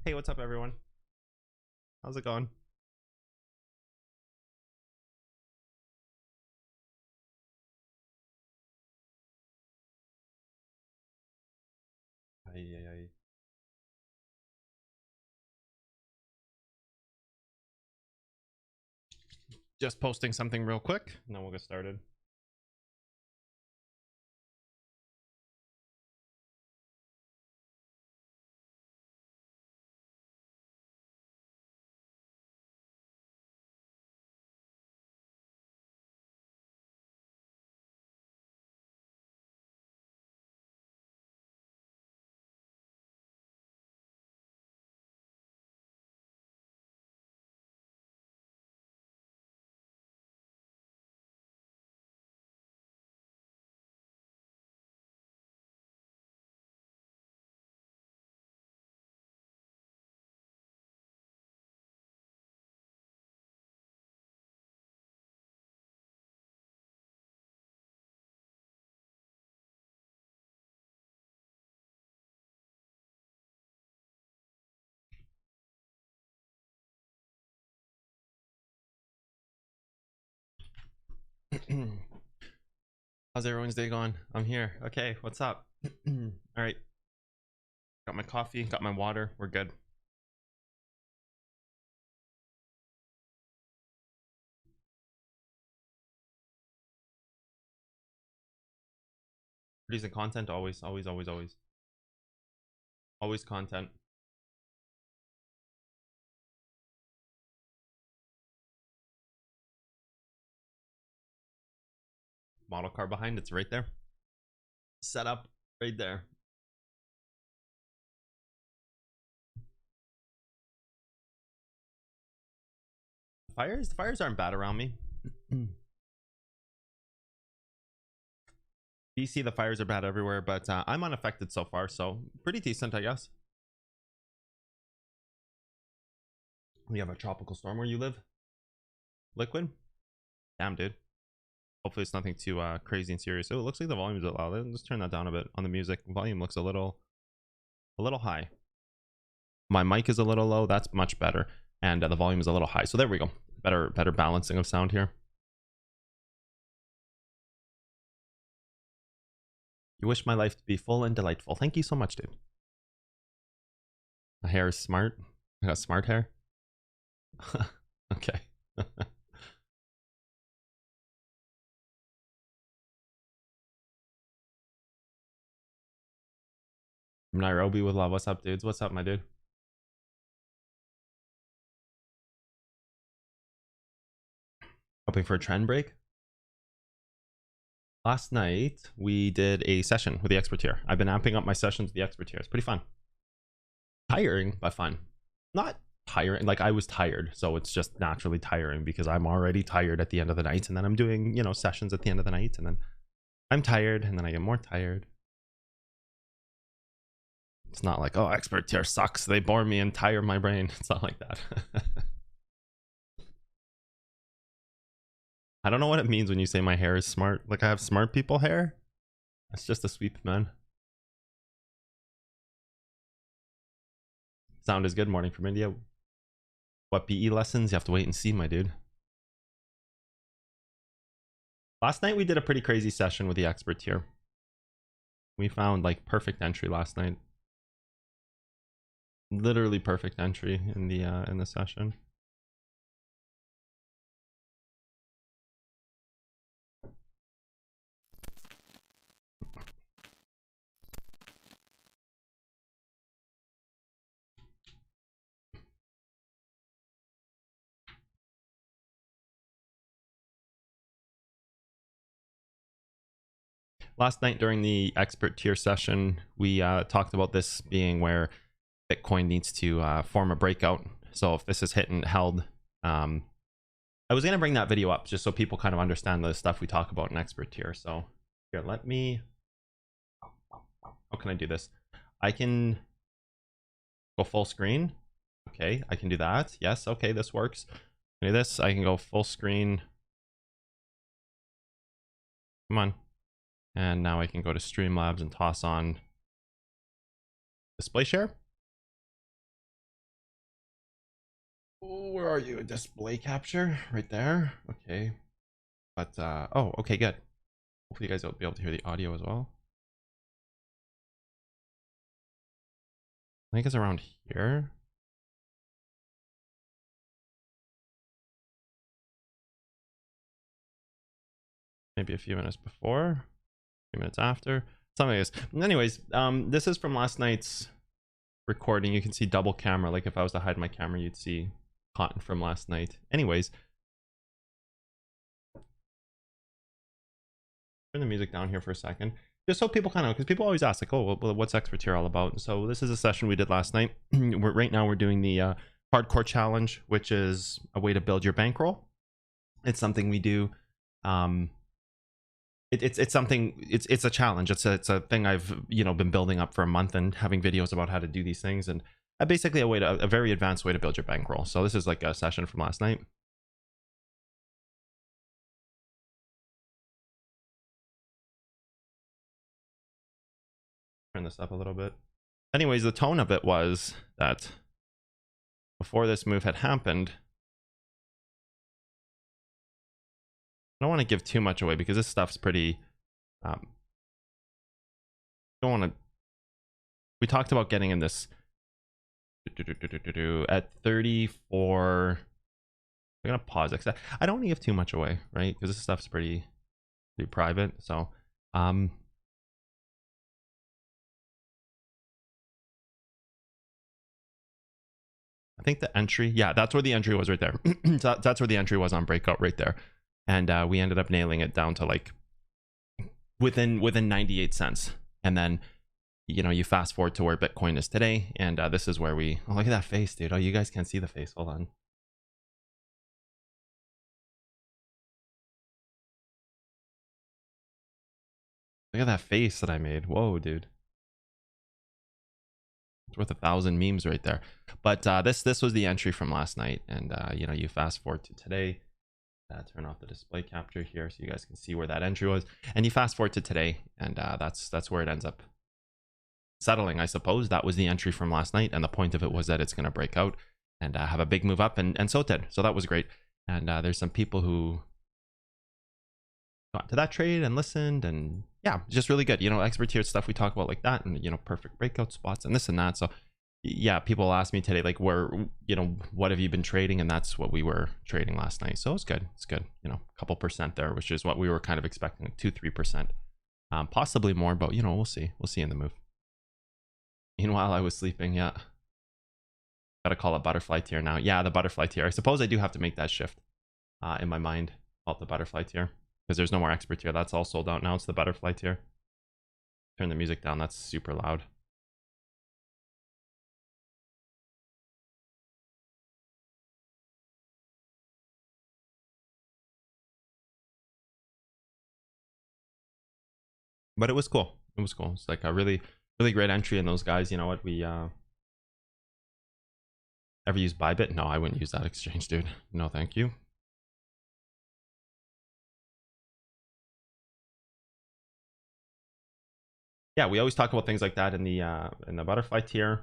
Hey, what's up, everyone? How's it going? Ay, ay, ay. Just posting something real quick, and then we'll get started. How's everyone's day going? I'm here. Okay, what's up? All right. Got my coffee, got my water. We're good. Producing content, always, always, always, always. Always content. Model car behind, it's right there. Set up right there. The fires aren't bad around me. BC, the fires are bad everywhere, but I'm unaffected so far, so pretty decent, I guess. We have a tropical storm where you live? Liquid? Damn, dude. Hopefully it's nothing too crazy and serious. Oh, it looks like the volume is a bit loud. Let's turn that down a bit on the music. Volume looks a little high. My mic is a little low. That's much better. And the volume is a little high. So there we go. Better balancing of sound here. You wish my life to be full and delightful. Thank you so much, dude. My hair is smart. I got smart hair. Okay. From Nairobi with love. What's up, dudes? What's up, my dude? Hoping for a trend break. Last night we did a session with the expert tier. I've been amping up my sessions with the expert tier. It's pretty fun. Tiring, but fun. Not tiring, like I was tired, so it's just naturally tiring because I'm already tired at the end of the night, and then I'm doing, you know, sessions at the end of the night, and then I'm tired, and then I get more tired. It's not like, oh, expert tier sucks, they bore me and tire my brain. It's not like that. I don't know what it means when you say my hair is smart. Like I have smart people hair? That's just a sweep, man. Sound is good. Morning from India. What PE lessons? You have to wait and see, my dude. Last night we did a pretty crazy session with the expert tier. We found like perfect entry last night. Literally perfect entry in the session. Last night during the expert tier session, we talked about this being where Bitcoin needs to form a breakout. So if this is hit and held, I was going to bring that video up just so people kind of understand the stuff we talk about in expert tier. So here, let me, how can I do this? I can go full screen. Okay, I can do that. Yes, okay, this works. Do this, I can go full screen. Come on. And now I can go to Streamlabs and toss on display share. Oh, where are you? Display capture right there. Okay. But oh, okay, good. Hopefully you guys will be able to hear the audio as well. I think it's around here. Maybe a few minutes before, a few minutes after. Something like this. Anyways, this is from last night's recording. You can see double camera. Like if I was to hide my camera, you'd see content from last night. Anyways, turn the music down here for a second, just so people kind of, because people always ask like, oh, well, what's expertise all about? So this is a session we did last night. Right now we're doing the hardcore challenge, which is a way to build your bankroll. It's something we do. It's something, it's a challenge. It's a thing I've been building up for a month and having videos about how to do these things, and basically a very advanced way to build your bankroll. So this is like a session from last night. Turn this up a little bit. Anyways, the tone of it was that before this move had happened, I don't want to give too much away because this stuff's pretty don't want to. We talked about getting in this at 34. I'm gonna pause it. I don't want to give too much away, right? Because this stuff's pretty private. So I think the entry, yeah, that's where the entry was right there. So that's where the entry was on breakout right there, and we ended up nailing it down to like within 98 cents. And then you fast forward to where Bitcoin is today, and this is where we, oh, look at that face, dude. Oh, you guys can't see the face. Hold on. Look at that face that I made. Whoa, dude. It's worth 1,000 memes right there. But this was the entry from last night, and you fast forward to today. Turn off the display capture here so you guys can see where that entry was, and you fast forward to today, and that's where it ends up settling, I suppose. That was the entry from last night, and the point of it was that it's going to break out and have a big move up, and so it did. So that was great. And there's some people who got to that trade and listened, and yeah, just really good. Expert tier stuff we talk about like that, and perfect breakout spots and this and that. So yeah, people asked me today like, where what have you been trading, and that's what we were trading last night. So it's good. It's good. A couple percent there, which is what we were kind of expecting, 2-3%, possibly more, but we'll see in the move. Meanwhile, I was sleeping. Yeah, gotta call it butterfly tier now. Yeah, the butterfly tier. I suppose I do have to make that shift in my mind, call it the butterfly tier, because there's no more expert tier. That's all sold out now. It's the butterfly tier. Turn the music down. That's super loud. But it was cool. It was cool. It's like a really great entry in those guys. You know what? We ever use Bybit? No, I wouldn't use that exchange, dude. No, thank you. Yeah, we always talk about things like that in the butterfly tier,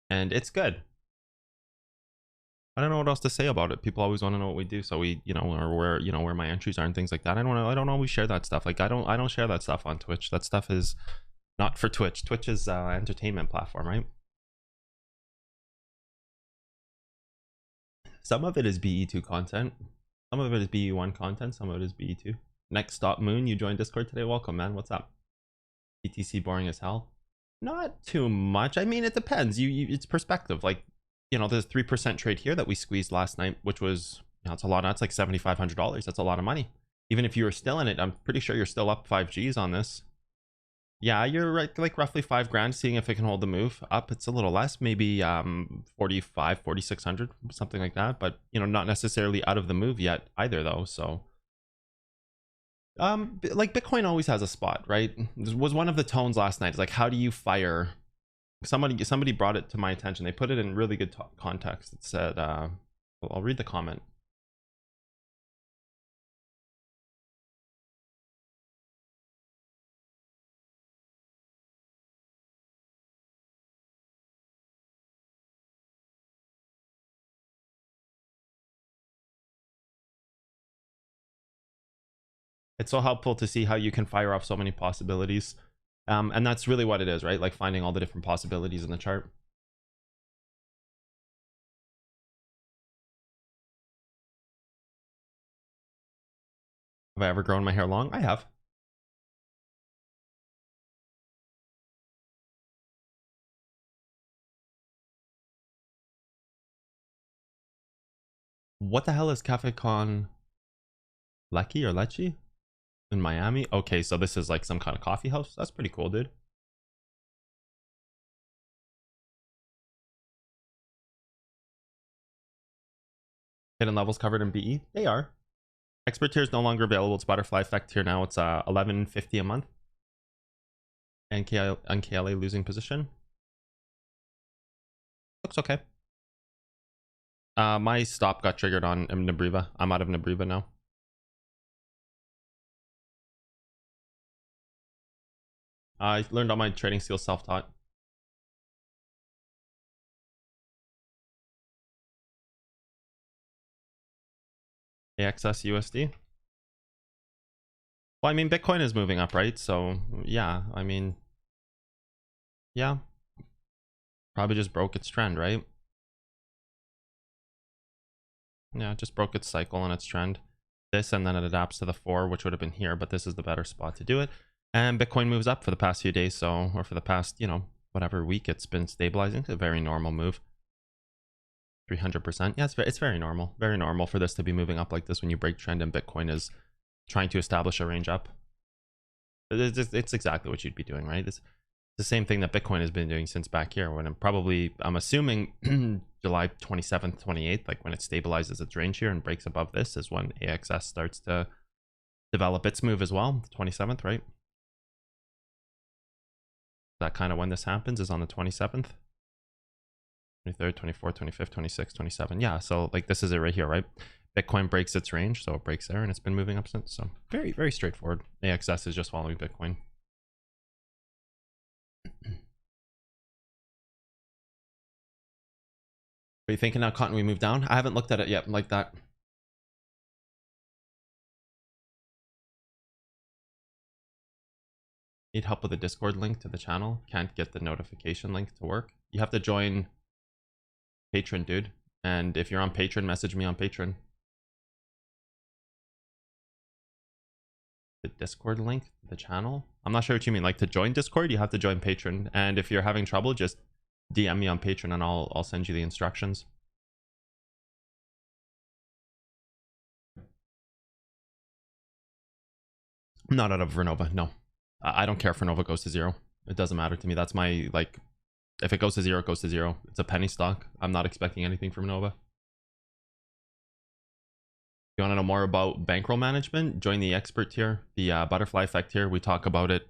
and it's good. I don't know what else to say about it. People always want to know what we do, so we, or where my entries are and things like that. I don't always share that stuff. Like I don't share that stuff on Twitch. That stuff is not for Twitch. Twitch is entertainment platform, right? Some of it is BE2 content. Some of it is BE1 content. Some of it is BE2. Next stop Moon, you joined Discord today. Welcome, man. What's up? BTC boring as hell. Not too much. I mean, it depends. It's perspective. Like, there's 3% trade here that we squeezed last night, which was, it's a lot. That's like $7,500. That's a lot of money. Even if you were still in it, I'm pretty sure you're still up 5Gs on this. Yeah, you're right, like roughly 5 grand, seeing if it can hold the move up. It's a little less, maybe 4,600, something like that. But not necessarily out of the move yet either, though. So like Bitcoin always has a spot, right? This was one of the tones last night. It's like, how do you fire? Somebody brought it to my attention. They put it in really good context. It said, I'll read the comment. It's so helpful to see how you can fire off so many possibilities. And that's really what it is, right? Like finding all the different possibilities in the chart. Have I ever grown my hair long? I have. What the hell is Cafe Con Lecky or Lecce in Miami? Okay, so this is like some kind of coffee house. That's pretty cool, dude. Hidden levels covered in BE? They are. Expert tier is no longer available. It's butterfly effect tier now. It's $11.50 a month. NKLA losing position. Looks okay. My stop got triggered on Nebriva. I'm out of Nebriva now. I learned all my trading skills self-taught. AXS USD. Well, I mean, Bitcoin is moving up, right? So yeah, I mean, yeah, probably just broke its trend, right? Yeah, it just broke its cycle and its trend. This, and then it adapts to the 4, which would have been here, but this is the better spot to do it. And Bitcoin moves up for the past few days, so, or for the past, you know, whatever week it's been stabilizing. It's a very normal move. 300%. Yeah, it's very normal for this to be moving up like this when you break trend and Bitcoin is trying to establish a range up. It's exactly what you'd be doing, right? It's the same thing that Bitcoin has been doing since back here when I'm assuming July 27th, 28th, like when it stabilizes its range here and breaks above this is when AXS starts to develop its move as well. 27th, right? That kind of when this happens is on the 27th. 23rd, 24th, 25th, 26th, 27th. Yeah, so like this is it right here, right? Bitcoin breaks its range, so it breaks there and it's been moving up since. So very, very straightforward. AXS is just following Bitcoin. Are you thinking now, Cotton, we move down? I haven't looked at it yet like that. Need help with the Discord link to the channel. Can't get the notification link to work. You have to join Patreon, dude. And if you're on Patreon, message me on Patreon. The Discord link to the channel? I'm not sure what you mean. Like to join Discord, you have to join Patreon. And if you're having trouble, just DM me on Patreon and I'll send you the instructions. Not out of Vernova, no. I don't care if Vernova goes to 0. It doesn't matter to me. That's my, like, if it goes to 0, it goes to 0. It's a penny stock. I'm not expecting anything from Nova. You want to know more about bankroll management? Join the expert tier, the butterfly effect tier. We talk about it.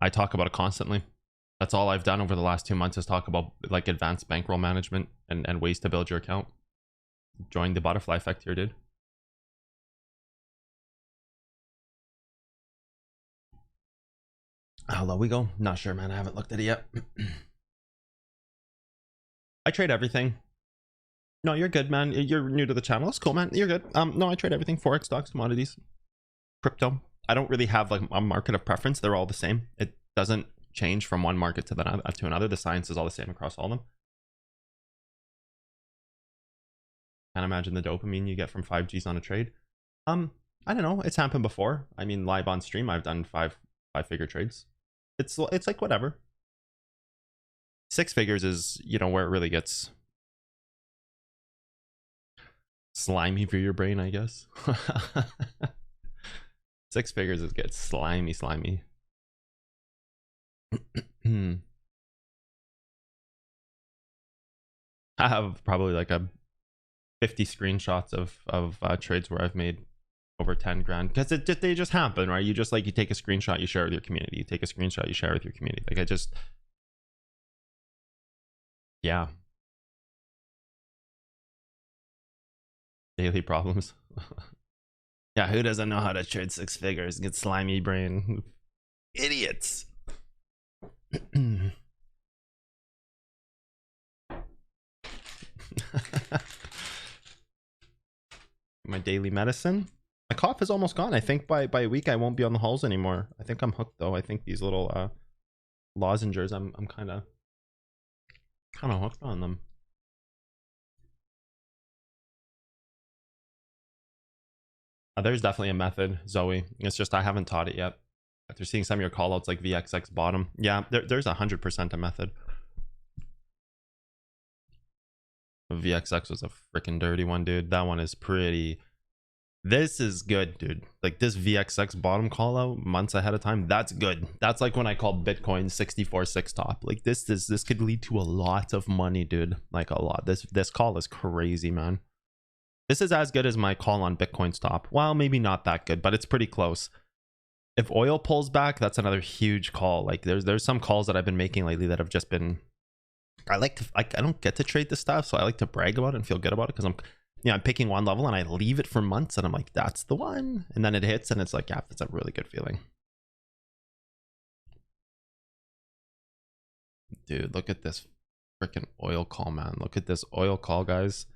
I talk about it constantly. That's all I've done over the last 2 months is talk about like advanced bankroll management and ways to build your account. Join the butterfly effect tier, dude. How low we go? Not sure, man. I haven't looked at it yet. I trade everything. No, you're good, man. You're new to the channel. It's cool, man. You're good. No, I trade everything. Forex, stocks, commodities, crypto. I don't really have like a market of preference. They're all the same. It doesn't change from one market to another. The science is all the same across all of them. Can't imagine the dopamine you get from 5Gs on a trade. I don't know. It's happened before. I mean, live on stream, I've done five-figure trades. It's like whatever. 6 figures is, you know, where it really gets slimy for your brain, I guess. 6 figures is gets slimy. I have probably like a 50 screenshots of trades where I've made over 10 grand because they just happen, right? You just like, you take a screenshot, you share with your community. You take a screenshot, you share with your community. Like I just, yeah. Daily problems. Yeah, who doesn't know how to trade 6 figures? Get slimy brain. Idiots. My daily medicine. My cough is almost gone. I think by a week I won't be on the halls anymore. I think I'm hooked though. I think these little lozenges, I'm kind of hooked on them. There's definitely a method, Zoe. It's just I haven't taught it yet. After seeing some of your callouts like VXX bottom, yeah, there's 100% a method. VXX was a freaking dirty one, dude. That one is pretty. This is good, dude. Like this VXX bottom call out months ahead of time, that's good. That's like when I called Bitcoin 64.6 top. Like this could lead to a lot of money, dude. Like a lot. This call is crazy, man. This is as good as my call on Bitcoin's top. Well, maybe not that good, but it's pretty close. If oil pulls back, that's another huge call. Like there's some calls that I've been making lately that have just been. I don't get to trade this stuff, so I like to brag about it and feel good about it because I'm picking one level and I leave it for months and I'm like, that's the one, and then it hits and it's like, yeah, it's a really good feeling. Dude, look at this freaking oil call, man. Look at this oil call, guys.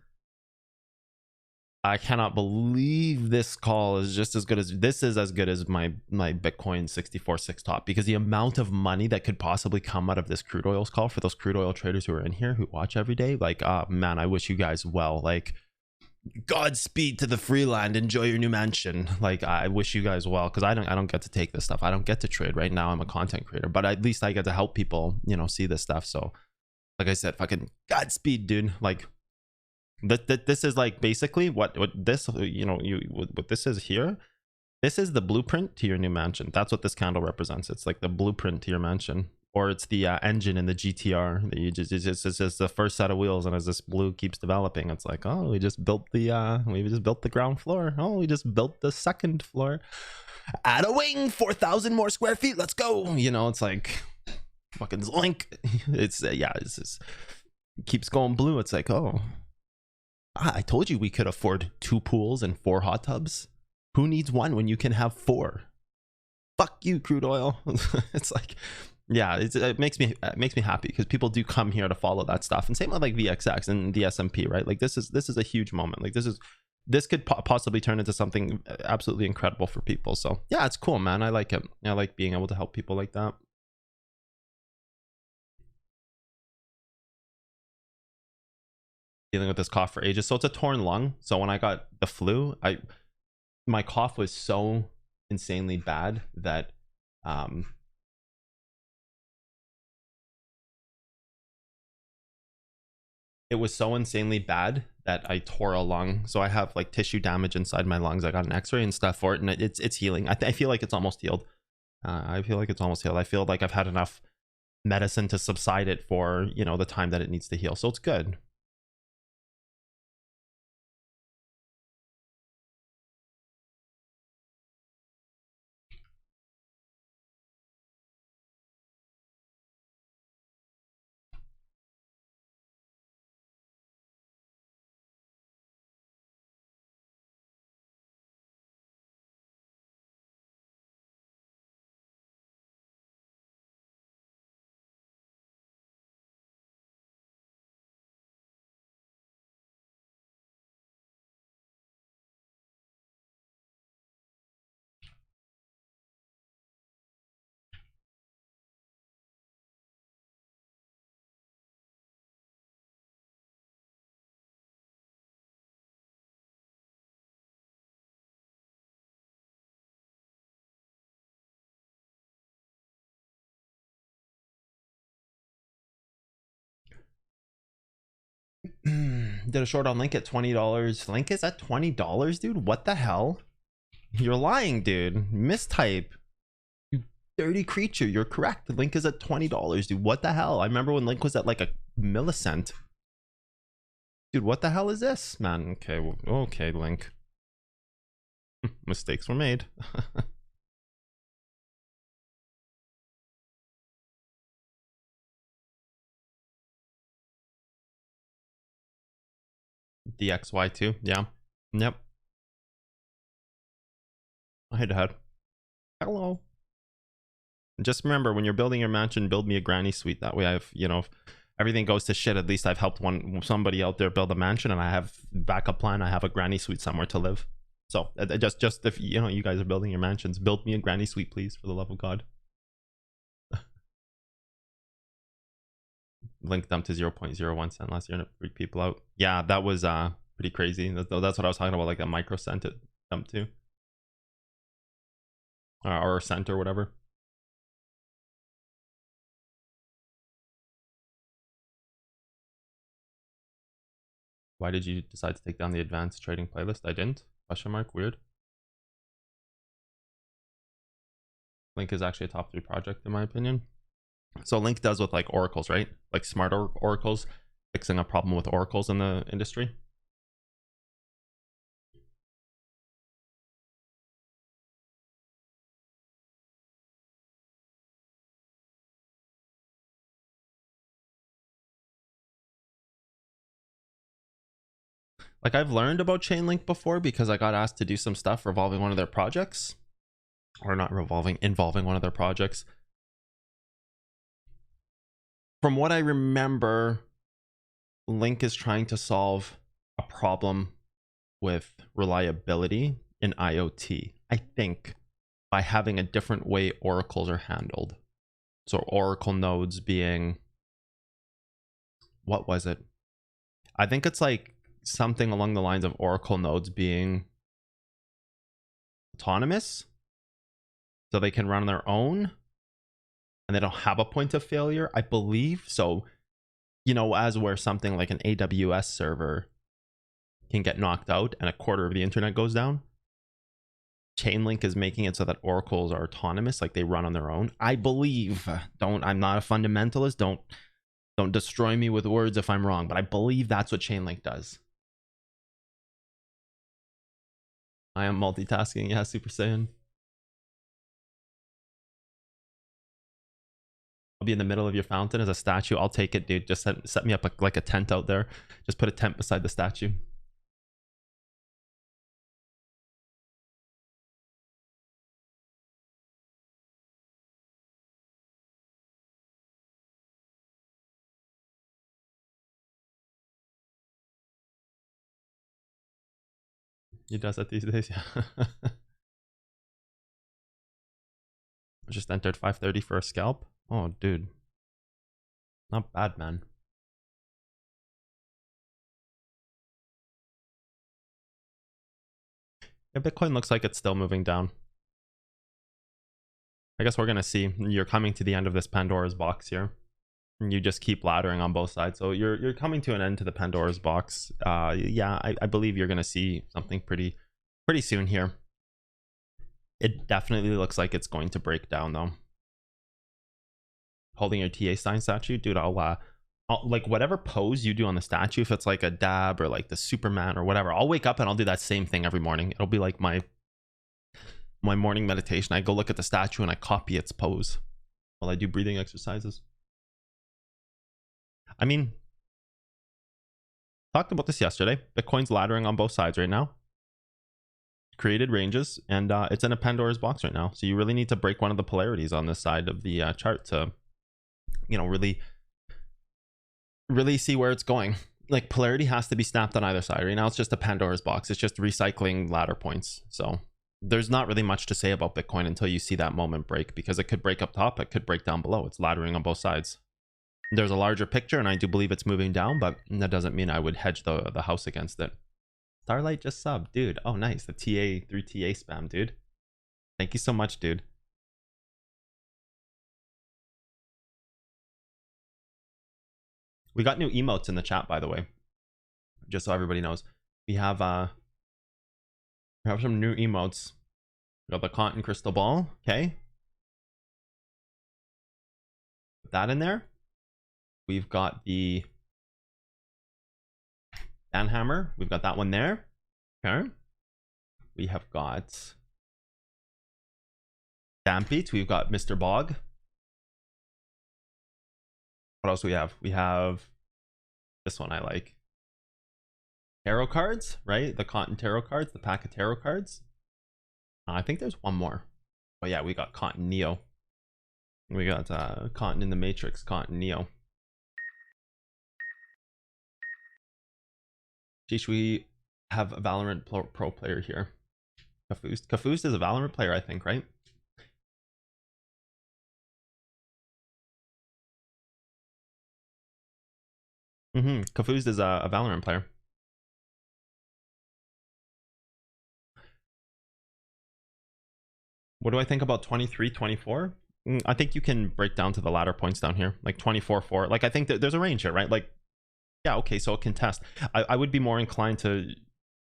I cannot believe this call is just as good as this is as good as my Bitcoin 64.6 top, because the amount of money that could possibly come out of this crude oils call for those crude oil traders who are in here who watch every day, like man, I wish you guys well. Like Godspeed to the Freeland, enjoy your new mansion. Like I wish you guys well, because I don't get to take this stuff. I don't get to trade right now. I'm a content creator, but at least I get to help people, see this stuff. So like I said, fucking Godspeed, dude. Like this is like basically what this what this is here. This is the blueprint to your new mansion. That's what this candle represents. It's like the blueprint to your mansion, or it's the engine in the GTR that you it's just the first set of wheels, and as this blue keeps developing, it's like, oh, we just built the ground floor. Oh, we just built the second floor. Add a wing, 4,000 more square feet. Let's go. It's like fucking Zoink. It's it's just keeps going blue. It's like, oh, I told you we could afford 2 pools and 4 hot tubs. Who needs one when you can have 4? Fuck you, crude oil. It's like, yeah, it makes me happy because people do come here to follow that stuff. And same with like VXX and the S&P, right? Like this is a huge moment. Like this could possibly turn into something absolutely incredible for people. So yeah, it's cool, man. I like it. I like being able to help people like that. Dealing with this cough for ages. So it's a torn lung. So when I got the flu, my cough was so insanely bad that it was so insanely bad that I tore a lung. So I have like tissue damage inside my lungs. I got an x-ray and stuff for it, and it's healing. I feel like it's almost healed. I feel like it's almost healed. I feel like I've had enough medicine to subside it for the time that it needs to heal. So it's good. Did a short on Link at $20. Link is at $20, dude. What the hell? You're lying, dude. Mistype. You dirty creature. You're correct. The Link is at $20, dude. What the hell? I remember when Link was at like a millicent. Dude, what the hell is this, man? Okay, well, okay, Link. Mistakes were made. DXY2, yeah. Yep. Hey, Dad. Hello. Just remember, when you're building your mansion, build me a granny suite. That way I've, if everything goes to shit, at least I've helped somebody out there build a mansion, and I have backup plan. I have a granny suite somewhere to live. So just if you know you guys are building your mansions, build me a granny suite, please, for the love of God. Link dumped to 0.01 cent last year and it freaked people out. Yeah, that was pretty crazy. That's what I was talking about, like a micro cent it dumped to, or a cent or whatever. Why did you decide to take down the advanced trading playlist? I didn't. Question mark. Weird. Link is actually a top 3 project in my opinion. So Link does with like oracles, right? Like smart oracles, fixing a problem with oracles in the industry. Like I've learned about Chainlink before because I got asked to do some stuff revolving one of their projects, or not revolving, involving one of their projects. From what I remember, Link is trying to solve a problem with reliability in IoT, I think, by having a different way oracles are handled. So oracle nodes being, what was it? I think it's like something along the lines of oracle nodes being autonomous, so they can run on their own and they don't have a point of failure, I believe. So, you know, as where something like an AWS server can get knocked out and a quarter of the internet goes down, Chainlink is making it so that oracles are autonomous, like they run on their own, I believe. I'm not a fundamentalist, don't destroy me with words if I'm wrong, but I believe that's what Chainlink does. I am multitasking, yeah, Super Saiyan. I'll be in the middle of your fountain as a statue. I'll take it, dude. Just set me up like a tent out there. Just put a tent beside the statue. He does that these days, yeah. Just entered 530 for a scalp. Oh, dude. Not bad, man. Yeah, Bitcoin looks like it's still moving down. I guess we're going to see. You're coming to the end of this Pandora's box here. And you just keep laddering on both sides. So you're coming to an end to the Pandora's box. Yeah, I believe you're going to see something pretty soon here. It definitely looks like it's going to break down, though. Holding your TA Stein statue, dude, I'll like whatever pose you do on the statue, if it's like a dab or like the Superman or whatever, I'll wake up and I'll do that same thing every morning. It'll be like my morning meditation. I go look at the statue and I copy its pose while I do breathing exercises. I mean, talked about this yesterday. Bitcoin's laddering on both sides right now. Created ranges, and it's in a Pandora's box right now. So you really need to break one of the polarities on this side of the chart to, you know, really see where it's going. Like polarity has to be snapped on either side. Right now it's just a Pandora's box. It's just recycling ladder points. So there's not really much to say about Bitcoin until you see that moment break, because it could break up top, it could break down below. It's laddering on both sides. There's a larger picture, and I do believe it's moving down, but that doesn't mean I would hedge the house against it. Starlight just subbed, dude. Oh, nice. The TA through TA spam, dude. Thank you so much, dude. We got new emotes in the chat, by the way. Just so everybody knows. We have some new emotes. We got the cotton crystal ball, okay? Put that in there. We've got the Danhammer. We've got that one there. Okay. We have got Stampede. We've got Mr. Bog. What else do we have? We have this one I like. Tarot cards, right? The cotton tarot cards, the pack of tarot cards. I think there's one more. Oh yeah, we got Cotton Neo. We got Cotton in the Matrix, Cotton Neo. Sheesh, we have a Valorant pro player here. Kafust is a Valorant player, I think, right? Kafust is a Valorant player. What do I think about 23, 24? I think you can break down to the latter points down here, like 24, 4. Like, I think that there's a range here, right? Like, yeah, okay, so it can test. I would be more inclined to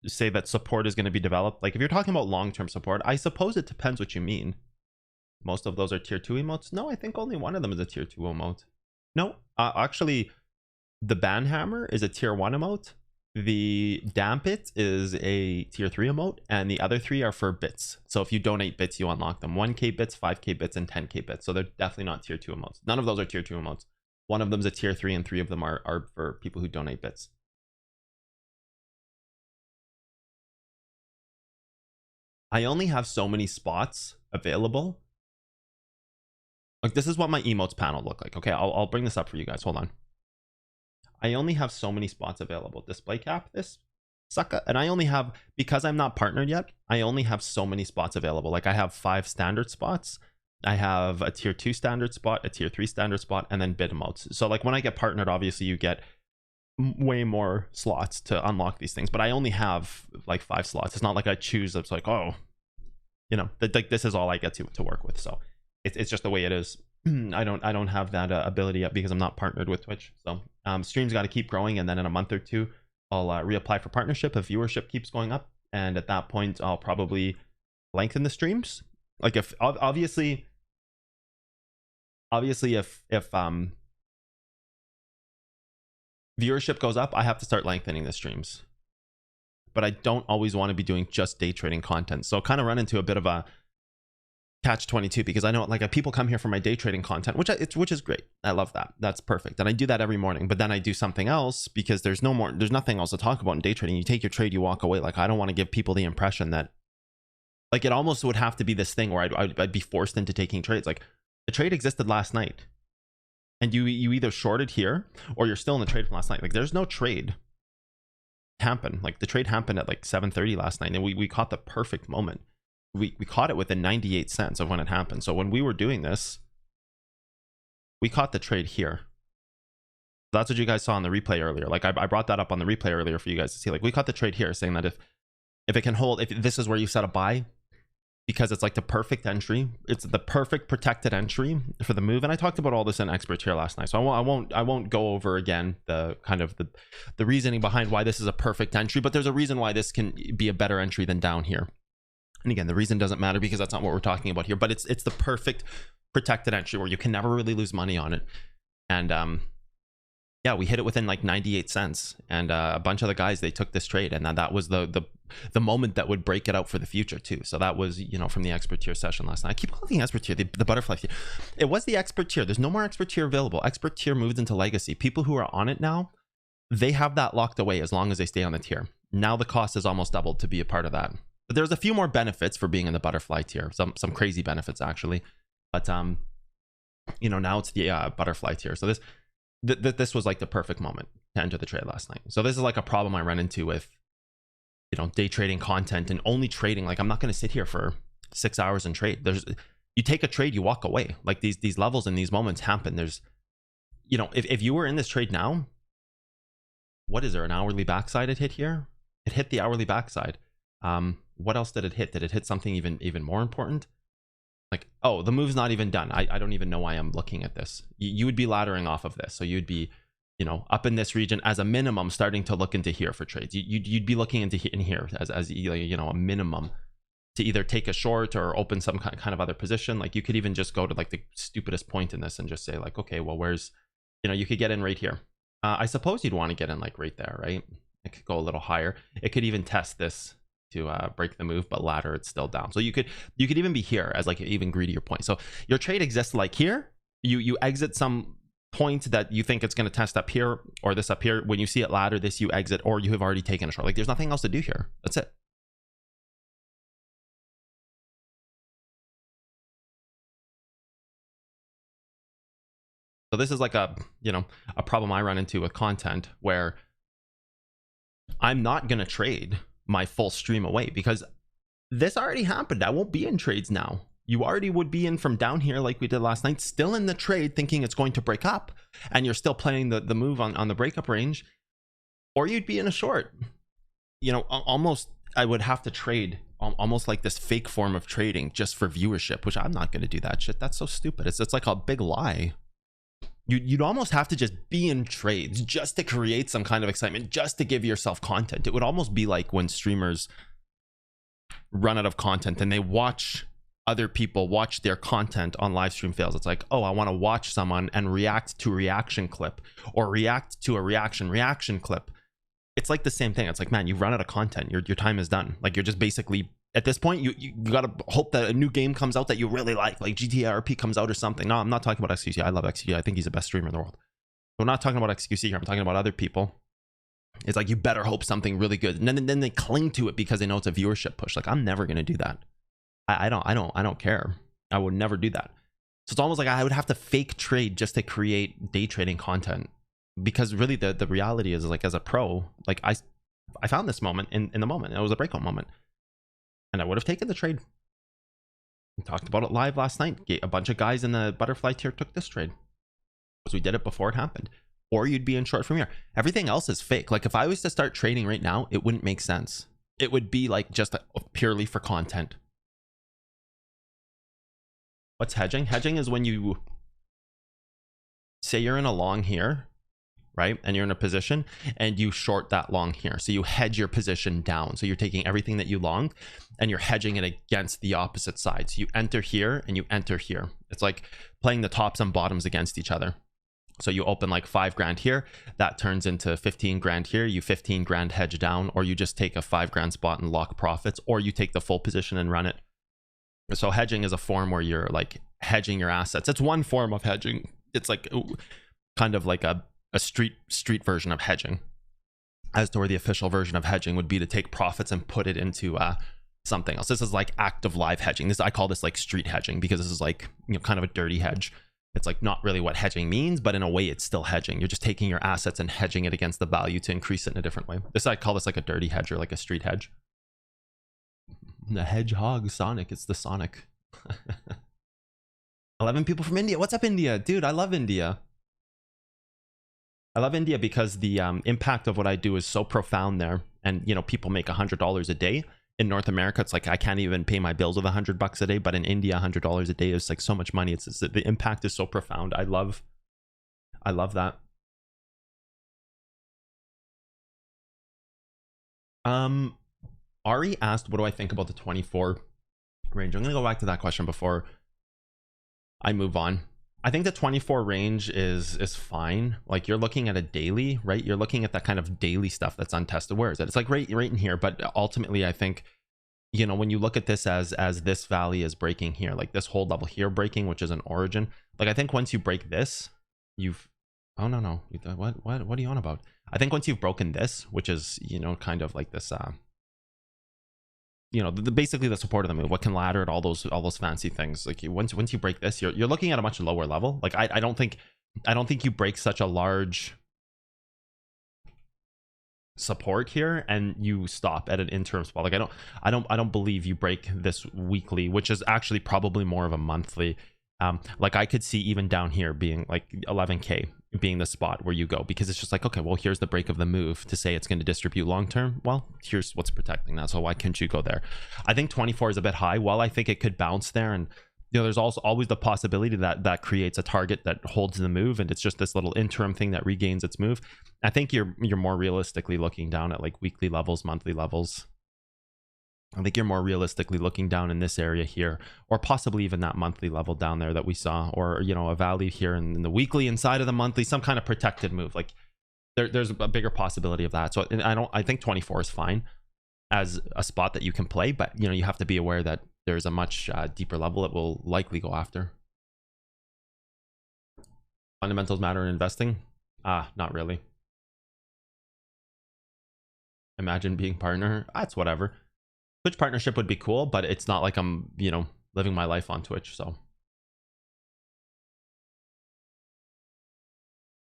say that support is going to be developed. Like, if you're talking about long-term support, I suppose it depends what you mean. Most of those are tier 2 emotes. No, I think only one of them is a tier 2 emote. No, actually, the Banhammer is a tier 1 emote. The Damp It is a tier 3 emote, and the other 3 are for bits. So if you donate bits, you unlock them. 1k bits, 5k bits, and 10k bits. So they're definitely not tier 2 emotes. None of those are tier 2 emotes. One of them is a tier 3, and 3 of them are for people who donate bits. I only have so many spots available. Like, this is what my emotes panel look like. Okay, I'll bring this up for you guys. Hold on. I only have so many spots available. Display cap this sucker. And I only have, because I'm not partnered yet, I only have so many spots available. Like, I have 5 standard spots. I have a tier 2 standard spot, a tier 3 standard spot, and then bid emotes. So like, when I get partnered, obviously you get way more slots to unlock these things, but I only have like 5 slots. It's not like I choose. It's like, oh, you know, like, this is all I get to work with. So it's just the way it is. I don't have that ability yet because I'm not partnered with Twitch. So streams got to keep growing, and then in a month or two I'll reapply for partnership if viewership keeps going up, and at that point I'll probably lengthen the streams. Like, if obviously if viewership goes up, I have to start lengthening the streams, but I don't always want to be doing just day trading content. So kind of run into a bit of a catch-22, because I know, like, people come here for my day trading content, which is great. I love that. That's perfect, and I do that every morning. But then I do something else because there's nothing else to talk about in day trading. You take your trade, you walk away. Like, I don't want to give people the impression that, like, it almost would have to be this thing where I'd be forced into taking trades. Like, the trade existed last night, and you either shorted here or you're still in the trade from last night. Like, there's no trade happen. Like, the trade happened at like 7:30 last night, and we caught the perfect moment. We caught it within 98 cents of when it happened. So when we were doing this, we caught the trade here. That's what you guys saw on the replay earlier. Like, I brought that up on the replay earlier for you guys to see. Like, we caught the trade here, saying that if it can hold, if this is where you set a buy, because it's like the perfect entry, it's the perfect protected entry for the move. And I talked about all this in expert tier last night, so I won't go over again the kind of the reasoning behind why this is a perfect entry. But there's a reason why this can be a better entry than down here. And again, the reason doesn't matter because that's not what we're talking about here, but it's the perfect protected entry where you can never really lose money on it. And yeah, we hit it within like 98 cents, and a bunch of the guys, they took this trade, and that was the moment that would break it out for the future too. So that was, you know, from the expert tier session last night. I keep calling it expert tier, the butterfly tier. It was the expert tier. There's no more expert tier available. Expert tier moved into legacy. People who are on it now, they have that locked away as long as they stay on the tier. Now the cost is almost doubled to be a part of that. But there's a few more benefits for being in the butterfly tier. Some crazy benefits actually. But you know, now it's the butterfly tier. So this was like the perfect moment to enter the trade last night. So this is like a problem I run into with, you know, day trading content and only trading. Like, I'm not going to sit here for 6 hours and trade. You take a trade, you walk away. Like, these levels and these moments happen. There's, you know, if you were in this trade now, what is there, an hourly backside it hit here? It hit the hourly backside. What else did it hit? Did it hit something even more important? Like, oh, the move's not even done. I don't even know why I'm looking at this. You would be laddering off of this. So you'd be, you know, up in this region as a minimum, starting to look into here for trades. You'd be looking into in here as you know, a minimum to either take a short or open some kind of other position. Like, you could even just go to like the stupidest point in this and just say like, okay, well, where's, you know, you could get in right here. I suppose you'd want to get in like right there, right? It could go a little higher. It could even test this to break the move, but ladder, it's still down. So you could even be here as like an even greedier point. So your trade exists like here. You exit some point that you think it's going to test up here or this up here. When you see it ladder this, you exit, or you have already taken a short. Like, there's nothing else to do here. That's it. So this is like a, you know, a problem I run into with content where I'm not going to trade my full stream away, because this already happened. I won't be in trades now. You already would be in from down here like we did last night, still in the trade thinking it's going to break up, and you're still playing the move on the breakup range, or you'd be in a short. You know, almost I would have to trade almost like this fake form of trading just for viewership, which I'm not going to do that shit. That's so stupid. It's like a big lie. You'd almost have to just be in trades just to create some kind of excitement, just to give yourself content. It would almost be like when streamers run out of content and they watch other people watch their content on live stream fails. It's like, oh, I want to watch someone and react to a reaction clip, or react to a reaction clip. It's like the same thing. It's like, man, you've run out of content. Your time is done. Like, you're just basically, at this point, you gotta hope that a new game comes out that you really like GTA RP comes out or something. No, I'm not talking about XQC. I love XQC. I think he's the best streamer in the world. But I'm not talking about XQC here. I'm talking about other people. It's like, you better hope something really good, and then they cling to it because they know it's a viewership push. Like, I'm never gonna do that. I don't care. I would never do that. So it's almost like I would have to fake trade just to create day trading content, because really the reality is, like, as a pro, like, I found this moment in the moment. It was a breakout moment, and I would have taken the trade. We talked about it live last night. A bunch of guys in the butterfly tier took this trade because we did it before it happened. Or you'd be in short from here. Everything else is fake. Like, if I was to start trading right now, it wouldn't make sense. It would be like just purely for content. What's hedging? Hedging is when you say you're in a long here, right? And you're in a position and you short that long here. So you hedge your position down. So you're taking everything that you long and you're hedging it against the opposite side. So you enter here and you enter here. It's like playing the tops and bottoms against each other. So you open like 5 grand here, that turns into 15 grand here. You 15 grand hedge down, or you just take a 5 grand spot and lock profits, or you take the full position and run it. So hedging is a form where you're like hedging your assets. It's one form of hedging. It's like kind of like a street version of hedging, as to where the official version of hedging would be to take profits and put it into something else. This is like active live hedging. I call this like street hedging, because this is like, you know, kind of a dirty hedge. It's like not really what hedging means, but in a way it's still hedging. You're just taking your assets and hedging it against the value to increase it in a different way. I call this like a dirty hedge, or like a street hedge. The hedgehog Sonic, it's the Sonic. 11 people from India. What's up, India? Dude, I love India. I love India because the impact of what I do is so profound there. And, you know, people make $100 a day. In North America, it's like I can't even pay my bills with $100 a day. But in India, $100 a day is like so much money. It's the impact is so profound. I love that. Ari asked, what do I think about the 24 range? I'm going to go back to that question before I move on. I think the 24 range is fine. Like, you're looking at a daily, right? You're looking at that kind of daily stuff that's untested. Where is it? It's like right in here. But ultimately, I think, you know, when you look at this as this valley is breaking here, like this whole level here breaking, which is an origin. Like, I think once you break this, oh no, what are you on about? I think once you've broken this, which is, you know, kind of like this you know, basically the support of the move, what can ladder it, all those fancy things. Like, once you break this, you're looking at a much lower level. Like, I don't think you break such a large support here and you stop at an interim spot. Like, I don't believe you break this weekly, which is actually probably more of a monthly. Like, I could see even down here being like 11k being the spot where you go, because it's just like, okay, well, here's the break of the move to say it's going to distribute long term. Well, here's what's protecting that, so why can't you go there? I think 24 is a bit high. While I think it could bounce there, and, you know, there's also always the possibility that creates a target that holds the move, and it's just this little interim thing that regains its move. I think you're more realistically looking down at like weekly levels, monthly levels. I think you're more realistically looking down in this area here, or possibly even that monthly level down there that we saw, or, you know, a value here in the weekly inside of the monthly, some kind of protected move. Like, there's a bigger possibility of that. So I think 24 is fine as a spot that you can play, but, you know, you have to be aware that there's a much deeper level that will likely go after. Fundamentals matter in investing? Not really. Imagine being partner. That's whatever. Twitch partnership would be cool, but it's not like I'm, you know, living my life on Twitch. So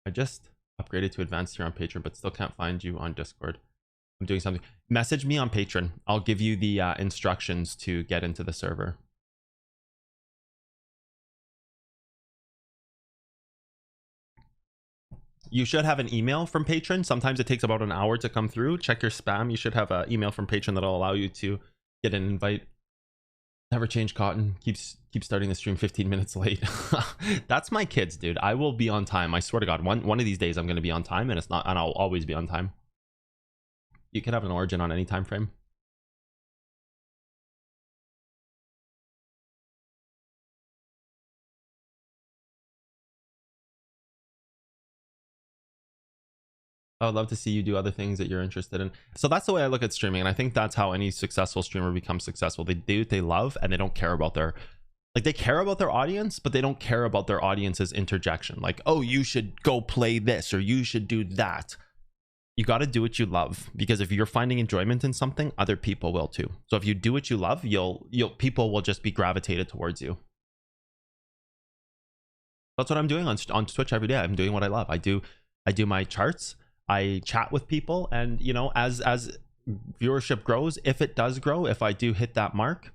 I just upgraded to advanced here on Patreon, but still can't find you on Discord. I'm doing something. Message me on Patreon. I'll give you the instructions to get into the server. You should have an email from Patreon. Sometimes it takes about an hour to come through. Check your spam. You should have an email from Patreon that'll allow you to get an invite. Never change cotton. Keep starting the stream 15 minutes late. That's my kids, dude. I will be on time. I swear to God. One of these days I'm going to be on time, and it's not, and I'll always be on time. You can have an origin on any time frame. I would love to see you do other things that you're interested in. So that's the way I look at streaming, and I think that's how any successful streamer becomes successful. They do what they love, and they don't care about their, like, they care about their audience, but they don't care about their audience's interjection. Like, oh, you should go play this, or you should do that. You got to do what you love, because if you're finding enjoyment in something, other people will too. So if you do what you love, people will just be gravitated towards you. That's what I'm doing on Twitch every day. I'm doing what I love. I do my charts. I chat with people, and you know, as viewership grows, if it does grow, if I do hit that mark,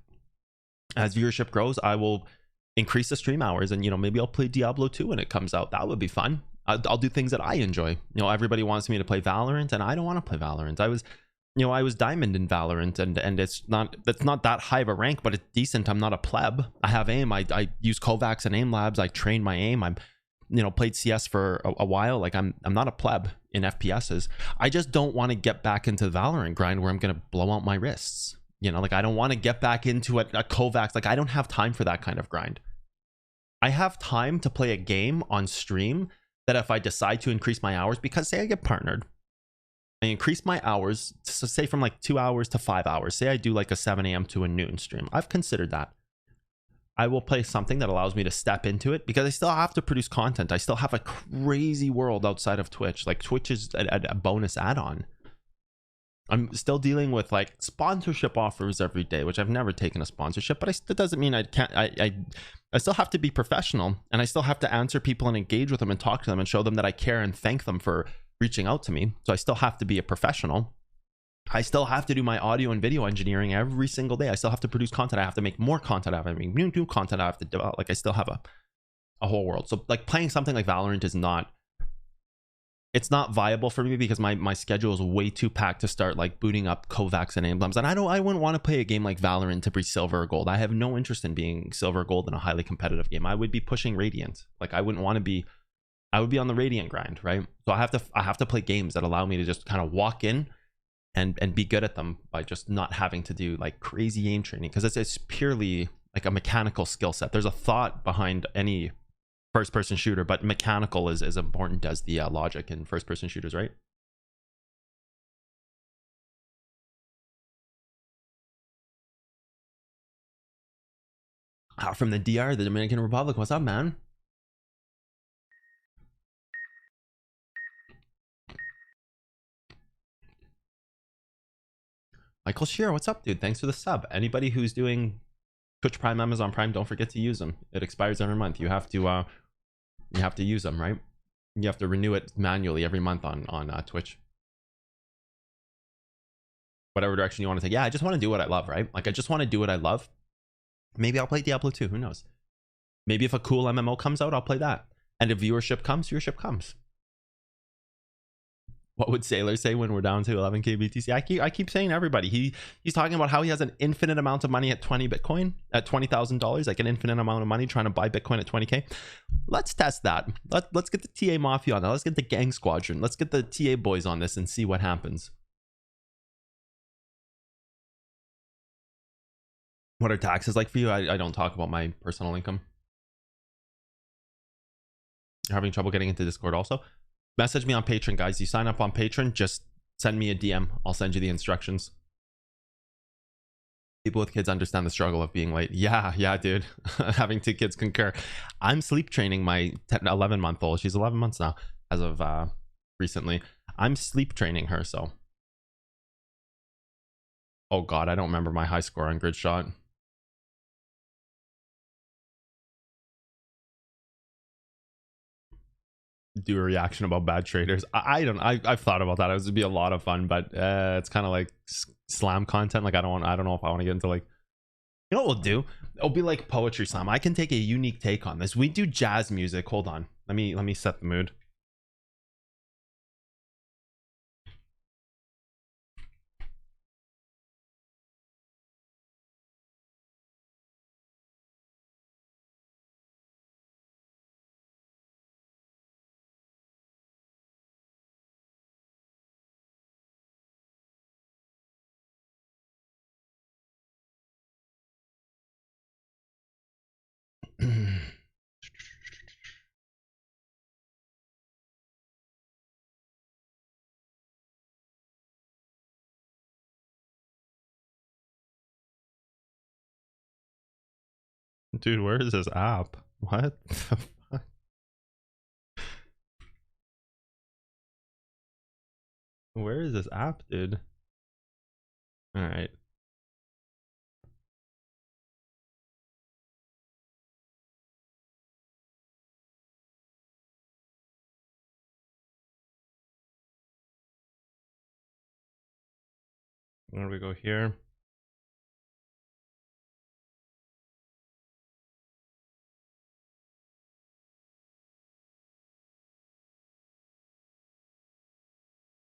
as viewership grows, I will increase the stream hours, and you know, maybe I'll play Diablo 2 when it comes out. That would be fun. I'll do things that I enjoy. You know, everybody wants me to play Valorant, and I don't want to play Valorant. I was diamond in Valorant, and it's not that high of a rank, but it's decent. I'm not a pleb. I have aim. I use Kovacs and aim labs. I train my aim. I'm, you know, played CS for a while. Like I'm not a pleb in FPSs. I just don't want to get back into the Valorant grind where I'm gonna blow out my wrists. You know, like I don't want to get back into a Kovacs. Like I don't have time for that kind of grind. I have time to play a game on stream that if I decide to increase my hours, because say I get partnered, I increase my hours, so say from like 2 hours to 5 hours. Say I do like a 7 a.m. to a noon stream. I've considered that. I will play something that allows me to step into it, because I still have to produce content. I still have a crazy world outside of Twitch. Like Twitch is a bonus add-on. I'm still dealing with like sponsorship offers every day, which I've never taken a sponsorship, but that doesn't mean I can't. I still have to be professional, and I still have to answer people and engage with them and talk to them and show them that I care and thank them for reaching out to me. So I still have to be a professional. I still have to do my audio and video engineering every single day. I still have to produce content. I have to make more content. I have to make new content. I have to develop. Like I still have a whole world. So like playing something like Valorant is not, it's not viable for me, because my schedule is way too packed to start like booting up Kovacs and emblems. And I wouldn't want to play a game like Valorant to be silver or gold. I have no interest in being silver or gold in a highly competitive game. I would be pushing Radiant. Like I wouldn't want to be, I would be on the Radiant grind, right? So I have to play games that allow me to just kind of walk in and be good at them by just not having to do like crazy aim training, because it's purely like a mechanical skill set. There's a thought behind any first-person shooter, but mechanical is as important as the logic in first-person shooters, right? From the DR, the Dominican Republic. What's up, man? Michael Shearer, what's up, dude? Thanks for the sub. Anybody who's doing Twitch Prime, Amazon Prime, don't forget to use them. It expires every month. You have to use them, right? You have to renew it manually every month on Twitch. Whatever direction you want to take. Yeah, I just want to do what I love, right? Like I just want to do what I love. Maybe I'll play Diablo 2. Who knows? Maybe if a cool MMO comes out, I'll play that. And if viewership comes, viewership comes. What would Sailor say when we're down to 11k BTC? I keep saying everybody. He's talking about how he has an infinite amount of money at 20 Bitcoin, at $20,000, like an infinite amount of money trying to buy Bitcoin at 20k. Let's test that. Let's get the TA Mafia on that. Let's get the Gang Squadron. Let's get the TA boys on this and see what happens. What are taxes like for you? I don't talk about my personal income. You're having trouble getting into Discord also? Message me on Patreon, guys. You sign up on Patreon, just send me a DM. I'll send you the instructions. People with kids understand the struggle of being late. Yeah, dude. Having 2 kids concur. I'm sleep training my 11-month-old. She's 11 months now, as of recently. I'm sleep training her, so. Oh God, I don't remember my high score on grid shot. do a reaction about bad traders. I've thought about that. It would be a lot of fun, but it's kind of like slam content. Like I don't know if I want to get into, like, you know what we'll do? It'll be like poetry slam. I can take a unique take on this. We do jazz music. Hold on. Let me set the mood. Dude, where is this app? What the fuck? Where is this app, dude? All right. Where do we go here?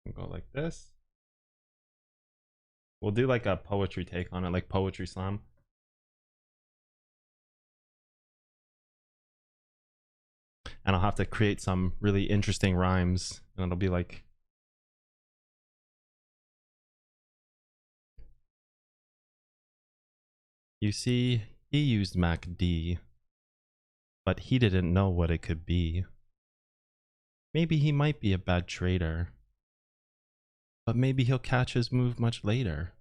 We'll go like this. We'll do like a poetry take on it, like poetry slam. And I'll have to create some really interesting rhymes, and it'll be like, you see, he used MACD, but he didn't know what it could be. Maybe he might be a bad trader, but maybe he'll catch his move much later.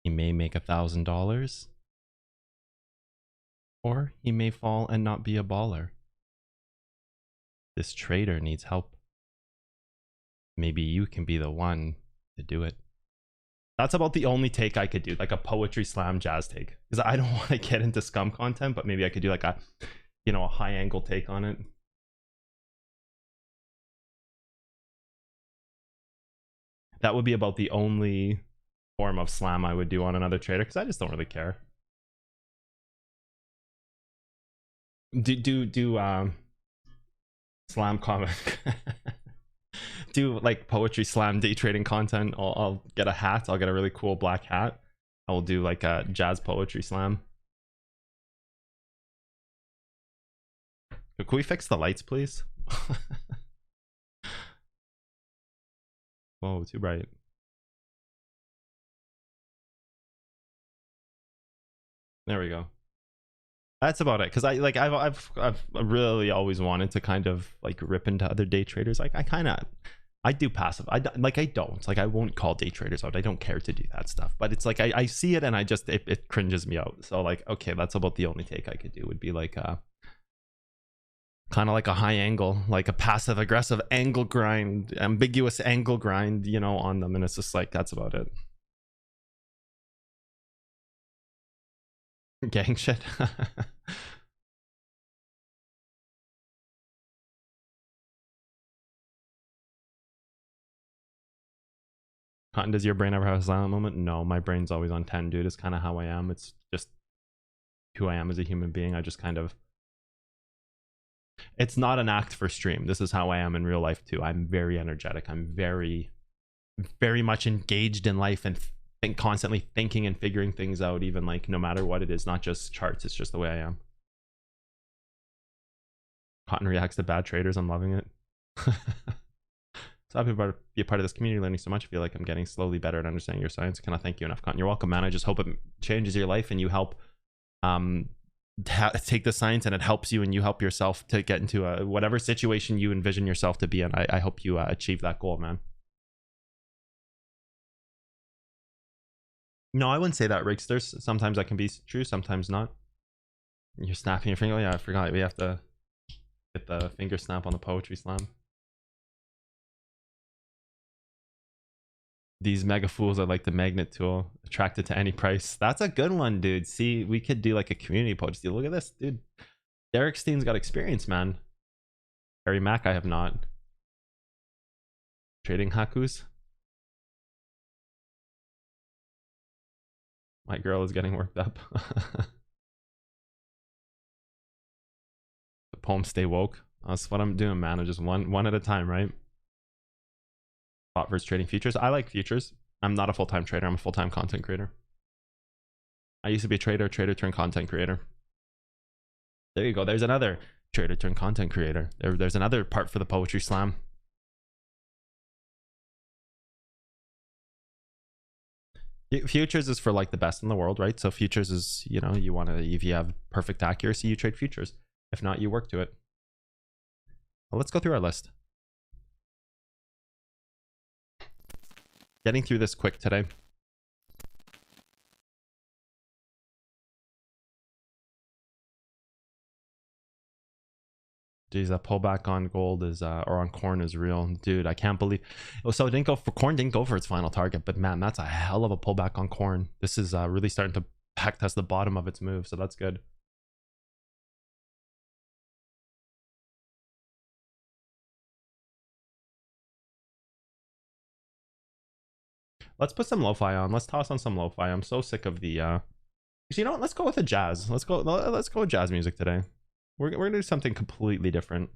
He may make $1,000, or he may fall and not be a baller. This trader needs help. Maybe you can be the one to do it. That's about the only take I could do, like a poetry slam jazz take, because I don't want to get into scum content, but maybe I could do like a, you know, a high angle take on it. That would be about the only form of slam I would do on another trader, because I just don't really care. Do slam comment. Do like poetry slam day trading content. I'll get a hat. I'll get a really cool black hat. I will do like a jazz poetry slam. Can we fix the lights, please? Whoa, too bright. There we go. That's about it, because I've really always wanted to kind of like rip into other day traders. Like I do passive. I won't call day traders out. I don't care to do that stuff. But it's like I see it and I just it cringes me out. So like, okay, that's about the only take I could do, would be like kind of like a high angle, like a passive aggressive angle grind, ambiguous angle grind, you know, on them, and it's just like, that's about it. Gang shit. Cotton, does your brain ever have a silent moment? No, my brain's always on 10, dude. It's kind of how I am. It's just who I am as a human being. I just kind of, it's not an act for stream. This is how I am in real life too. I'm very energetic. I'm very much engaged in life and constantly thinking and figuring things out, even like no matter what it is, not just charts. It's just the way I am. Cotton reacts to bad traders. I'm loving it. So happy to be a part of this community, learning so much. I feel like I'm getting slowly better at understanding your science. Can I thank you enough, Cotton? You're welcome, man. I just hope it changes your life and you help take the science and it helps you and you help yourself to get into whatever situation you envision yourself to be in. I hope you achieve that goal, man. No, I wouldn't say that, Rigsters. Sometimes that can be true, sometimes not. You're snapping your finger. Oh, yeah, I forgot. We have to get the finger snap on the poetry slam. These mega fools are like the magnet tool, attracted to any price. That's a good one, dude. See, we could do like a community poetry. Look at this, dude. Derek Steen's got experience, man. Harry Mack, I have not. Trading Hakus. My girl is getting worked up. The poem stay woke. That's what I'm doing, man. I'm just one at a time, right? Spot versus trading futures. I like futures. I'm not a full-time trader. I'm a full-time content creator. I used to be a trader turned content creator. There you go. There's another trader turned content creator. There's another part for the poetry slam. Futures is for like the best in the world, right? So futures is, you know, you want to, if you have perfect accuracy, you trade futures. If not, you work to it. Well, let's go through our list. Getting through this quick today. Geez, that pullback on gold is or on corn is real, dude. I can't believe. Oh, so it didn't go for corn. Didn't go for its final target, but man, that's a hell of a pullback on corn. This is really starting to back test the bottom of its move, so that's good. Let's put some lo-fi on. Let's toss on some lo-fi. I'm so sick of the. You know what? Let's go with a jazz. Let's go with jazz music today. We're gonna do something completely different.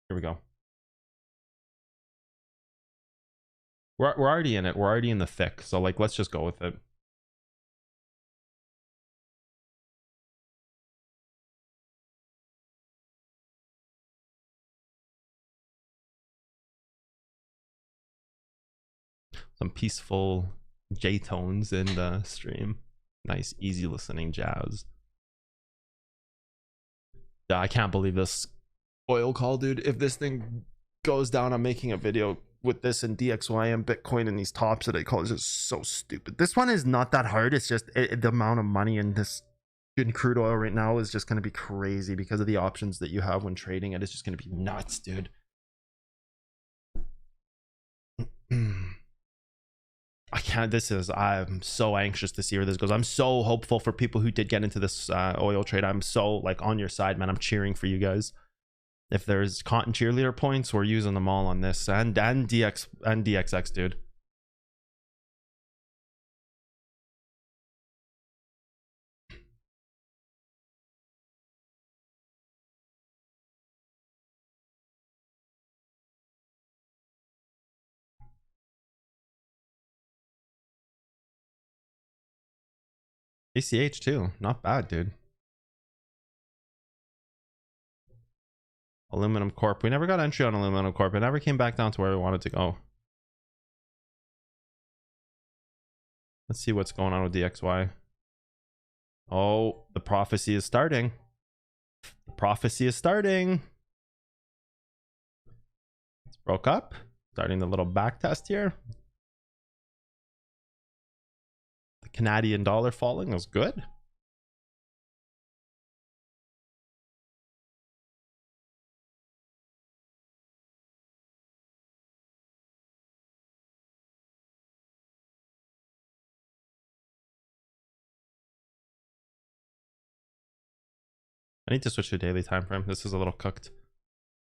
Here we go. We're already in it. We're already in the thick. So like, let's just go with it. Some peaceful J tones in the stream. Nice, easy listening jazz. Yeah, I can't believe this oil call, dude. If this thing goes down, I'm making a video with this and DXY and Bitcoin and these tops that I call is just so stupid. This one is not that hard. It's just the amount of money in this in crude oil right now is just going to be crazy because of the options that you have when trading it. It's just going to be nuts, dude. I can't. I'm so anxious to see where this goes. I'm so hopeful for people who did get into this oil trade. I'm so like on your side, man. I'm cheering for you guys. If there's cotton cheerleader points, we're using them all on this and DXX, dude. ACH too, not bad, dude. Aluminum Corp. We never got entry on Aluminum Corp. It never came back down to where we wanted to go. Let's see what's going on with DXY. Oh, the prophecy is starting. The prophecy is starting. It's broke up. Starting the little back test here. The Canadian dollar falling was good. I need to switch to daily time frame. This is a little cooked.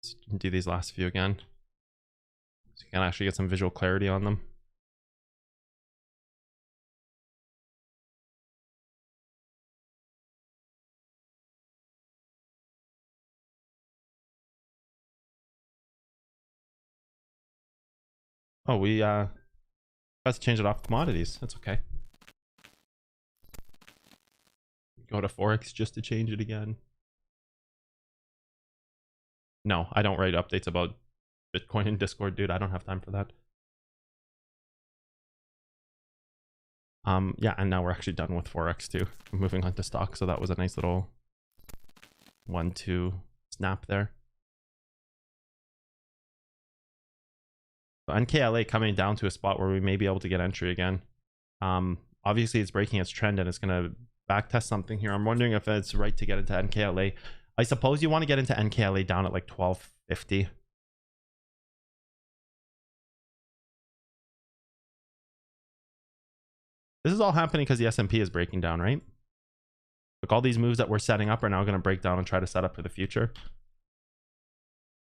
Let's do these last few again, so you can actually get some visual clarity on them. Oh, we have to change it off commodities. That's okay. Go to Forex just to change it again. No, I don't write updates about Bitcoin in Discord, dude. I don't have time for that. Yeah, and now we're actually done with Forex too. Moving on to stock, so that was a nice little 1-2 snap there. But NKLA coming down to a spot where we may be able to get entry again. Obviously it's breaking its trend and it's gonna backtest something here. I'm wondering if it's right to get into NKLA. I suppose you want to get into NKLA down at like 1250. This is all happening because the S&P is breaking down, right? Like all these moves that we're setting up are now going to break down and try to set up for the future.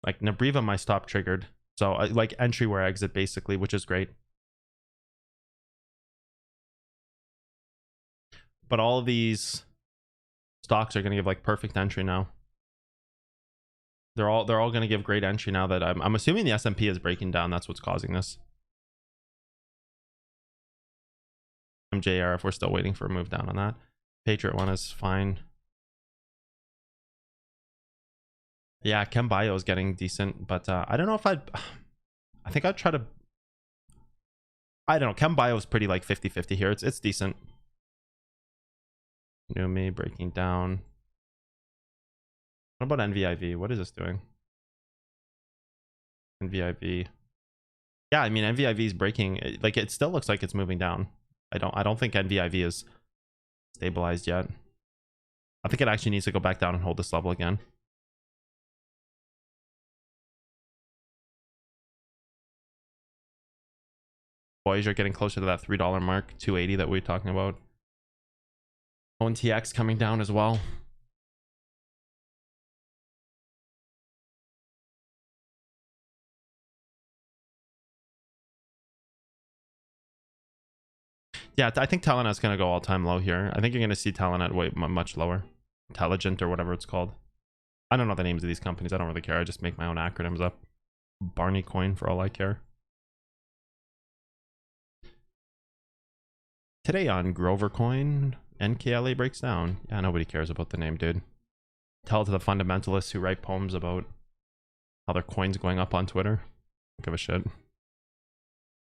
Like Nabriva, my stop triggered. So like entry where exit basically, which is great. But all of these stocks are going to give like perfect entry now. They're all going to give great entry now that I'm assuming the S&P is breaking down. That's what's causing this. MJR, if we're still waiting for a move down on that. Patriot one is fine. Yeah, Chem Bio is getting decent, but I don't know if I think I'd try to. I don't know. Chem Bio is pretty like 50-50 here. It's decent. Numi breaking down. What about NVIV? What is this doing? NVIV. Yeah, I mean NVIV is breaking. Like it still looks like it's moving down. I don't think NVIV is stabilized yet. I think it actually needs to go back down and hold this level again. Boys are getting closer to that $3 mark, 280 that we were talking about. ONTX coming down as well. Yeah, I think Telenet's going to go all-time low here. I think you're going to see Telenet way much lower. Intelligent or whatever it's called. I don't know the names of these companies. I don't really care. I just make my own acronyms up. Barney Coin for all I care. Today on Grover Coin, NKLA breaks down. Yeah, nobody cares about the name, dude. Tell it to the fundamentalists who write poems about how their coin's going up on Twitter. Don't give a shit.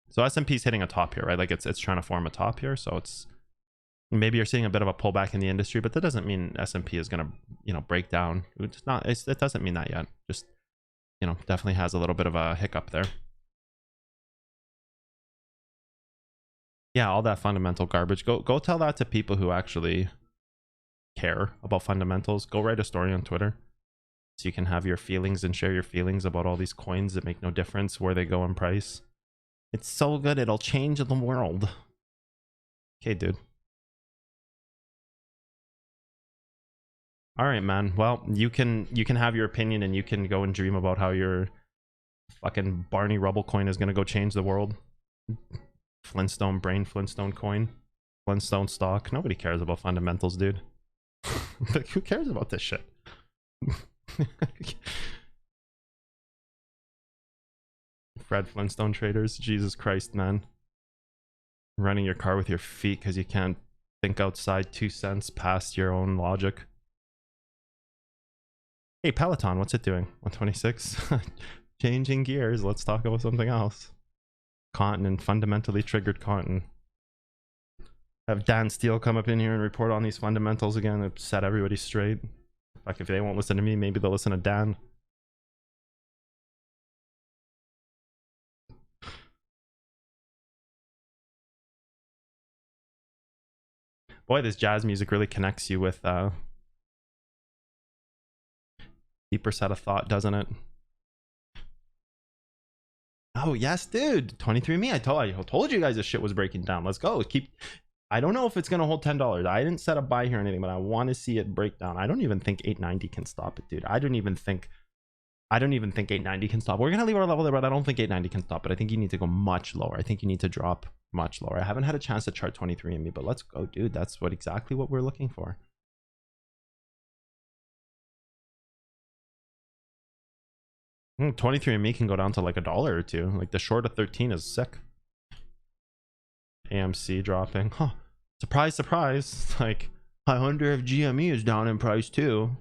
So S&P's hitting a top here, right? Like it's trying to form a top here. So it's maybe you're seeing a bit of a pullback in the industry, but that doesn't mean S&P is going to, you know, break down. It's not. It doesn't mean that yet. Just, you know, definitely has a little bit of a hiccup there. Yeah, all that fundamental garbage. Go tell that to people who actually care about fundamentals. Go write a story on Twitter so you can have your feelings and share your feelings about all these coins that make no difference where they go in price. It's so good, it'll change the world. Okay, dude. All right, man. Well, you can have your opinion and you can go and dream about how your fucking Barney Rubble coin is gonna go change the world. Flintstone brain, Flintstone coin, Flintstone stock. Nobody cares about fundamentals, dude. Like, who cares about this shit? Fred Flintstone traders. Jesus Christ, man. Running your car with your feet because you can't think outside 2 cents past your own logic. Hey, Peloton, what's it doing? 126? Changing gears. Let's talk about something else. Cotton and fundamentally triggered cotton. Have Dan Steele come up in here and report on these fundamentals again and set everybody straight. Like, if they won't listen to me, maybe they'll listen to Dan. Boy, this jazz music really connects you with deeper set of thought, doesn't it? Oh yes, dude. 23andMe. I told you guys this shit was breaking down. Let's go. I don't know if it's gonna hold $10. I didn't set a buy here or anything, but I want to see it break down. I don't even think 890 can stop it, dude. I don't even think 890 can stop. We're gonna leave our level there, but I don't think 890 can stop it. I think you need to go much lower. I think you need to drop much lower. I haven't had a chance to chart 23andMe, but let's go, dude. That's exactly what we're looking for. Hmm, 23andMe can go down to like $1 or $2. Like the short of 13 is sick. AMC dropping. Huh. Surprise, surprise. Like, I wonder if GME is down in price too.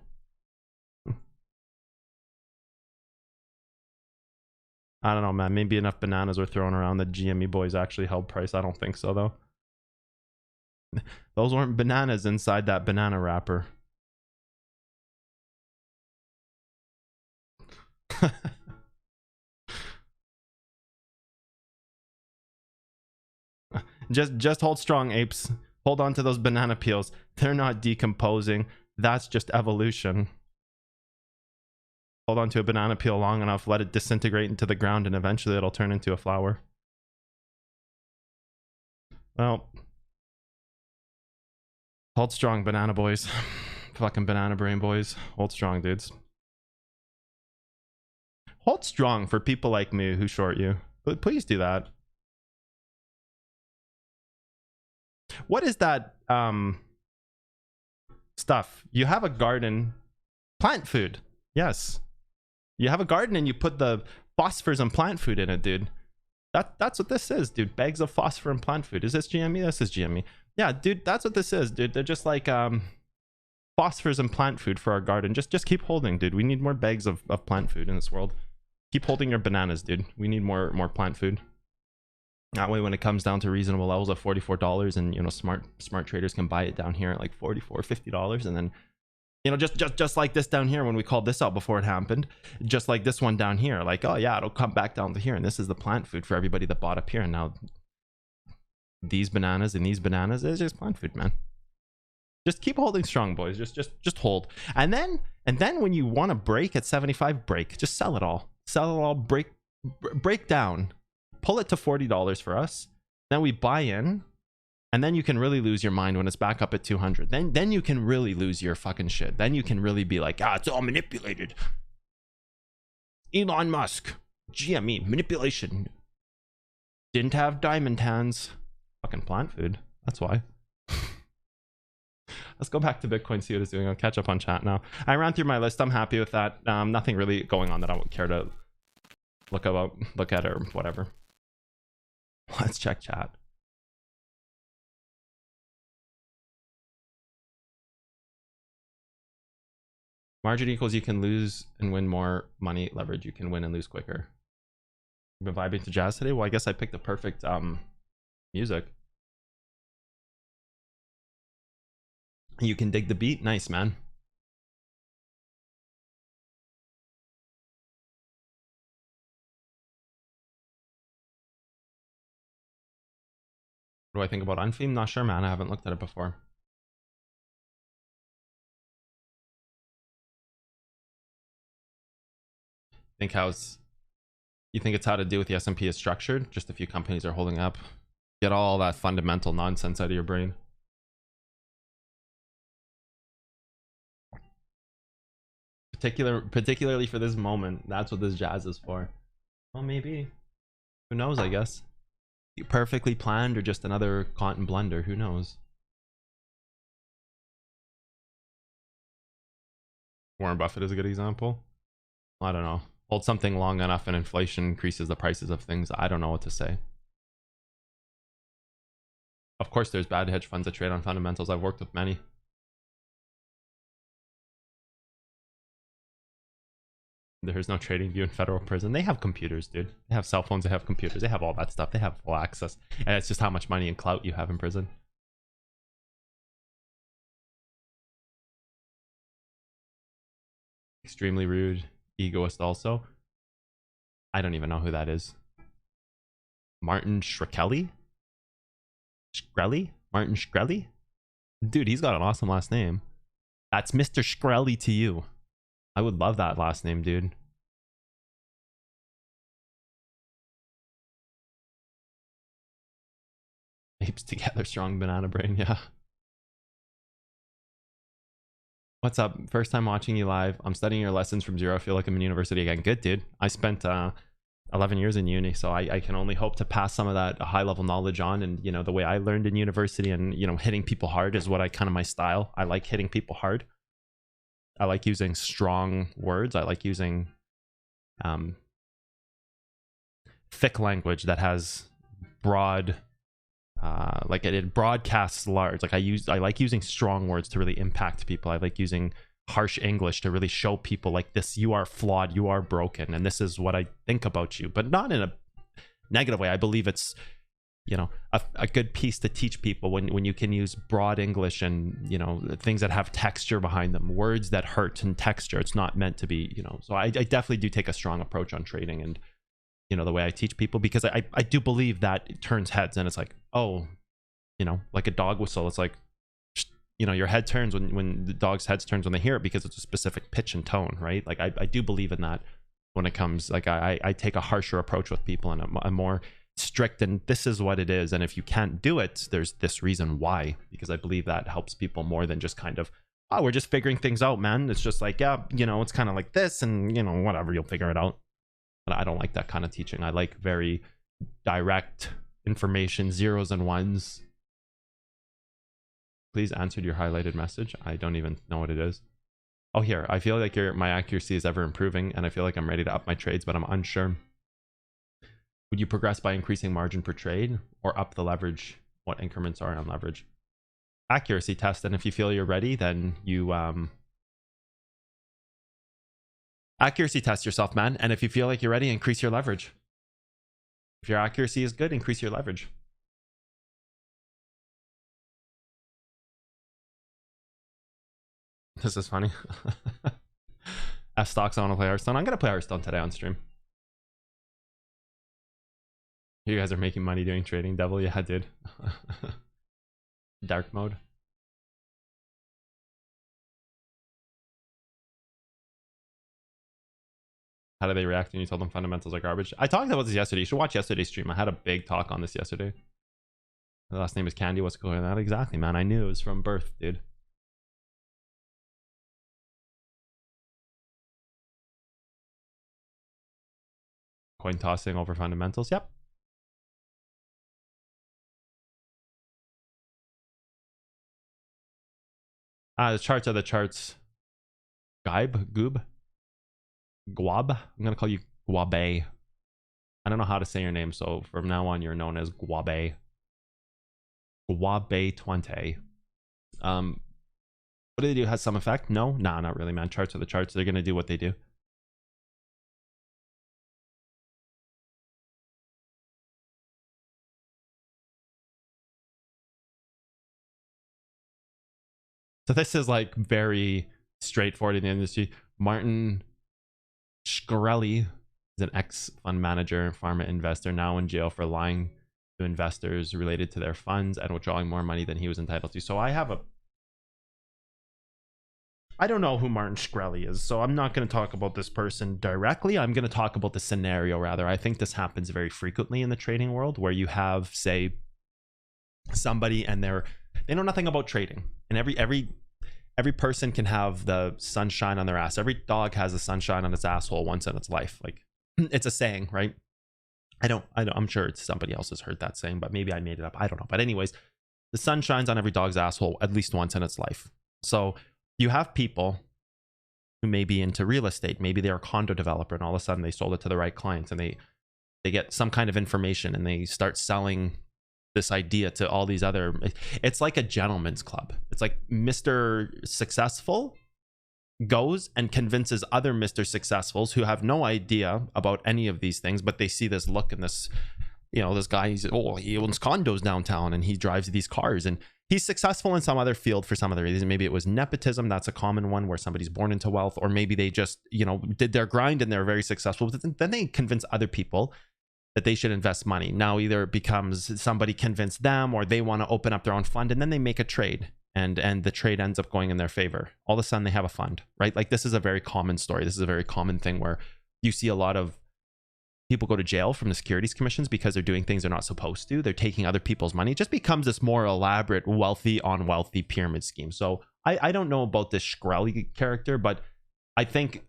I don't know, man. Maybe enough bananas were thrown around that GME boys actually held price. I don't think so, though. Those weren't bananas inside that banana wrapper. just hold strong, apes. Hold on to those banana peels. They're not decomposing. That's just evolution. Hold on to a banana peel long enough, let it disintegrate into the ground, and eventually it'll turn into a flower. Well, Hold strong, banana boys. Fucking banana brain boys. Hold strong, dudes. Hold strong for people like me who short you. But please do that. What is that stuff? You have a garden. Plant food. Yes. You have a garden and you put the phosphors and plant food in it, dude. That's what this is, dude. Bags of phosphor and plant food. Is this GME? This is GME. Yeah, dude, that's what this is, dude. They're just like phosphors and plant food for our garden. Just keep holding, dude. We need more bags of plant food in this world. Keep holding your bananas, dude. We need more plant food. That way, when it comes down to reasonable levels of $44, and you know, smart traders can buy it down here at like $44, $50, and then, you know, just like this down here when we called this out before it happened, just like this one down here, like, oh yeah, it'll come back down to here, and this is the plant food for everybody that bought up here, and now these bananas and these bananas is just plant food, man. Just keep holding strong, boys. Just hold, and then when you want to break at 75, break. Just sell it all. Sell it all. Break down. Pull it to $40 for us. Then we buy in, and then you can really lose your mind when it's back up at 200. Then you can really lose your fucking shit. Then you can really be like, ah, it's all manipulated. Elon Musk, GME, manipulation. Didn't have diamond hands. Fucking plant food. That's why. Let's go back to Bitcoin, see what it's doing. I'll catch up on chat now. I ran through my list. I'm happy with that. Nothing really going on that I would care to look at or whatever. Let's check chat. Margin equals you can lose and win more money. Leverage you can win and lose quicker. You've been vibing to jazz today? Well, I guess I picked the perfect music. You can dig the beat. Nice, man. What do I think about Unfeam? Not sure, man. I haven't looked at it before. You think it's how to do with the S&P is structured? Just a few companies are holding up. Get all that fundamental nonsense out of your brain. Particularly for this moment. That's what this jazz is for. Well, maybe. Who knows, I guess. Perfectly planned or just another cotton blunder. Who knows? Warren Buffett is a good example. I don't know. Hold something long enough and inflation increases the prices of things. I don't know what to say. Of course, there's bad hedge funds that trade on fundamentals. I've worked with many. There's no trading view in federal prison. They have computers, dude. They have cell phones. They have computers. They have all that stuff. They have full access. And it's just how much money and clout you have in prison. Extremely rude. Egoist also. I don't even know who that is. Martin Shkreli? Shkreli? Martin Shkreli? Dude, he's got an awesome last name. That's Mr. Shkreli to you. I would love that last name, dude. Apes together, strong banana brain, yeah. What's up? First time watching you live. I'm studying your lessons from zero. I feel like I'm in university again. Good, dude. I spent 11 years in uni, so I can only hope to pass some of that high level knowledge on. And, you know, the way I learned in university and, you know, hitting people hard is what my style. I like hitting people hard. I like using strong words. I like using thick language that has broad, like it broadcasts large. Like I like using strong words to really impact people. I like using harsh English to really show people like this, you are flawed, you are broken, and this is what I think about you, but not in a negative way. I believe it's, you know, a good piece to teach people when you can use broad English and, you know, things that have texture behind them, words that hurt and texture. It's not meant to be, you know. So I definitely do take a strong approach on trading and, you know, the way I teach people, because I do believe that it turns heads, and it's like, oh, you know, like a dog whistle. It's like, you know, your head turns when the dog's head turns when they hear it, because it's a specific pitch and tone, right? Like I do believe in that when it comes, like I take a harsher approach with people and a more strict and this is what it is. And if you can't do it, there's this reason why, because I believe that helps people more than just kind of, oh, we're just figuring things out, man. It's just like, yeah, you know, it's kind of like this and, you know, whatever, you'll figure it out. But I don't like that kind of teaching. I like very direct information, zeros and ones. Please answer your highlighted message. I don't even know what it is. Oh, here. I feel like my accuracy is ever improving, and I feel like I'm ready to up my trades, but I'm unsure. Would you progress by increasing margin per trade or up the leverage? What increments are on leverage? Accuracy test, and if you feel you're ready, then you accuracy test yourself, man. And if you feel like you're ready, increase your leverage. If your accuracy is good, increase your leverage. This is funny. F stocks, I want to play Hearthstone. I'm going to play Hearthstone today on stream. You guys are making money doing trading, Devil. Yeah, dude. Dark mode. How do they react when you tell them fundamentals are garbage? I talked about this yesterday. You should watch yesterday's stream. I had a big talk on this yesterday. The last name is Candy. What's going on? Exactly, man. I knew it was from birth, dude. Coin tossing over fundamentals. Yep. The charts are the charts. Goob. Guab. I'm gonna call you Guabe. I don't know how to say your name, so from now on you're known as Guabe. Guabe 20. What do they do? Has some effect? No, nah, not really, man. Charts are the charts. They're gonna do what they do. So this is like very straightforward in the industry. Martin Shkreli is an ex-fund manager, pharma investor, now in jail for lying to investors related to their funds and withdrawing more money than he was entitled to. So I don't know who Martin Shkreli is, so I'm not going to talk about this person directly. I'm going to talk about the scenario rather. I think this happens very frequently in the trading world where you have, say, somebody and they know nothing about trading, and every person can have the sunshine on their ass. Every dog has the sunshine on its asshole once in its life. Like, it's a saying, right? I'm sure somebody else has heard that saying, but maybe I made it up. I don't know. But anyways, the sun shines on every dog's asshole at least once in its life. So you have people who may be into real estate. Maybe they're a condo developer and all of a sudden they sold it to the right clients and they get some kind of information and they start selling this idea to all these other, it's like a gentleman's club. It's like Mr. Successful goes and convinces other Mr. Successfuls who have no idea about any of these things, but they see this look and this, you know, this guy, he owns condos downtown and he drives these cars and he's successful in some other field for some other reason. Maybe it was nepotism. That's a common one where somebody's born into wealth, or maybe they just, you know, did their grind and they're very successful. But then they convince other people that they should invest money. Now either it becomes somebody convinced them or they want to open up their own fund and then they make a trade and the trade ends up going in their favor. All of a sudden they have a fund, right? Like this is a very common story. This is a very common thing where you see a lot of people go to jail from the securities commissions because they're doing things they're not supposed to. They're taking other people's money. It just becomes this more elaborate, wealthy on wealthy pyramid scheme. So I don't know about this Shkreli character, but I think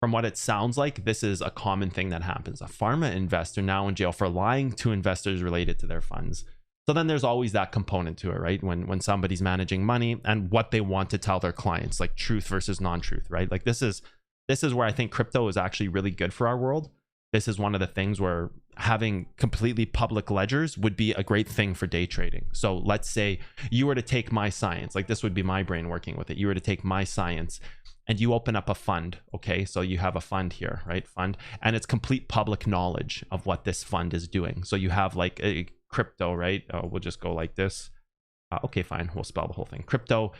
from what it sounds like, this is a common thing that happens. A pharma investor now in jail for lying to investors related to their funds. So then there's always that component to it, right? When somebody's managing money and what they want to tell their clients, like truth versus non-truth, right? Like this is where I think crypto is actually really good for our world. This is one of the things where having completely public ledgers would be a great thing for day trading. So let's say you were to take my science, like this would be my brain working with it. You were to take my science and you open up a fund. Okay, so you have a fund here, right? Fund, and it's complete public knowledge of what this fund is doing. So you have like a crypto, right? We'll just go like this. Okay, fine. We'll spell the whole thing. Crypto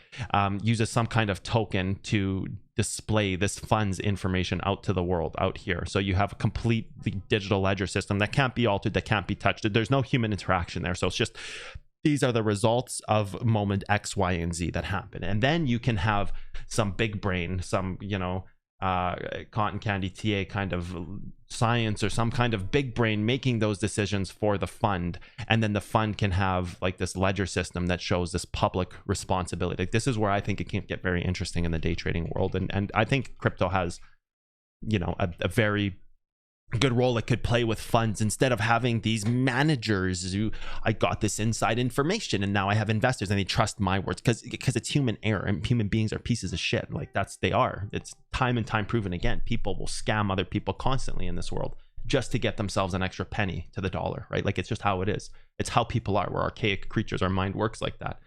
uses some kind of token to display this fund's information out to the world out here. So you have a complete digital ledger system that can't be altered, that can't be touched. There's no human interaction there. So it's just, these are the results of moment X, Y, and Z that happen. And then you can have some big brain, some, you know, cotton candy TA kind of science or some kind of big brain making those decisions for the fund, and then the fund can have like this ledger system that shows this public responsibility. Like, this is where I think it can get very interesting in the day trading world, and I think crypto has, you know, a very good role it could play with funds, instead of having these managers who, I got this inside information and now I have investors and they trust my words, because it's human error, and human beings are pieces of shit. Like, they are. It's time and time proven again. People will scam other people constantly in this world just to get themselves an extra penny to the dollar, right? Like, it's just how it is. It's how people are. We're archaic creatures. Our mind works like that.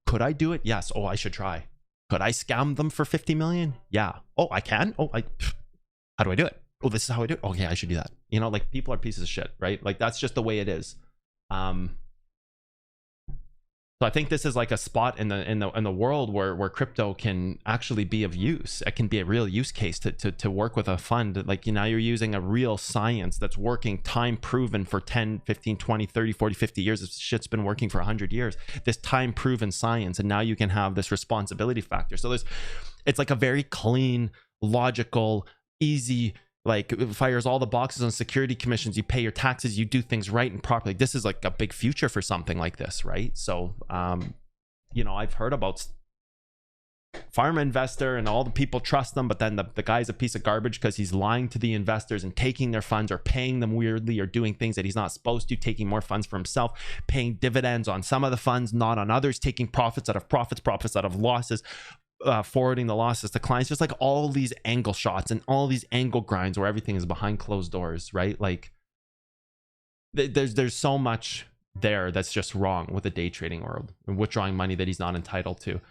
Could I do it? Yes. Oh, I should try. Could I scam them for 50 million? Yeah. Oh, I can. How do I do it? Oh, this is how I do it. Okay, I should do that. You know, like, people are pieces of shit, right? Like, that's just the way it is. So I think this is like a spot in the world where crypto can actually be of use. It can be a real use case to work with a fund. Like, you know, you're using a real science that's working, time proven for 10, 15, 20, 30, 40, 50 years. This shit's been working for 100 years. This time proven science, and now you can have this responsibility factor. So it's like a very clean, logical, easy, like, it fires all the boxes on security commissions. You pay your taxes, you do things right and properly. This is like a big future for something like this, right? So you know, I've heard about pharma investor and all the people trust them, but then the guy's a piece of garbage because he's lying to the investors and taking their funds, or paying them weirdly, or doing things that he's not supposed to, taking more funds for himself, paying dividends on some of the funds, not on others, taking profits out of profits out of losses, forwarding the losses to clients. Just like all these angle shots and all these angle grinds where everything is behind closed doors, right? Like, there's so much there that's just wrong with the day trading world, and withdrawing money that he's not entitled to.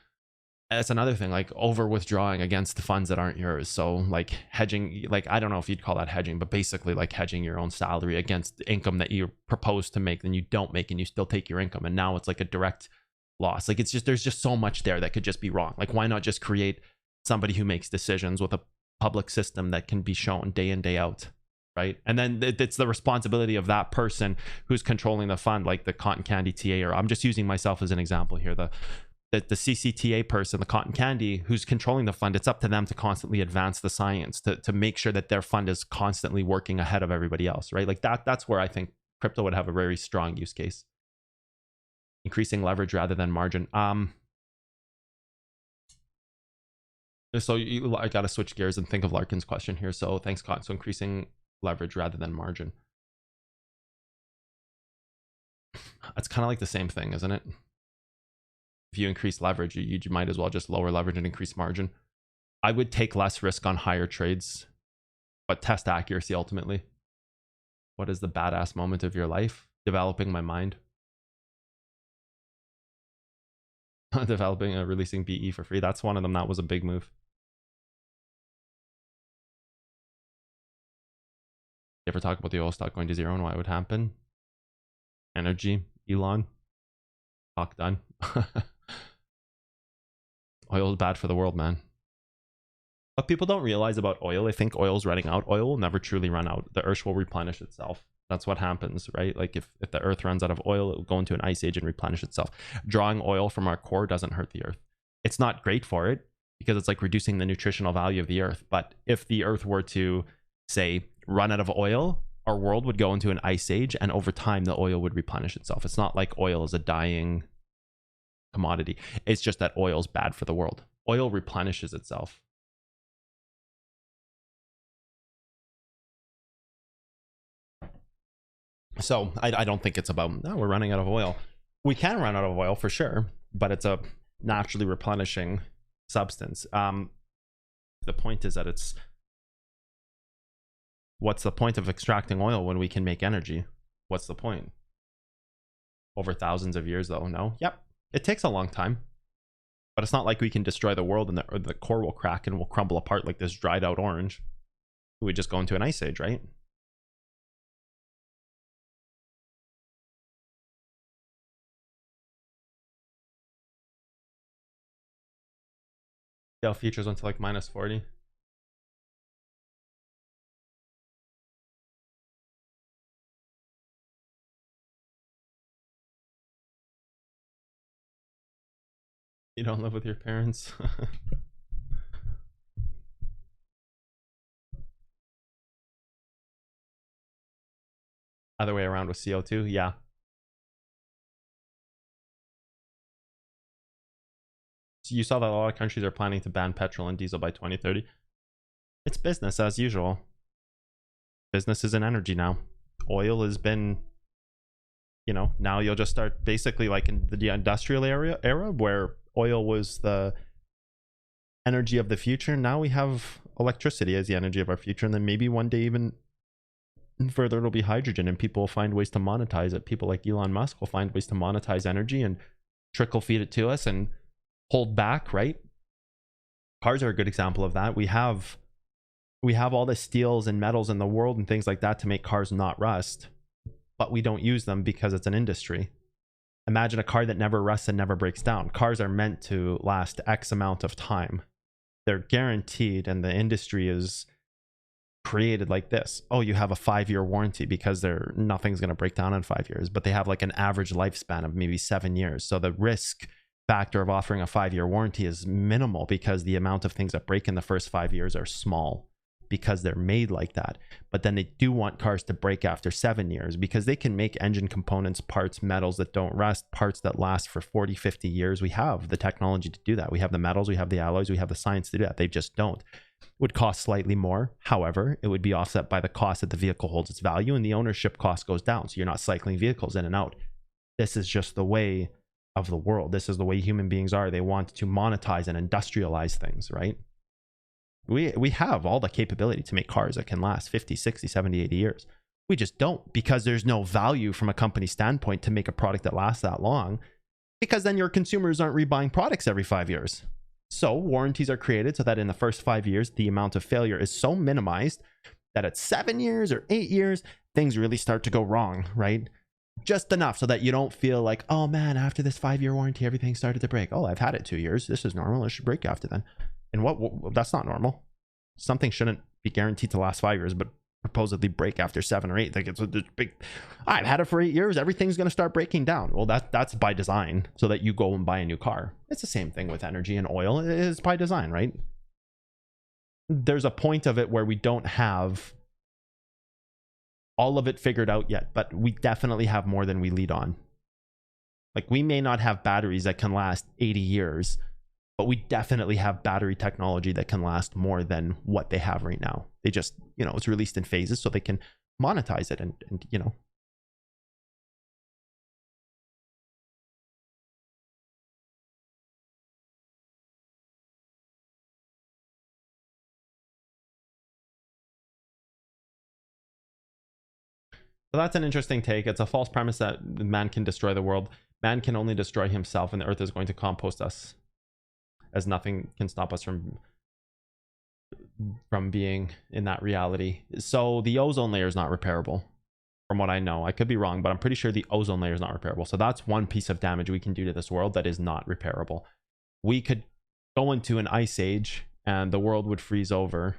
That's another thing, like over withdrawing against the funds that aren't yours. So like hedging, like, I don't know if you'd call that hedging, but basically like hedging your own salary against the income that you propose to make, then you don't make, and you still take your income, and now it's like a direct loss. Like, it's just, there's just so much there that could just be wrong. Like, why not just create somebody who makes decisions with a public system that can be shown day in, day out, right? And then it's the responsibility of that person who's controlling the fund, like the cotton candy TA, or I'm just using myself as an example here, the CCTA person, the cotton candy who's controlling the fund. It's up to them to constantly advance the science to make sure that their fund is constantly working ahead of everybody else, right? Like, that's where I think crypto would have a very strong use case. Increasing leverage rather than margin. So I gotta switch gears and think of Larkin's question here. So thanks, Cotton. So increasing leverage rather than margin. It's kind of like the same thing, isn't it? If you increase leverage, you might as well just lower leverage and increase margin. I would take less risk on higher trades, but test accuracy ultimately. What is the badass moment of your life? Developing my mind. Developing releasing BE for free. That's one of them. That was a big move. You ever talk about the oil stock going to zero and why it would happen? Energy, Elon. Talk done. Oil is bad for the world, man. What people don't realize about oil, they think oil's running out. Oil will never truly run out. The earth will replenish itself. That's what happens, right? Like, if the earth runs out of oil, it will go into an ice age and replenish itself. Drawing oil from our core doesn't hurt the earth. It's not great for it because it's like reducing the nutritional value of the earth. But if the earth were to, say, run out of oil, our world would go into an ice age, and over time the oil would replenish itself. It's not like oil is a dying commodity. It's just that oil is bad for the world. Oil replenishes itself. So I don't think it's about, no, we're running out of oil. We can run out of oil for sure, but it's a naturally replenishing substance. The point is that it's, what's the point of extracting oil when we can make energy? What's the point? Over thousands of years though, no? Yep. It takes a long time, but it's not like we can destroy the world and the core will crack and will crumble apart like this dried out orange. We would just go into an ice age, right? Dell futures went to like minus 40. You don't live with your parents. Other way around with CO2. Yeah. So you saw that a lot of countries are planning to ban petrol and diesel by 2030. It's business as usual. Business is an energy now. Oil has been, you know, now you'll just start basically like in the industrial era where oil was the energy of the future. Now we have electricity as the energy of our future, and then maybe one day even further it'll be hydrogen, and people will find ways to monetize it. People like Elon Musk will find ways to monetize energy and trickle feed it to us and hold back, right? Cars are a good example of that. We have all the steels and metals in the world and things like that to make cars not rust, but we don't use them because it's an industry. Imagine a car that never rusts and never breaks down. Cars are meant to last X amount of time. They're guaranteed, and the industry is created like this. Oh, you have a 5-year warranty because nothing's going to break down in 5 years, but they have like an average lifespan of maybe 7 years. So the risk factor of offering a 5-year warranty is minimal because the amount of things that break in the first 5 years are small, because they're made like that. But then they do want cars to break after 7 years because they can make engine components, parts, metals that don't rust, parts that last for 40, 50 years. We have the technology to do that. We have the metals, we have the alloys, we have the science to do that. They just don't. It would cost slightly more. However, it would be offset by the cost that the vehicle holds its value, and the ownership cost goes down. So you're not cycling vehicles in and out. This is just the way of the world. This is the way human beings are. They want to monetize and industrialize things, right? We have all the capability to make cars that can last 50, 60, 70, 80 years. We just don't, because there's no value from a company standpoint to make a product that lasts that long, because then your consumers aren't rebuying products every 5 years. So warranties are created so that in the first 5 years, the amount of failure is so minimized that at 7 years or 8 years, things really start to go wrong, right? Just enough so that you don't feel like, oh man, after this 5-year warranty, everything started to break. Oh, I've had it 2 years. This is normal. It should break after then. And what that's not normal. Something shouldn't be guaranteed to last 5 years, but supposedly break after 7 or 8. Like it's a big, I've had it for 8 years. Everything's going to start breaking down. Well, that's by design so that you go and buy a new car. It's the same thing with energy and oil. It is by design, right? There's a point of it where we don't have all of it figured out yet, but we definitely have more than we lead on. Like we may not have batteries that can last 80 years, but we definitely have battery technology that can last more than what they have right now. They just, you know, it's released in phases so they can monetize it and you know. So that's an interesting take. It's a false premise that man can destroy the world. Man can only destroy himself, and the earth is going to compost us, as nothing can stop us from being in that reality. So the ozone layer is not repairable, from what I know. I could be wrong, but I'm pretty sure the ozone layer is not repairable. So that's one piece of damage we can do to this world that is not repairable. We could go into an ice age and the world would freeze over,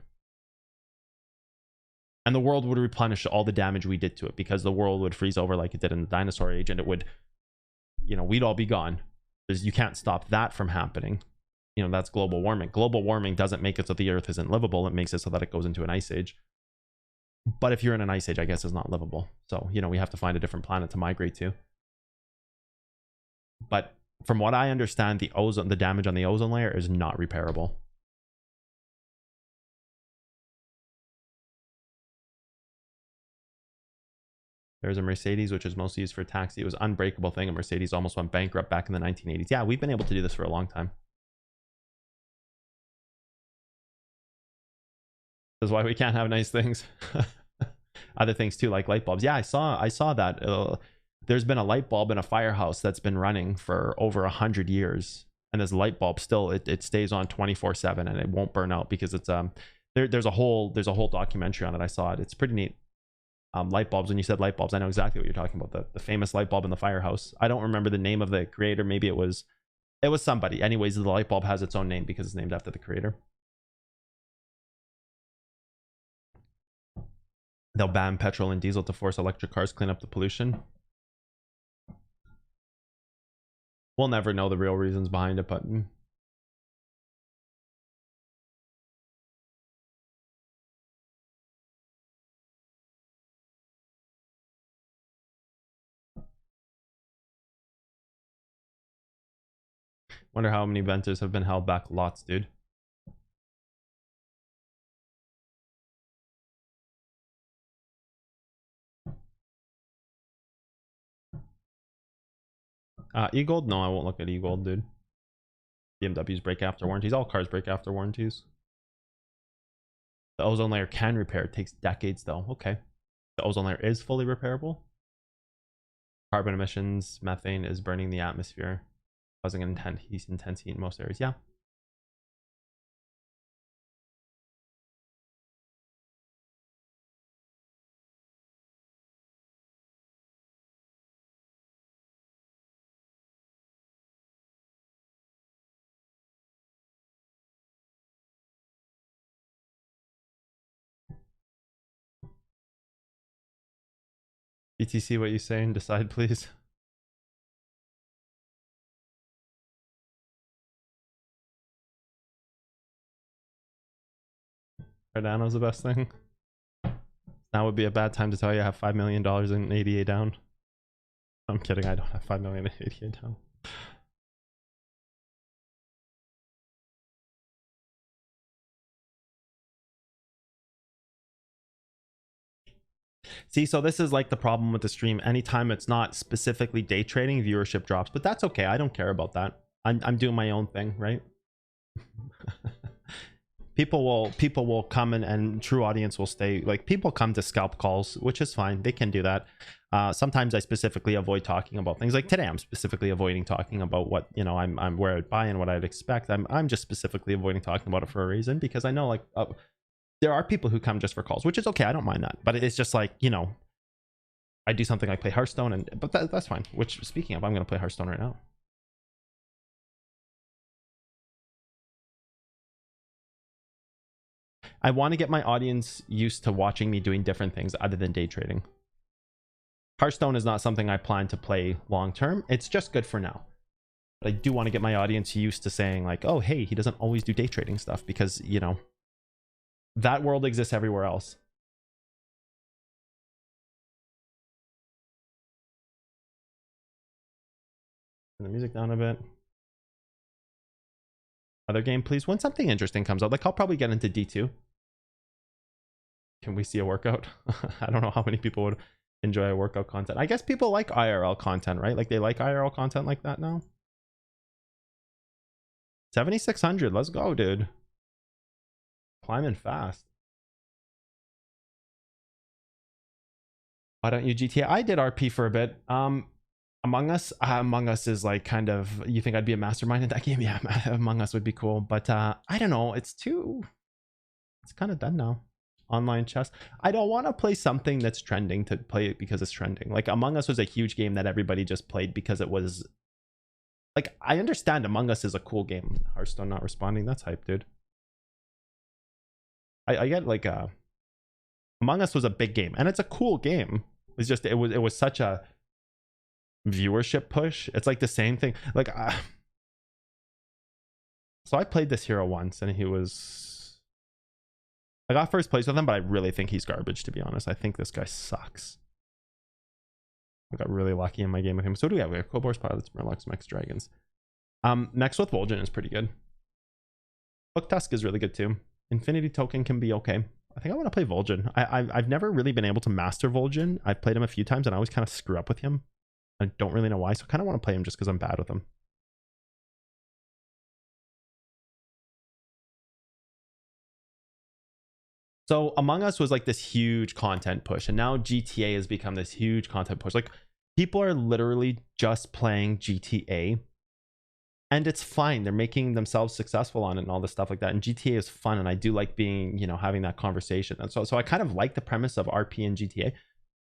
and the world would replenish all the damage we did to it, because the world would freeze over like it did in the dinosaur age, and it would, you know, we'd all be gone. Because you can't stop that from happening. You know, that's global warming. Global warming doesn't make it so the earth isn't livable. It makes it so that it goes into an ice age. But if you're in an ice age, I guess it's not livable. So, you know, we have to find a different planet to migrate to. But from what I understand, the damage on the ozone layer is not repairable. There's a Mercedes, which is mostly used for taxi. It was an unbreakable thing. A Mercedes almost went bankrupt back in the 1980s. Yeah, we've been able to do this for a long time. That's why we can't have nice things. Other things too, like light bulbs. Yeah, I saw that. There's been a light bulb in a firehouse that's been running for over 100 years, and this light bulb still it stays on 24/7 and it won't burn out because it's there's a whole documentary on it. I saw it. It's pretty neat. Light bulbs. When you said light bulbs, I know exactly what you're talking about. The famous light bulb in the firehouse. I don't remember the name of the creator. Maybe it was somebody. Anyways, the light bulb has its own name because it's named after the creator. They'll ban petrol and diesel to force electric cars, clean up the pollution. We'll never know the real reasons behind it, but Wonder how many venters have been held back. Lots, dude. E-Gold? No, I won't look at E-Gold, dude. BMWs break after warranties. All cars break after warranties. The ozone layer can repair. It takes decades, though. Okay. The ozone layer is fully repairable. Carbon emissions. Methane is burning the atmosphere, causing an intense heat in most areas. Yeah. BTC, what you saying? Decide, please. Cardano's the best thing. Now would be a bad time to tell you I have $5 million in ADA down. I'm kidding. I don't have 5 million in ADA down. See, so this is like the problem with the stream. Anytime it's not specifically day trading, viewership drops, but that's okay. I don't care about that. I'm doing my own thing, right? people will come and true audience will stay. Like, people come to scalp calls, which is fine. They can do that. Sometimes I specifically avoid talking about things. Like today, I'm specifically avoiding talking about what, you know, I'm where I'd buy and what I'd expect. I'm just specifically avoiding talking about it for a reason, because I know, like, there are people who come just for calls, which is okay. I don't mind that. But it's just like, you know, I do something like play Hearthstone, but that's fine. Which, speaking of, I'm going to play Hearthstone right now. I want to get my audience used to watching me doing different things other than day trading. Hearthstone is not something I plan to play long term. It's just good for now. But I do want to get my audience used to saying, like, oh, hey, he doesn't always do day trading stuff, because, you know, that world exists everywhere else. Turn the music down a bit. Other game, please. When something interesting comes out, like, I'll probably get into D2. Can we see a workout? I don't know how many people would enjoy a workout content. I guess people like IRL content, right? Like, they like IRL content like that now. 7,600. Let's go, dude. Climbing fast. Why don't you GTA? I did RP for a bit. Among Us is like, kind of, you think I'd be a mastermind in that game? Yeah, Among Us would be cool, but I don't know. It's kind of done now. Online chess. I don't want to play something that's trending to play it because it's trending. Like, Among Us was a huge game that everybody just played because it was like, I understand Among Us is a cool game. Hearthstone not responding. That's hype, dude. I get, like, Among Us was a big game and it's a cool game. It's just, it was such a viewership push. It's like the same thing. Like, so I played this hero once and I got first place with him, but I really think he's garbage, to be honest. I think this guy sucks. I got really lucky in my game with him. So do we have? We have Cobors, Pilots, Murlocs, Mechs, Dragons. Next with Vol'jin is pretty good. Hook Tusk is really good too. Infinity Token can be okay. I think I want to play Vol'jin. I've never really been able to master Vol'jin. I've played him a few times and I always kind of screw up with him. I don't really know why, so I kind of want to play him just because I'm bad with him. So Among Us was like this huge content push, and now GTA has become this huge content push. Like, people are literally just playing GTA, and it's fine. They're making themselves successful on it and all this stuff like that. And GTA is fun, and I do like being, you know, having that conversation. And so I kind of like the premise of RP and GTA,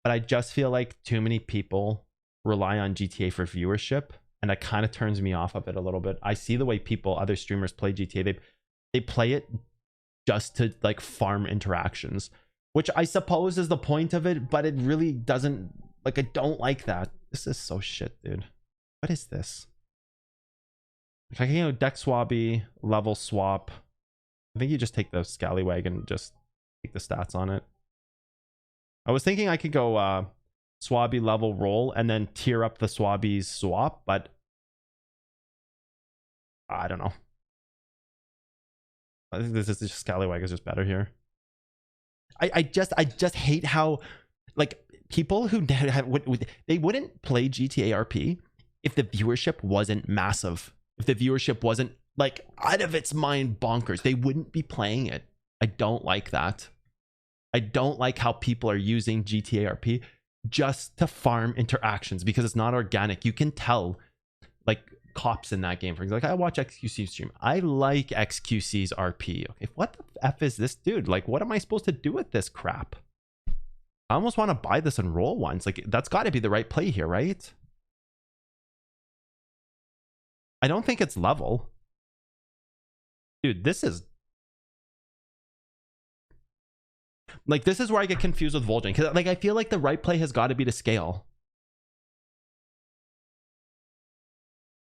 but I just feel like too many people rely on GTA for viewership, and that kind of turns me off of it a little bit. I see the way other streamers play GTA. They play it just to, like, farm interactions, which I suppose is the point of it, but it really doesn't, like, I don't like that. This is so shit, dude. What is this? Like, I can, you know, deck swabby, level swap. I think you just take the scallywag and just take the stats on it. I was thinking I could go swabby level roll and then tier up the swabby's swap, but I don't know. I think this is just Scallywag is just better here. I just hate how, like, people who they wouldn't play GTA RP if the viewership wasn't massive. If the viewership wasn't like out of its mind bonkers, they wouldn't be playing it. I don't like that. I don't like how people are using GTA RP just to farm interactions because it's not organic. You can tell, like, cops in that game, for example. Like, I watch XQC stream. I like XQC's RP. Okay, what the F is this dude? Like, what am I supposed to do with this crap? I almost want to buy this and roll once. Like, that's got to be the right play here, right? I don't think it's level. Dude, this is... like, this is where I get confused with Vol'jin. Because, like, I feel like the right play has got to be to scale.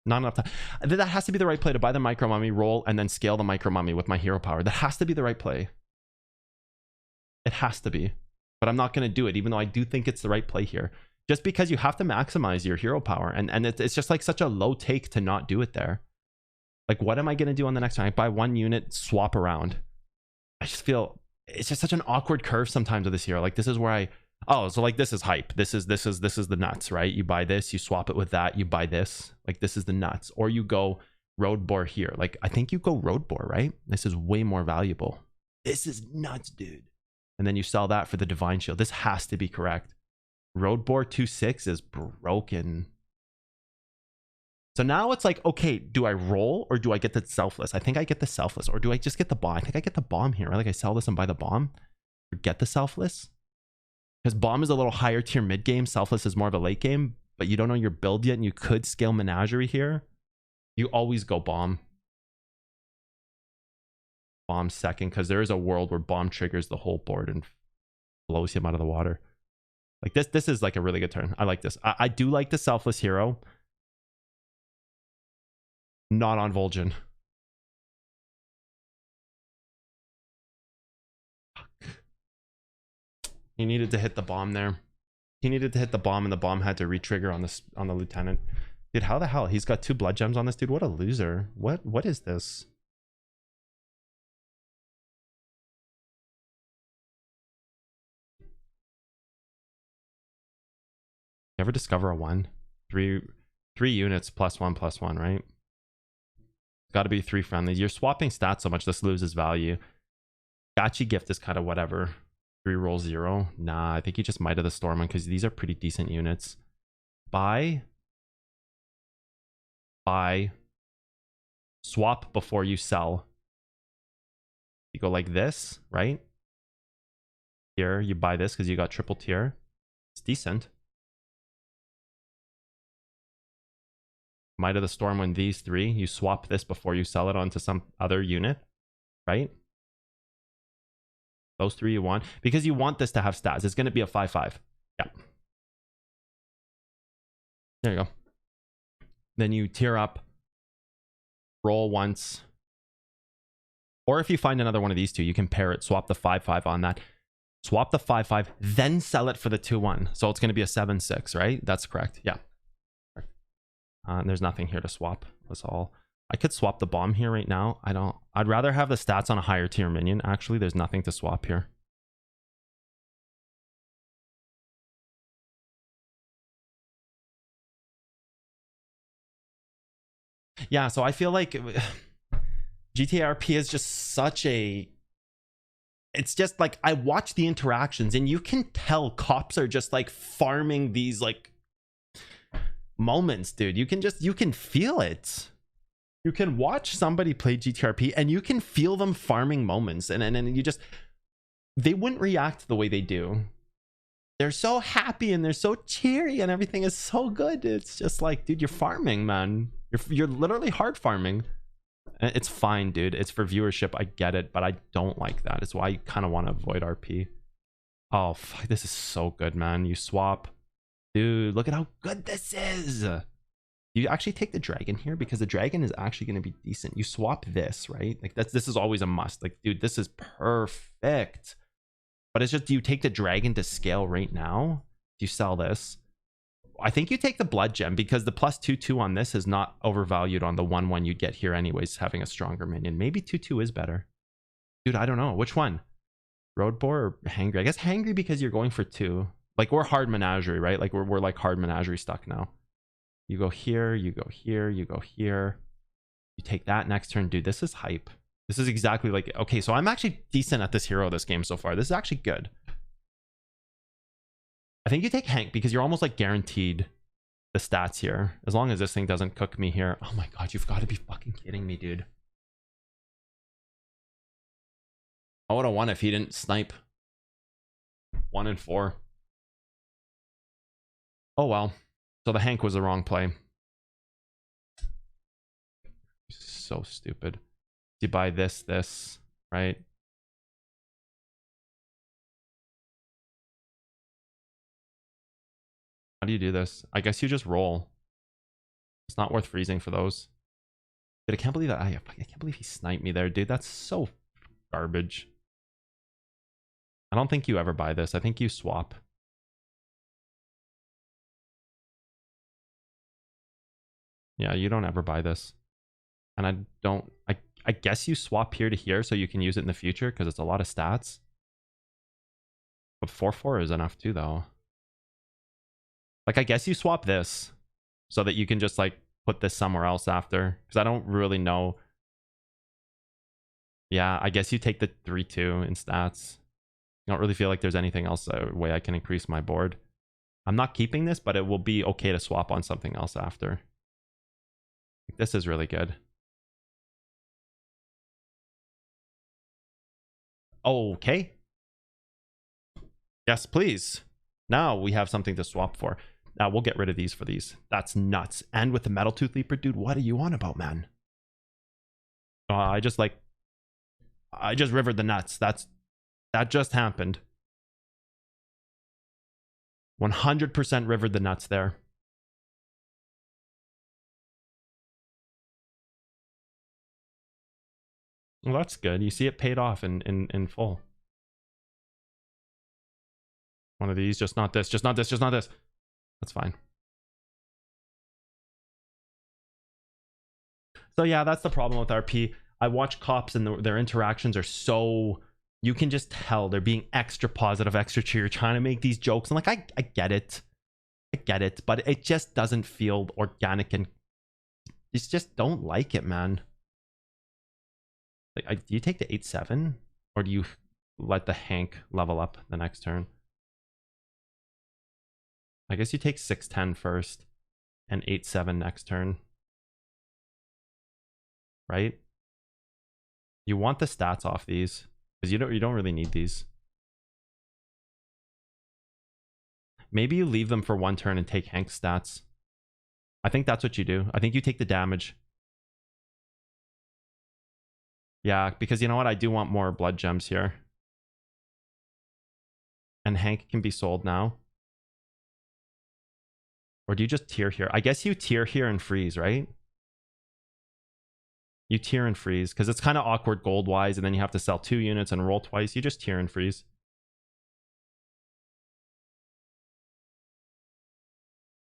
Not enough time. That has to be the right play to buy the micro mummy, roll, and then scale the micro mummy with my hero power. That has to be the right play. It has to be. But I'm not going to do it, even though I do think it's the right play here. Just because you have to maximize your hero power. And it's just like such a low take to not do it there. Like, what am I going to do on the next time? I buy one unit, swap around. I just feel it's just such an awkward curve sometimes with this hero. Like, this is where I... oh, so like this is hype. This is the nuts, right? You buy this, you swap it with that, you buy this. Like, this is the nuts. Or you go road bore here. Like, I think you go road bore, right? This is way more valuable. This is nuts, dude. And then you sell that for the divine shield. This has to be correct. Road bore 2/6 is broken. So now it's like, okay, do I roll or do I get the selfless? I think I get the selfless. Or do I just get the bomb? I think I get the bomb here, right? Like, I sell this and buy the bomb. Get the selfless. Because bomb is a little higher tier mid game. Selfless is more of a late game. But you don't know your build yet and you could scale menagerie here. You always go bomb. Bomb second, because there is a world where bomb triggers the whole board and blows him out of the water. Like, this is like a really good turn. I like this. I do like the selfless hero. Not on Vol'jin. He needed to hit the bomb there. He needed to hit the bomb, and the bomb had to re-trigger on the lieutenant. Dude, how the hell? He's got 2 blood gems on this dude. What a loser. What is this? You ever discover a 1? 3 units +1/+1, right? Got to be 3 friendlies. You're swapping stats so much this loses value. Gachi gift is kind of whatever. 3 roll 0. Nah, I think you just might have the storm one because these are pretty decent units. Buy. Swap before you sell. You go like this, right? Here, you buy this because you got triple tier. It's decent. Might of the Storm when these 3. You swap this before you sell it onto some other unit, right? Those 3 you want. Because you want this to have stats. It's going to be a 5/5. Yeah. There you go. Then you tier up. Roll once. Or if you find another one of these 2, you can pair it. Swap the 5/5 on that. Swap the 5/5. Then sell it for the 2/1. So it's going to be a 7/6, right? That's correct. Yeah. There's nothing here to swap. That's all. I could swap the bomb here right now. I'd rather have the stats on a higher tier minion. Actually, there's nothing to swap here. Yeah, so I feel like GTA RP is just such a... it's just like, I watch the interactions and you can tell cops are just like farming these like moments, dude. You can feel it. You can watch somebody play GTRP and you can feel them farming moments, and you just... they wouldn't react the way they do. They're so happy and they're so cheery and everything is so good. It's just like, dude, you're farming, man. You're literally hard farming. It's fine, dude. It's for viewership. I get it, but I don't like that. It's why I kind of want to avoid RP. Oh, fuck, this is so good, man. You swap. Dude, look at how good this is. You actually take the dragon here because the dragon is actually going to be decent. You swap this, right? Like, this is always a must. Like, dude, this is perfect. But it's just, do you take the dragon to scale right now? Do you sell this? I think you take the blood gem because the plus 2/2 on this is not overvalued on the 1/1 you'd get here anyways, having a stronger minion. Maybe 2/2 is better. Dude, I don't know. Which one? Road Boar or Hangry? I guess Hangry because you're going for 2. Like, we're hard menagerie, right? Like, we're like hard menagerie stuck now. You go here, you go here, you go here. You take that next turn. Dude, this is hype. This is exactly like... Okay, so I'm actually decent at this hero this game so far. This is actually good. I think you take Hank because you're almost like guaranteed the stats here. As long as this thing doesn't cook me here. Oh my god, you've got to be fucking kidding me, dude. I would have won if he didn't snipe. 1 and 4. Oh well. So the Hank was the wrong play. So stupid. You buy this, right? How do you do this? I guess you just roll. It's not worth freezing for those. Dude, I can't believe that. I can't believe he sniped me there, dude. That's so garbage. I don't think you ever buy this. I think you swap. Yeah, you don't ever buy this. And I don't... I guess you swap here to here so you can use it in the future because it's a lot of stats. But 4/4 is enough too, though. Like, I guess you swap this so that you can just, like, put this somewhere else after. Because I don't really know. Yeah, I guess you take the 3/2 in stats. I don't really feel like there's anything else way I can increase my board. I'm not keeping this, but it will be okay to swap on something else after. This is really good. Okay. Yes, please. Now we have something to swap for. Now we'll get rid of these for these. That's nuts. And with the Metal Tooth Leaper, dude, what are you on about, man? I just rivered the nuts. That just happened. 100% rivered the nuts there. Well, that's good. You see it paid off in full. One of these, just not this, just not this, just not this. That's fine. So yeah, that's the problem with RP. I watch cops and their interactions are so... You can just tell they're being extra positive, extra cheer, trying to make these jokes. And like, I get it. I get it. But it just doesn't feel organic and... You just don't like it, man. Like, do you take the 8/7? Or do you let the Hank level up the next turn? I guess you take 6/10 first and 8/7 next turn. Right? You want the stats off these because you don't really need these. Maybe you leave them for 1 turn and take Hank's stats. I think that's what you do. I think you take the damage. Yeah, because you know what? I do want more blood gems here. And Hank can be sold now. Or do you just tier here? I guess you tier here and freeze, right? You tier and freeze because it's kind of awkward gold-wise, and then you have to sell 2 units and roll twice. You just tier and freeze.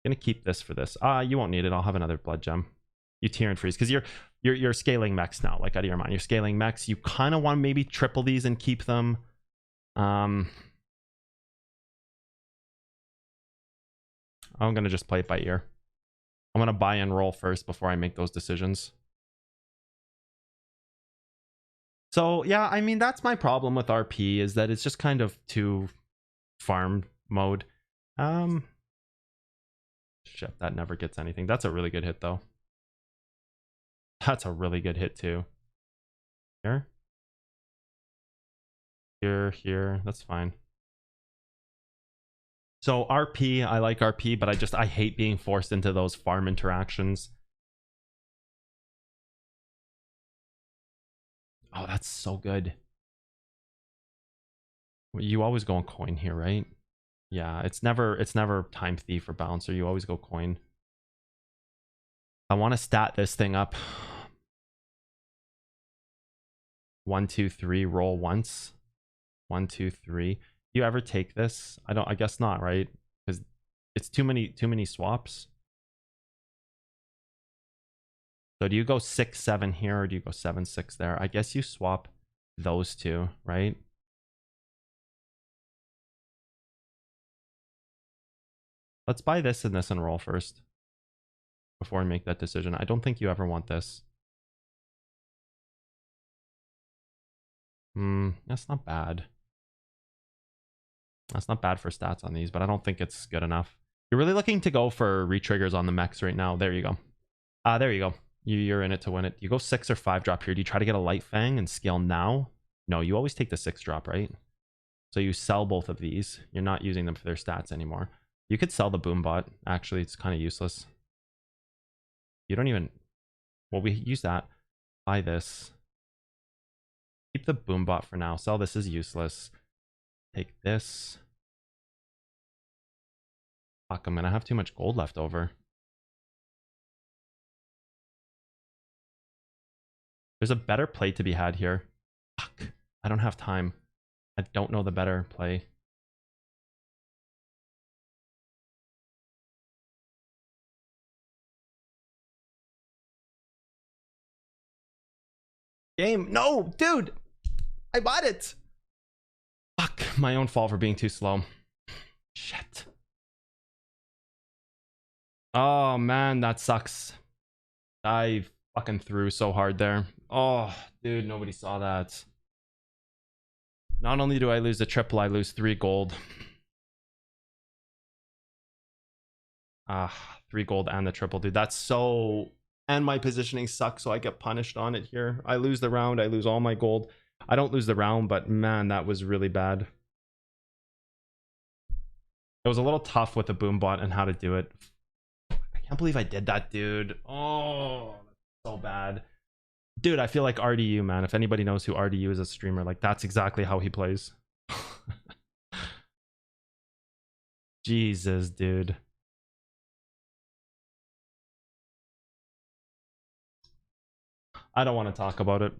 I'm gonna keep this for this. You won't need it. I'll have another blood gem. You tier and freeze because you're scaling mechs now. Like, out of your mind, you're scaling mechs. You kind of want to maybe triple these and keep them. I'm gonna just play it by ear. I'm gonna buy and roll first before I make those decisions. So yeah, I mean, that's my problem with RP, is that it's just kind of too farm mode. Shit, that never gets anything. That's a really good hit though. That's a really good hit too. Here. Here. That's fine. So RP, I like RP, but I hate being forced into those farm interactions. Oh, that's so good. You always go on coin here, right? Yeah, it's never time thief or bouncer. You always go coin. I want to stat this thing up. 1, 2, 3, roll once. 1, 2, 3. You ever take this? I guess not, right? Because It's too many swaps. So do you go 6-7 here, or do you go 7-6 there? I guess you swap those two, right? Let's buy this and this and roll first before we make that decision. I don't think you ever want this. That's not bad. That's not bad for stats on these, but I don't think it's good enough. You're really looking to go for retriggers on the mechs right now. There you go. There you go. You're in it to win it. You go 6 or 5 drop here. Do you try to get a light fang and scale now? No, you always take the 6 drop, right? So you sell both of these. You're not using them for their stats anymore. You could sell the boom bot. Actually, it's kind of useless. You don't even... Well, we use that. Buy this. Keep the boom bot for now. Sell this is useless. Take this. Fuck, I'm gonna have too much gold left over. There's a better play to be had here. Fuck. I don't have time. I don't know the better play. Game. No, dude. I bought it. Fuck. My own fault for being too slow. Shit. Oh, man. That sucks. I fucking threw so hard there. Oh, dude. Nobody saw that. Not only do I lose the triple, I lose 3 gold. 3 gold and the triple, dude. That's so... And my positioning sucks, so I get punished on it here. I lose the round. I lose all my gold. I don't lose the round, but man, that was really bad. It was a little tough with the boom bot and how to do it. I can't believe I did that, dude. Oh, so bad. Dude, I feel like RDU, man. If anybody knows who RDU is as a streamer, like that's exactly how he plays. Jesus, dude. I don't want to talk about it.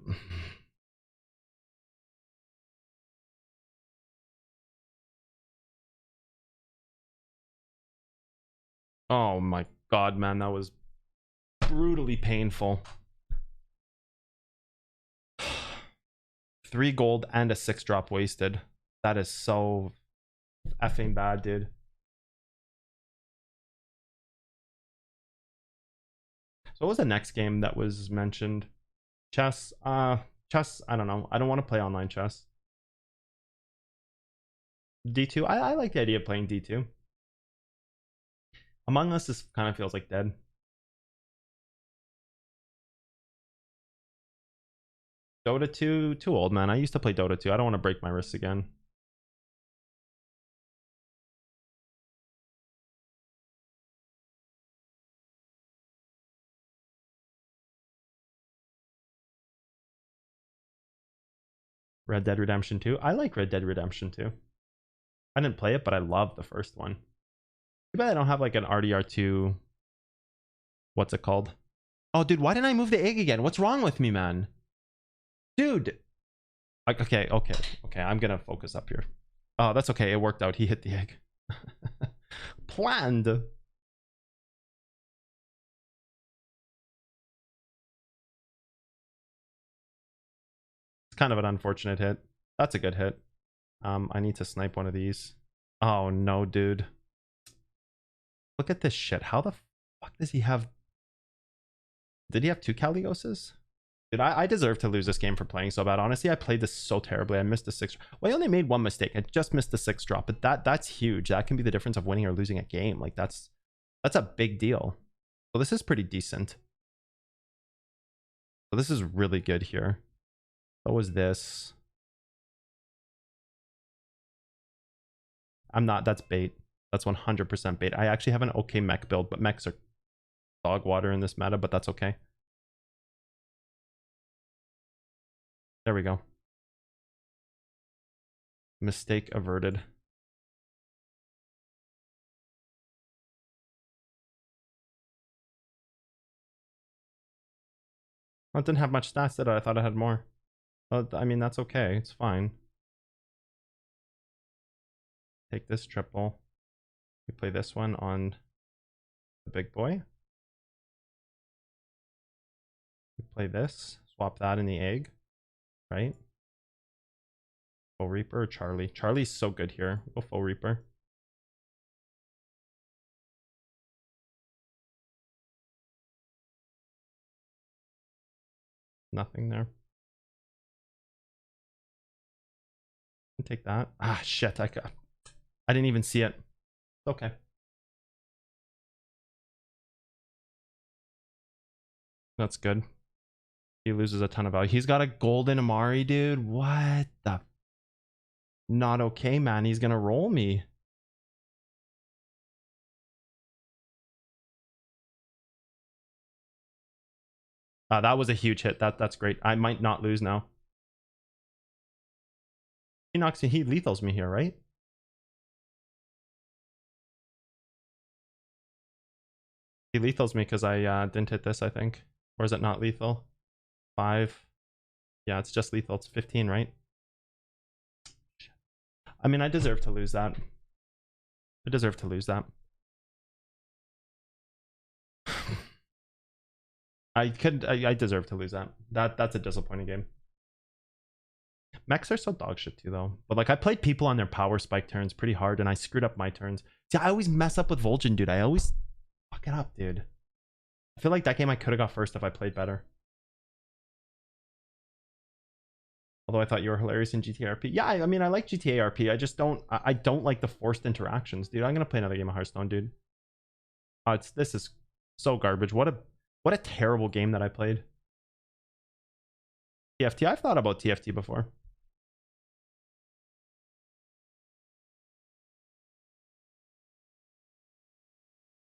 Oh my god, man, that was brutally painful. 3 gold and a 6 drop wasted. That is so effing bad, dude. So what was the next game that was mentioned? Chess. Chess, I don't know. I don't want to play online chess. D2. I like the idea of playing D2. Among Us, this kind of feels like dead. Dota 2, too old, man. I used to play Dota 2. I don't want to break my wrists again. Red Dead Redemption 2. I like Red Dead Redemption 2. I didn't play it, but I love the first one. Too bad I don't have like an RDR2. What's it called? Oh, dude, why didn't I move the egg again? What's wrong with me, man? Dude. Like, okay. I'm gonna focus up here. Oh, that's okay. It worked out. He hit the egg. Planned. It's kind of an unfortunate hit. That's a good hit. I need to snipe one of these. Oh no, dude. Look at this shit. How the fuck does he have... Did he have 2 Caligoses? Dude, I deserve to lose this game for playing so bad. Honestly, I played this so terribly. I missed a 6... Well, I only made 1 mistake. I just missed the 6 drop. But that's huge. That can be the difference of winning or losing a game. Like, that's a big deal. So this is pretty decent. So this is really good here. What was this? I'm not... That's bait. That's 100% bait. I actually have an okay mech build, but mechs are dog water in this meta, but that's okay. There we go. Mistake averted. Oh, it didn't have much stats, did it? I thought it had more. Well, I mean, that's okay. It's fine. Take this triple. We play this one on the big boy. We play this, swap that in the egg, right? Full Reaper or Charlie? Charlie's so good here. We'll go Full Reaper. Nothing there. Take that. Ah, shit. I didn't even see it. Okay. That's good. He loses a ton of value. He's got a golden Amari, dude. What the? Not okay, man. He's gonna roll me. That was a huge hit. That's great. I might not lose now. He knocks me. He lethals me here, right? He lethals me because I didn't hit this, I think. Or is it not lethal? 5. Yeah, it's just lethal. It's 15, right? I mean, I deserve to lose that. I deserve to lose that. I deserve to lose that. That's a disappointing game. Mechs are so dog shit too, though. But like, I played people on their power spike turns pretty hard, and I screwed up my turns. See, I always mess up with Vol'jin, dude. I always fuck it up, dude. I feel like that game I could have got first if I played better. Although I thought you were hilarious in GTARP. Yeah, I mean, I like GTARP. I just don't. I don't like the forced interactions, dude. I'm gonna play another game of Hearthstone, dude. This is so garbage. What a terrible game that I played. TFT. I've thought about TFT before.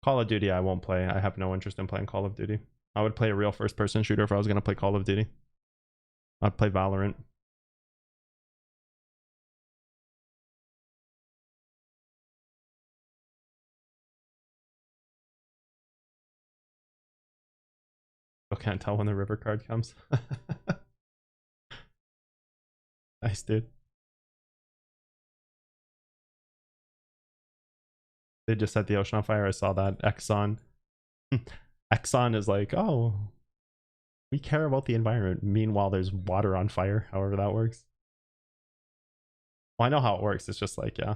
Call of Duty, I won't play. I have no interest in playing Call of Duty. I would play a real first-person shooter if I was gonna play Call of Duty. I'd play Valorant. I can't tell when the river card comes. Nice, dude. They just set the ocean on fire. I saw that. Exxon. Exxon is like, oh, we care about the environment. Meanwhile, there's water on fire, however that works. Well, I know how it works. It's just like, yeah.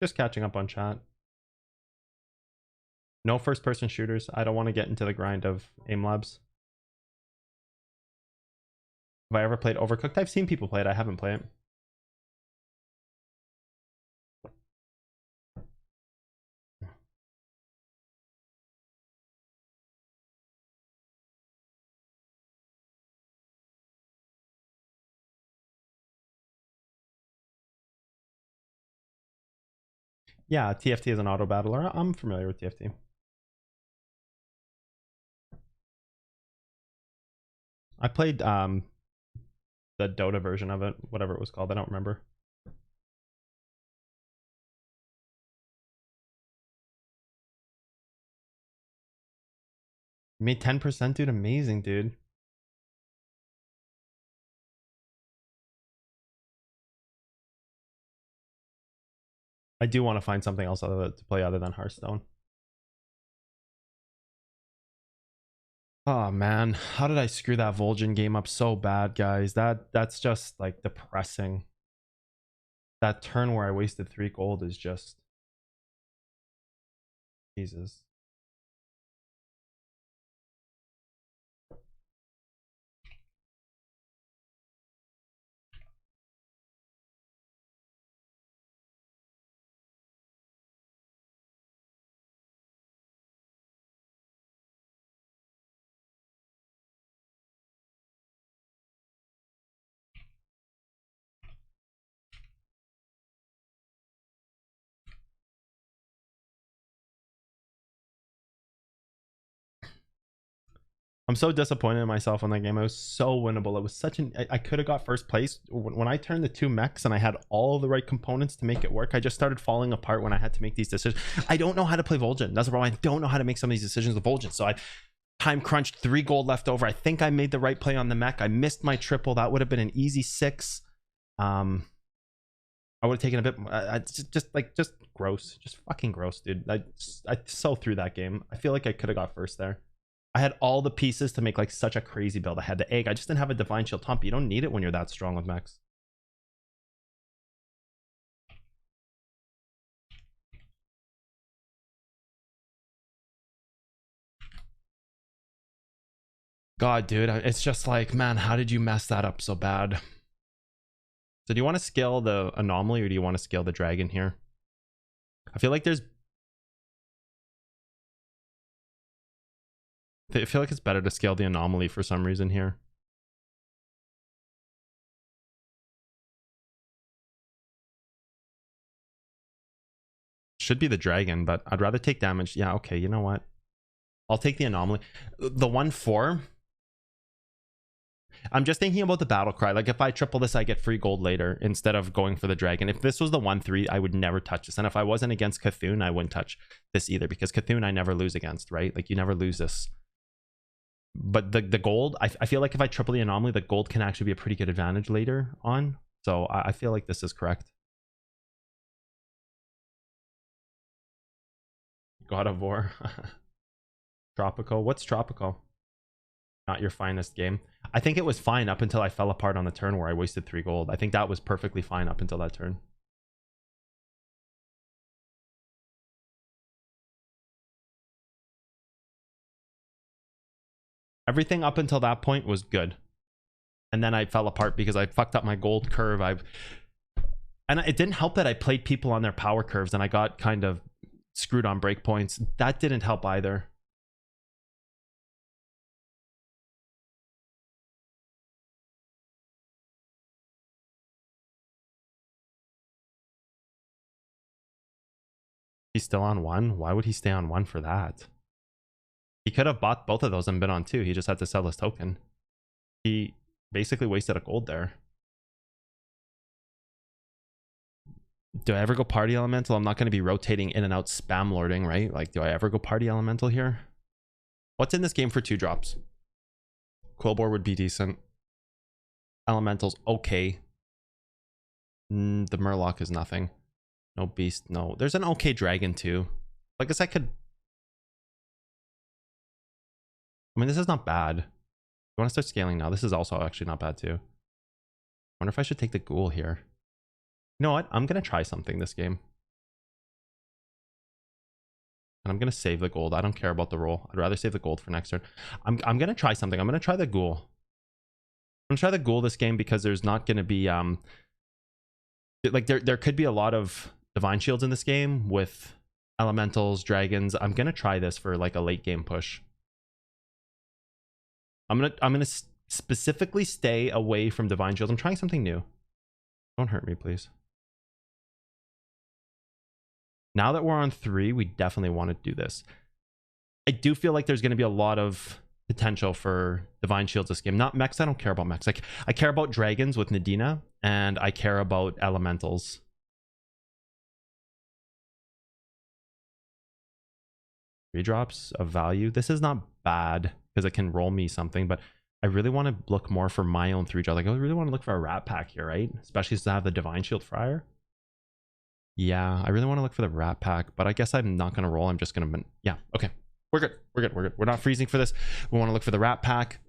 Just catching up on chat. No first person shooters. I don't want to get into the grind of aim labs. Have I ever played Overcooked? I've seen people play it. I haven't played it. Yeah, TFT is an auto battler. I'm familiar with TFT. I played the Dota version of it, whatever it was called. I don't remember. You made 10%, dude. Amazing, dude. I do want to find something else to play other than Hearthstone. Oh man, how did I screw that Vol'jin game up so bad, guys? That's just like depressing. That turn where I wasted 3 gold is just Jesus. I'm so disappointed in myself on that game. I was so winnable. It was such an... I could have got first place. When I turned the 2 mechs and I had all the right components to make it work, I just started falling apart when I had to make these decisions. I don't know how to play Vol'jin. That's the problem. I don't know how to make some of these decisions with Vol'jin. So I time crunched, 3 gold left over. I think I made the right play on the mech. I missed my triple. That would have been an easy 6. I would have taken a bit... just gross. Just fucking gross, dude. I so threw that game. I feel like I could have got first there. I had all the pieces to make like such a crazy build. I had the egg. I just didn't have a divine shield Tomp. You don't need it when you're that strong with mechs. God, dude, it's just like, man, how did you mess that up so bad? So do you want to scale the anomaly or do you want to scale the dragon here? I feel like there's... I feel like it's better to scale the anomaly for some reason here. Should be the dragon, but I'd rather take damage. Yeah, okay, you know what? I'll take the anomaly. The 1-4... I'm just thinking about the battle cry. Like if I triple this, I get free gold later instead of going for the dragon. If this was the 1-3, I would never touch this. And if I wasn't against Cthulhu, I wouldn't touch this either because Cthulhu I never lose against, right? Like you never lose this. But the gold, I feel like if I triple the anomaly, the gold can actually be a pretty good advantage later on. So I feel like this is correct. God of War. Tropical. What's Tropical? Not your finest game. I think it was fine up until I fell apart on the turn where I wasted 3 gold. I think that was perfectly fine up until that turn. Everything up until that point was good. And then I fell apart because I fucked up my gold curve. And it didn't help that I played people on their power curves and I got kind of screwed on breakpoints. That didn't help either. He's still on 1. Why would he stay on 1 for that? He could have bought both of those and been on 2. He just had to sell his token. He basically wasted a gold there. Do I ever go party elemental? I'm not going to be rotating in and out spam lording, right? Like, do I ever go party elemental here? What's in this game for 2 drops? Quillbore would be decent. Elemental's okay. The Murloc is nothing. No beast, no. There's an okay dragon too. I guess I could... I mean, this is not bad. You want to start scaling now? This is also actually not bad too. I wonder if I should take the ghoul here. You know what? I'm going to try something this game. And I'm going to save the gold. I don't care about the roll. I'd rather save the gold for next turn. I'm going to try something. I'm going to try the ghoul. I'm going to try the ghoul this game because there's not going to be... like there could be a lot of divine shields in this game with elementals, dragons. I'm going to try this for like a late game push. I'm going to specifically stay away from divine shields. I'm trying something new. Don't hurt me, please. Now that we're on 3, we definitely want to do this. I do feel like there's going to be a lot of potential for divine shields this game. Not mechs. I don't care about mechs. Like I care about dragons with Nadina, and I care about elementals. Three drops of value. This is not bad because it can roll me something, but I really want to look more for my own 3 drops. Like I really want to look for a rat pack here, right? Especially to have the divine shield friar. Yeah, I really want to look for the rat pack, but I guess I'm not going to roll. I'm just going to... Yeah, okay. We're good. We're good. We're good. We're not freezing for this. We want to look for the rat pack.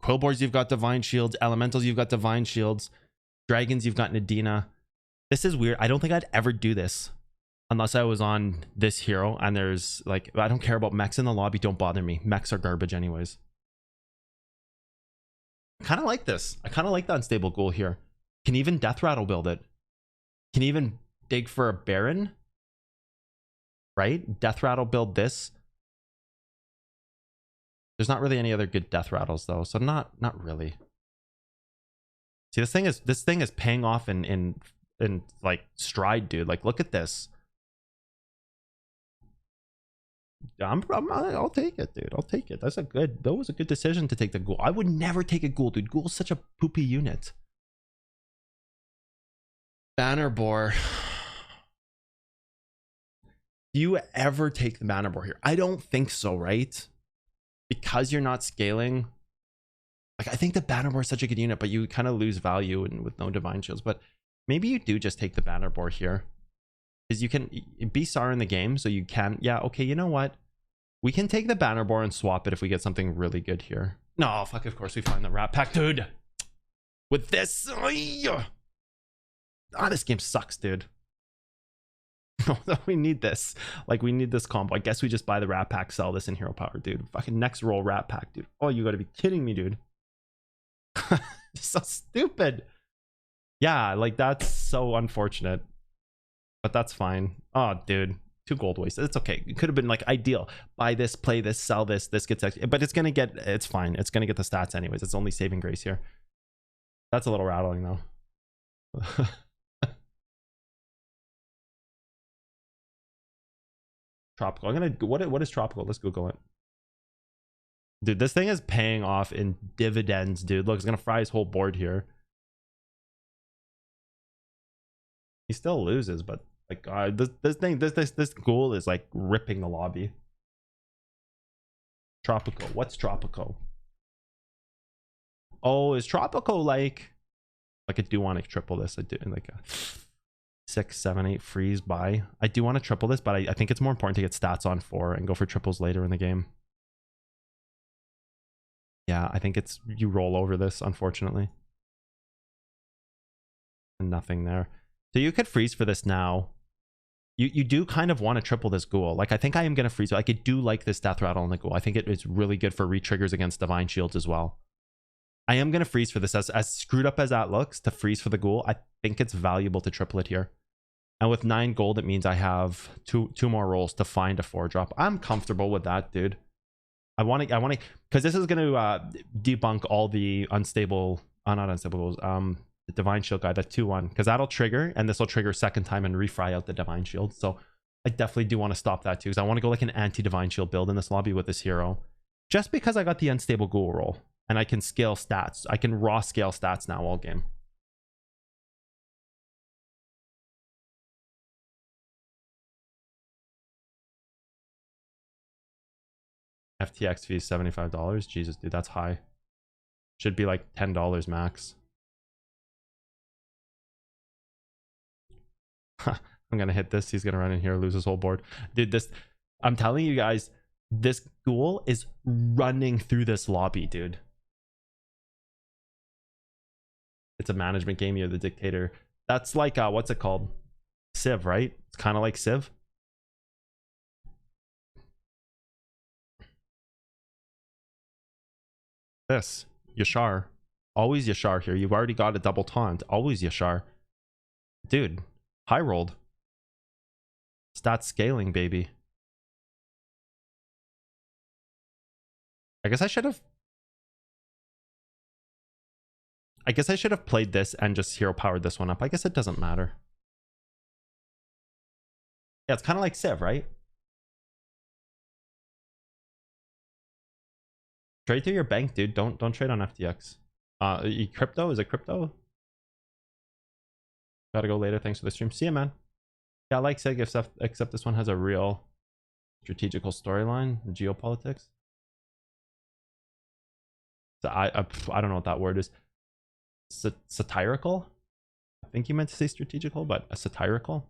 Quillboars, you've got divine shields. Elementals, you've got divine shields. Dragons, you've got Nadina. This is weird. I don't think I'd ever do this unless I was on this hero and there's like... I don't care about mechs in the lobby. Don't bother me. Mechs are garbage anyways. I kind of like this. I kind of like the unstable ghoul here. Can even Death Rattle build it. Can even dig for a Baron. Right? Death Rattle build this. There's not really any other good Death Rattles though, so not really. See, this thing is paying off in like stride, dude. Like look at this. I'll take it, dude. I'll take it. That was a good decision to take the ghoul. I would never take a ghoul, dude. Ghoul's such a poopy unit. Banner boar. Do you ever take the banner boar here? I don't think so, right? Because you're not scaling. Like, I think the banner boar is such a good unit, but you kind of lose value and with no divine shields. But maybe you do just take the banner boar here. Because you can be SAR in the game, so you can. Yeah, okay, you know what? We can take the banner boar and swap it if we get something really good here. No, fuck, of course we find the rat pack, dude. With this. This game sucks, dude. We need this. Like, we need this combo. I guess we just buy the rat pack, sell this in hero power, dude. Fucking next roll rat pack, dude. Oh, you gotta be kidding me, dude. So stupid. Yeah, like, that's so unfortunate. But that's fine. Oh, dude. 2 gold wasted. It's okay. It could have been like ideal. Buy this, play this, sell this. This gets extra. But it's gonna get. It's fine. It's gonna get the stats anyways. It's only saving grace here. That's a little rattling though. Tropical. I'm gonna. What is tropical? Let's Google it. Dude, this thing is paying off in dividends, dude. Look, it's gonna fry his whole board here. He still loses, but like, this ghoul is like ripping the lobby. Tropical. What's tropical? Oh, is tropical like I do want to triple this. I do like a 6, 7, 8 freeze buy. I do want to triple this, but I think it's more important to get stats on 4 and go for triples later in the game. Yeah, I think it's you roll over this, unfortunately. And nothing there. So you could freeze for this now. You do kind of want to triple this ghoul. Like, I think I am going to freeze. Like, I do like this death rattle on the ghoul. I think it's really good for re-triggers against divine shields as well. I am going to freeze for this. As screwed up as that looks, to freeze for the ghoul, I think it's valuable to triple it here. And with 9 gold, it means I have two more rolls to find a 4-drop. I'm comfortable with that, dude. I want to, because this is going to debunk all the unstable, not unstable goals, the divine shield guy, that 2-1, because that'll trigger, and this will trigger second time and refry out the divine shield. So I definitely do want to stop that too, because I want to go like an anti-divine shield build in this lobby with this hero, just because I got the unstable ghoul roll and I can scale stats. I can raw scale stats now all game. FTX fee is $75. Jesus, dude, that's high. Should be like $10 max. I'm gonna hit this. He's gonna run in here, lose his whole board. Dude, this, I'm telling you guys, this ghoul is running through this lobby, dude. It's a management game. You're the dictator. That's like, what's it called? Civ, right? It's kind of like Civ. This, Yashar. Always Yashar here. You've already got a double taunt. Always Yashar. Dude, high rolled. Stat scaling, baby. I guess I should have played this and just hero powered this one up. I guess it doesn't matter. Yeah, it's kind of like Civ, right? Trade through your bank, dude. Don't trade on FTX. Crypto? Is it crypto? Gotta go later. Thanks for the stream. See ya, man. Yeah, I like Civ, except this one has a real strategical storyline. Geopolitics. So I don't know what that word is. Satirical? I think you meant to say strategical, but a satirical?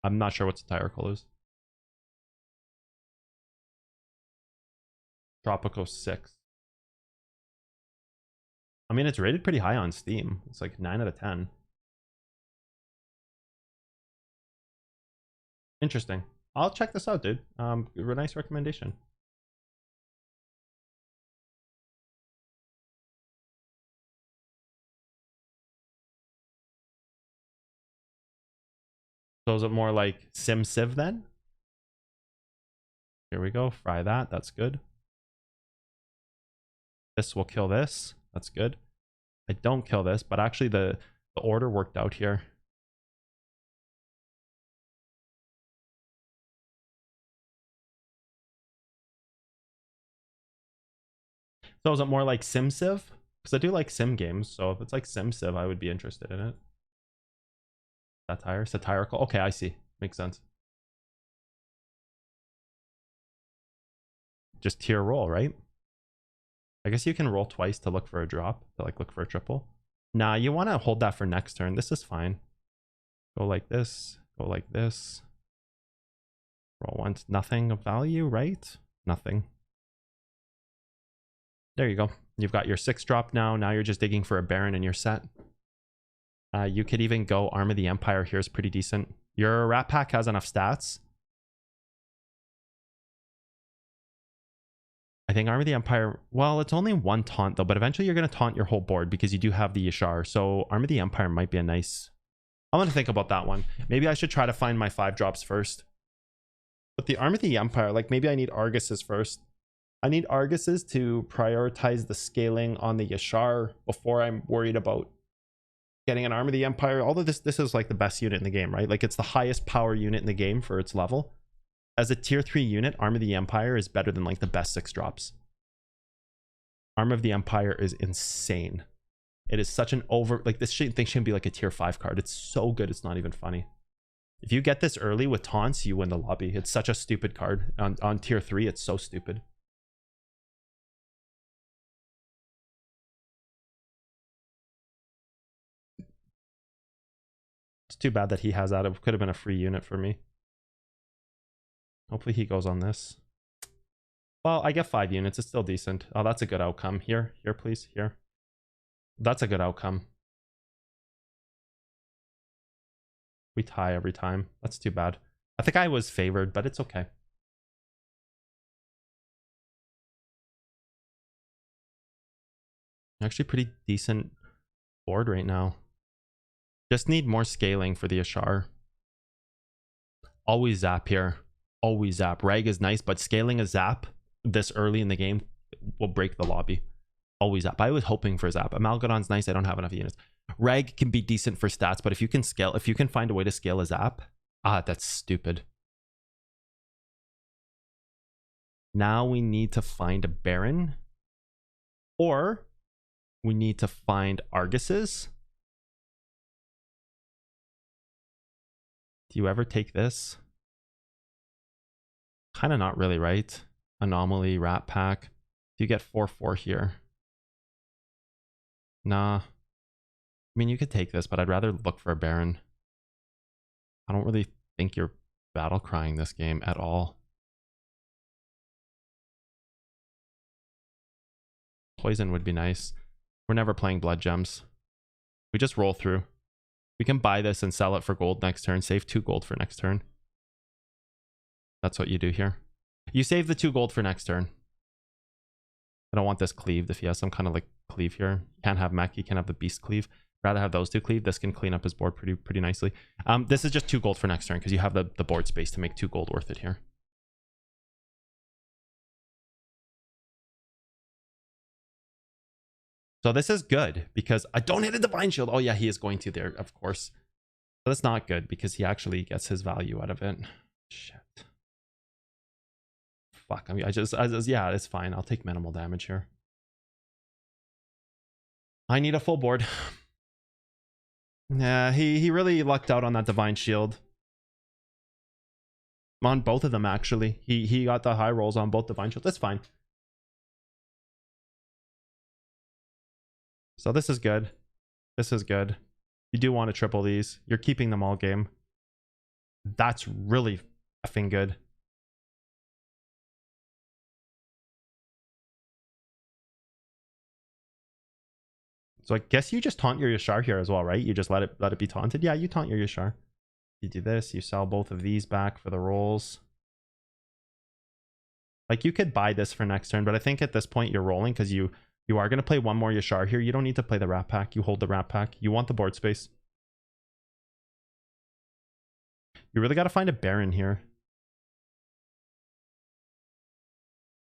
I'm not sure what satirical is. Tropico 6. I mean, it's rated pretty high on Steam. It's like 9 out of 10. Interesting. I'll check this out, dude. Nice recommendation. So is it more like Sim Civ then? Here we go. Fry that. That's good. This will kill this. That's good. I don't kill this, but actually the order worked out here. So is it more like SimCiv? Because I do like sim games, so if it's like SimCiv, I would be interested in it. Satirical. Okay, I see. Makes sense. Just tier roll, right? I guess you can roll twice to look for a drop, to like look for a triple. Nah, you want to hold that for next turn. This is fine. Go like this. Go like this. Roll once. Nothing of value, right? Nothing. There you go. You've got your 6 drop now. Now you're just digging for a Baron in your set. You could even go Arm of the Empire here is pretty decent. Your Rat Pack has enough stats. I think Arm of the Empire, well, it's only one taunt though, but eventually you're going to taunt your whole board because you do have the Yashar. So Arm of the Empire might be a nice... I'm going to think about that one. Maybe I should try to find my 5 drops first. But the Arm of the Empire, like maybe I need Arguses first. I need Arguses to prioritize the scaling on the Yashar before I'm worried about getting an Arm of the Empire. Although this is like the best unit in the game, right? Like it's the highest power unit in the game for its level. As a tier 3 unit, Arm of the Empire is better than like the best 6 drops. Arm of the Empire is insane. It is such an over... Like this thing shouldn't be like a tier 5 card. It's so good, it's not even funny. If you get this early with taunts, you win the lobby. It's such a stupid card. On tier 3, it's so stupid. It's too bad that he has that. It could have been a free unit for me. Hopefully he goes on this. Well, I get 5 units. It's still decent. Oh, that's a good outcome. Here, please. Here. That's a good outcome. We tie every time. That's too bad. I think I was favored, but it's okay. Actually pretty decent board right now. Just need more scaling for the Ashar. Always zap here. Always zap. Reg is nice, but scaling a zap this early in the game will break the lobby. Always zap. I was hoping for zap. Amalgadon's nice. I don't have enough units. Reg can be decent for stats, but if you can scale, if you can find a way to scale a zap, that's stupid. Now we need to find a Baron, or we need to find Arguses. Do you ever take this? Kind of not really, right? Anomaly, Rat Pack. Do you get 4/4 here? Nah. I mean, you could take this, but I'd rather look for a Baron. I don't really think you're battle crying this game at all. Poison would be nice. We're never playing Blood Gems. We just roll through. We can buy this and sell it for gold next turn. Save 2 gold for next turn. That's what you do here. You save the 2 gold for next turn. I don't want this cleaved. If he has some kind of like cleave here, you can't have mech. You can't have the beast cleave. Rather have those 2 cleave. This can clean up his board pretty nicely. This is just 2 gold for next turn because you have the board space to make 2 gold worth it here. So this is good because I don't hit a divine shield. Oh yeah, he is going to there, of course. But that's not good because he actually gets his value out of it. Shit. Fuck. I mean, yeah, it's fine. I'll take minimal damage here. I need a full board. Yeah, he really lucked out on that divine shield. On both of them, actually. He got the high rolls on both divine shields. That's fine. So this is good. This is good. You do want to triple these. You're keeping them all game. That's really effing good. So I guess you just taunt your Yashar here as well, right? You just let it be taunted. Yeah, you taunt your Yashar. You do this. You sell both of these back for the rolls. Like you could buy this for next turn, but I think at this point you're rolling because you are going to play one more Yashar here. You don't need to play the Rat Pack. You hold the Rat Pack. You want the board space. You really got to find a Baron here.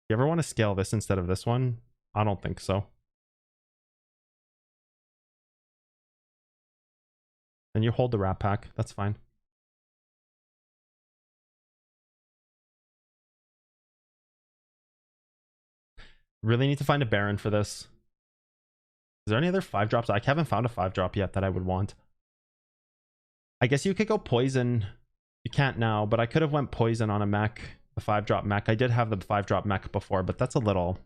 You ever want to scale this instead of this one? I don't think so. Then you hold the Rat Pack. That's fine. Really need to find a Baron for this. Is there any other 5-drops? I haven't found a 5-drop yet that I would want. I guess you could go poison. You can't now, but I could have went poison on a mech. The 5-drop mech. I did have the 5-drop mech before, but that's a little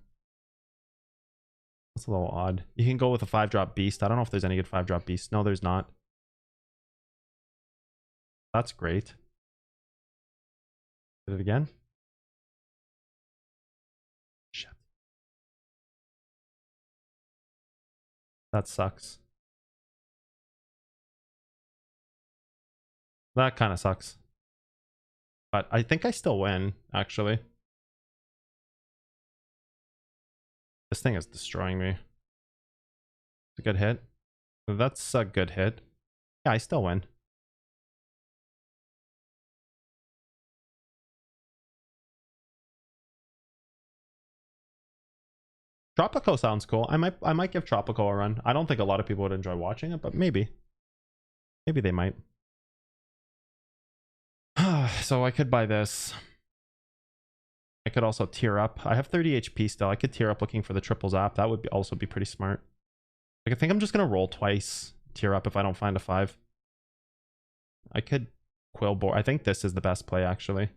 odd. You can go with a 5-drop beast. I don't know if there's any good 5-drop beasts. No, there's not. That's great. Did it again? Shit. That sucks. That kind of sucks. But I think I still win, actually. This thing is destroying me. It's a good hit. That's a good hit. Yeah, I still win. Tropico sounds cool. I might give Tropico a run. I don't think a lot of people would enjoy watching it, but maybe. Maybe they might. So I could buy this. I could also tier up. I have 30 HP still. I could tier up looking for the triple zap. That would also be pretty smart. Like, I think I'm just going to roll twice, tier up if I don't find a 5. I could Quill Boar. I think this is the best play, actually.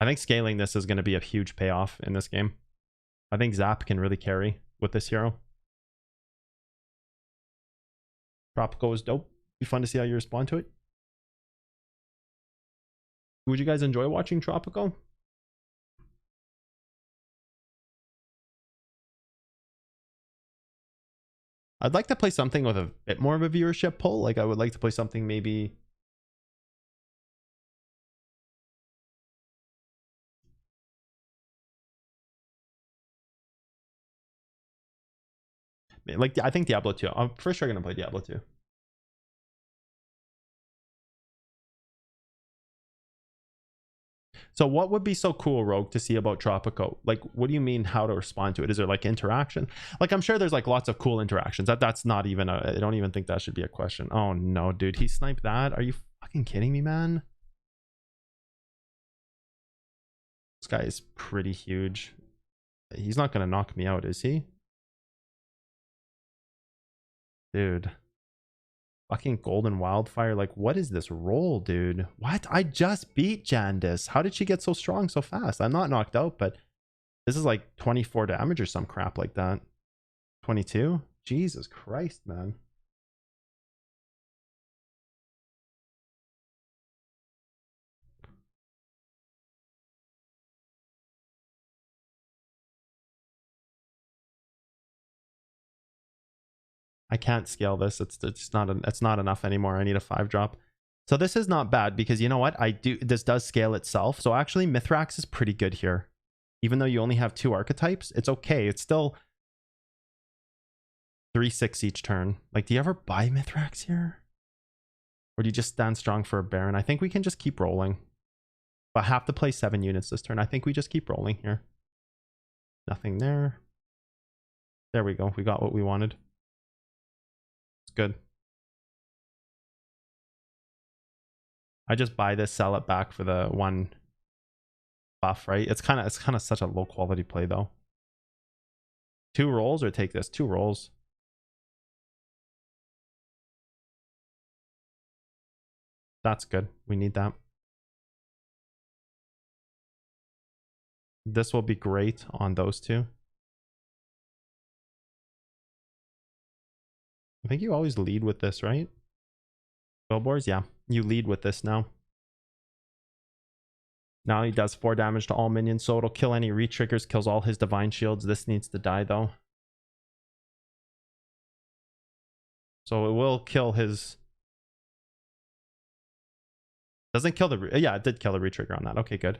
I think scaling this is going to be a huge payoff in this game. I think Zap can really carry with this hero. Tropico is dope. Be fun to see how you respond to it. Would you guys enjoy watching Tropico? I'd like to play something with a bit more of a viewership pull. Like, I would like to play something maybe... like, I think Diablo 2. I'm for sure going to play Diablo 2. So what would be so cool, Rogue, to see about Tropico? Like, what do you mean how to respond to it? Is there like interaction? Like, I'm sure there's like lots of cool interactions. That's not even I don't even think that should be a question. Oh no, dude, he sniped that? Are you fucking kidding me, man? This guy is pretty huge. He's not gonna knock me out, is he? Dude. Fucking Golden Wildfire. Like, what is this roll, dude? What? I just beat Jandis. How did she get so strong so fast? I'm not knocked out, but this is like 24 damage or some crap like that. 22? Jesus Christ, man. I can't scale this. It's not enough anymore. I need a 5-drop. So this is not bad because you know what? This does scale itself. So actually Mithrax is pretty good here. Even though you only have 2 archetypes, it's okay. It's still 3/6 each turn. Like, do you ever buy Mithrax here? Or do you just stand strong for a Baron? I think we can just keep rolling. But have to play 7 units this turn. I think we just keep rolling here. Nothing there. There we go. We got what we wanted. It's good. I just buy this, sell it back for the 1 buff, right? It's kind of such a low quality play though. 2 rolls or take this? 2 rolls. That's good. We need that. This will be great on those 2. I think you always lead with this, right? Billboards, yeah. You lead with this now. Now he does 4 damage to all minions, so it'll kill any re-triggers, kills all his divine shields. This needs to die though. So it will kill his... Doesn't kill the... Yeah, it did kill the re-trigger on that. Okay, good.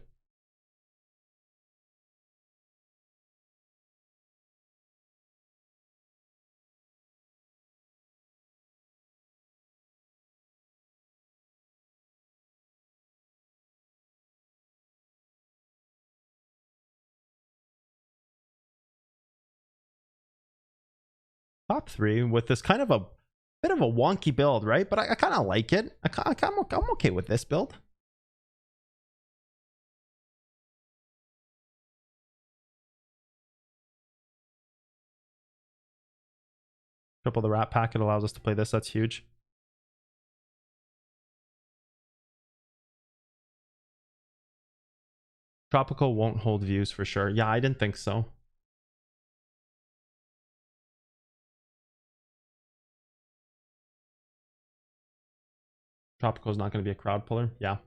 Top 3 with this kind of a Bit of a wonky build, right? But I kind of like it. I'm okay with this build. Triple the rat pack. It allows us to play this. That's huge. Tropical won't hold views for sure. Yeah, I didn't think so. Tropical is not going to be a crowd puller. Yeah.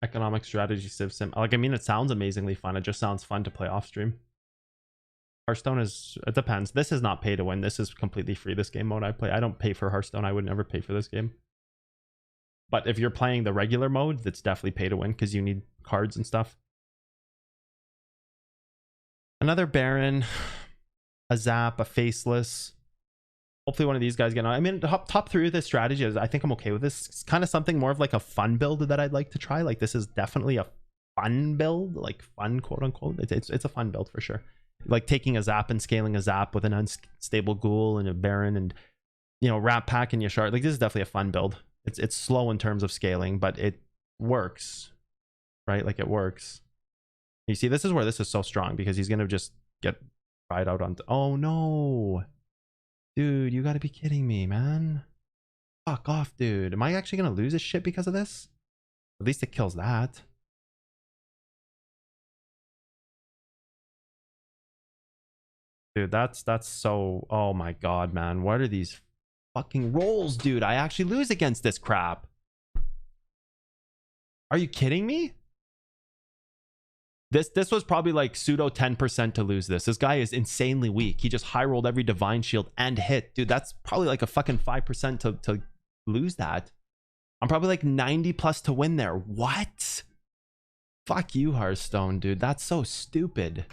Economic strategy civ sim. Like, I mean, it sounds amazingly fun. It just sounds fun to play off stream. Hearthstone is, it depends. This is not pay to win. This is completely free. This game mode I play. I don't pay for Hearthstone. I would never pay for this game. But if you're playing the regular mode, that's definitely pay to win because you need cards and stuff. Another Baron, a Zap, a Faceless. Hopefully one of these guys get on. I mean, top 3 of this strategy is, I think I'm okay with this. It's kind of something more of like a fun build that I'd like to try. Like, this is definitely a fun build, like fun, quote unquote. It's a fun build for sure. Like taking a Zap and scaling a Zap with an unstable Ghoul and a Baron and, you know, Rat Pack and Yashar. Like, this is definitely a fun build. It's slow in terms of scaling, but it works, right? Like, it works. You see, this is where this is so strong because he's going to just get tried out on. Oh, no. Dude, you got to be kidding me, man. Fuck off, dude. Am I actually going to lose this shit because of this? At least it kills that. Dude, that's so... Oh my god, man. What are these fucking rolls, dude? I actually lose against this crap. Are you kidding me? This was probably like pseudo 10% to lose this. This guy is insanely weak. He just high rolled every divine shield and hit. Dude, that's probably like a fucking 5% to lose that. I'm probably like 90 plus to win there. What? Fuck you, Hearthstone, dude. That's so stupid.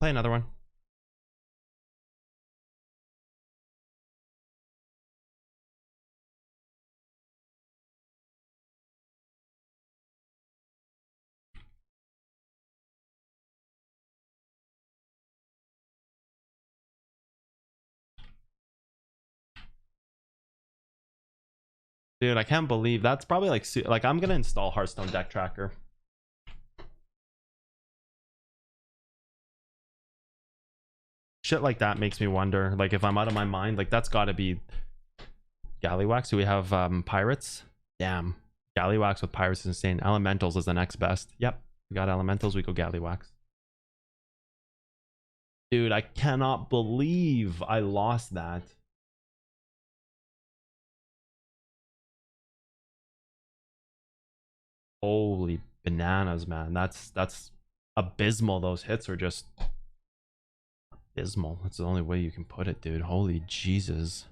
Play another one. Dude, I can't believe that's probably like I'm gonna install Hearthstone deck tracker. Shit like that makes me wonder, like, if I'm out of my mind. Like, that's gotta be Gallywax. Do we have pirates? Damn, Gallywax with pirates is insane. Elementals is the next best. Yep, we got elementals, we go Gallywax. Dude, I cannot believe I lost that. Holy bananas, man. That's abysmal. Those hits are just abysmal. That's the only way you can put it, dude. Holy Jesus.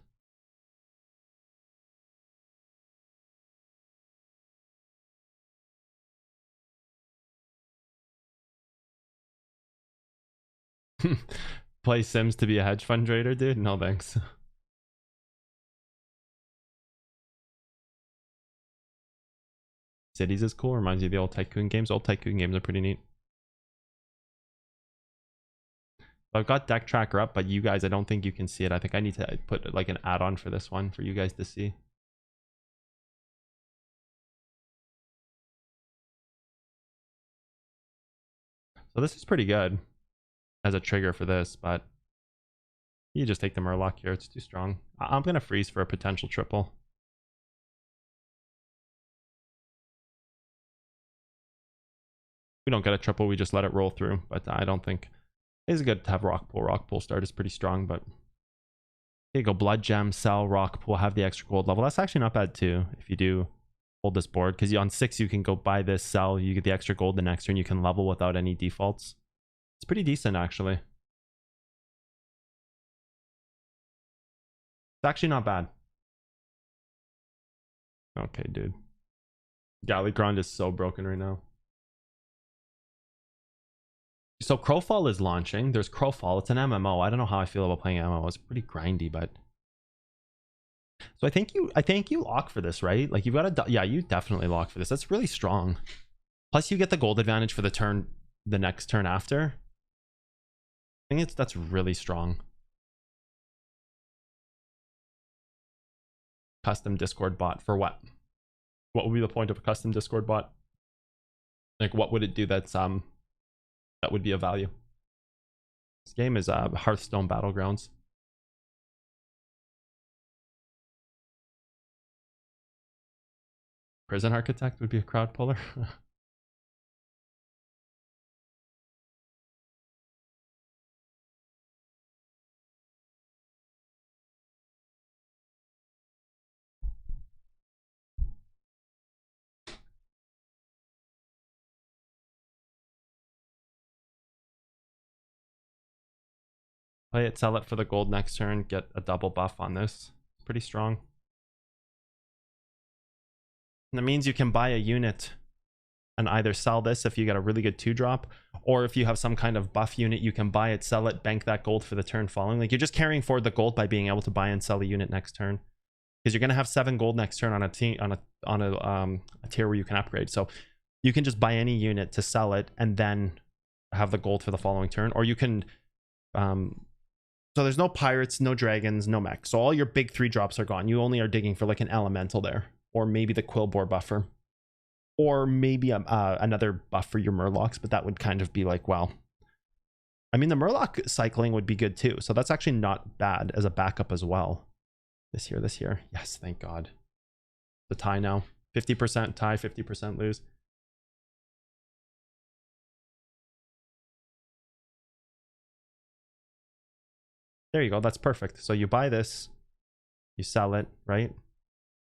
Play Sims to be a hedge fund trader, dude? No thanks. Cities is cool. Reminds you of the old Tycoon games. Old Tycoon games are pretty neat. I've got deck tracker up, but you guys, I don't think you can see it. I think I need to put like an add-on for this one for you guys to see. So this is pretty good as a trigger for this, but you just take the Murloc here. It's too strong. I'm going to freeze for a potential triple. We don't get a triple, we just let it roll through, but I don't think it's good to have rock pool. Rock pool start is pretty strong, but you go blood gem, sell, rock pool, have the extra gold level. That's actually not bad too if you do hold this board, because on 6 you can go buy this, sell, you get the extra gold the next turn, you can level without any defaults. It's pretty decent actually. It's actually not bad. Okay, dude. Gallygrond is so broken right now. So Crowfall is launching. There's Crowfall. It's an MMO. I don't know how I feel about playing MMO. It's pretty grindy, but so I think you lock for this, right? Like, you've got to, yeah, you definitely lock for this. That's really strong. Plus you get the gold advantage for the turn the next turn after. I think that's really strong. Custom Discord bot for what? What would be the point of a custom Discord bot? Like, what would it do that's that would be of value? This game is Hearthstone Battlegrounds. Prison Architect would be a crowd puller. Play it, sell it for the gold next turn, get a double buff on this. Pretty strong. And that means you can buy a unit and either sell this if you get a really good 2-drop, or if you have some kind of buff unit, you can buy it, sell it, bank that gold for the turn following. Like, you're just carrying forward the gold by being able to buy and sell a unit next turn, because you're going to have 7 gold next turn on a tier where you can upgrade. So you can just buy any unit to sell it and then have the gold for the following turn, or you can so there's no pirates, no dragons, no mech, so all your big 3-drops are gone. You only are digging for like an elemental there, or maybe the Quillbore buffer, or maybe another buff for your Murlocs, but that would kind of be like, well, I mean, the Murloc cycling would be good too, so that's actually not bad as a backup as well. This year. Yes, thank God. The tie now. 50% tie, 50% lose. There you go, that's perfect. So you buy this, you sell it, right?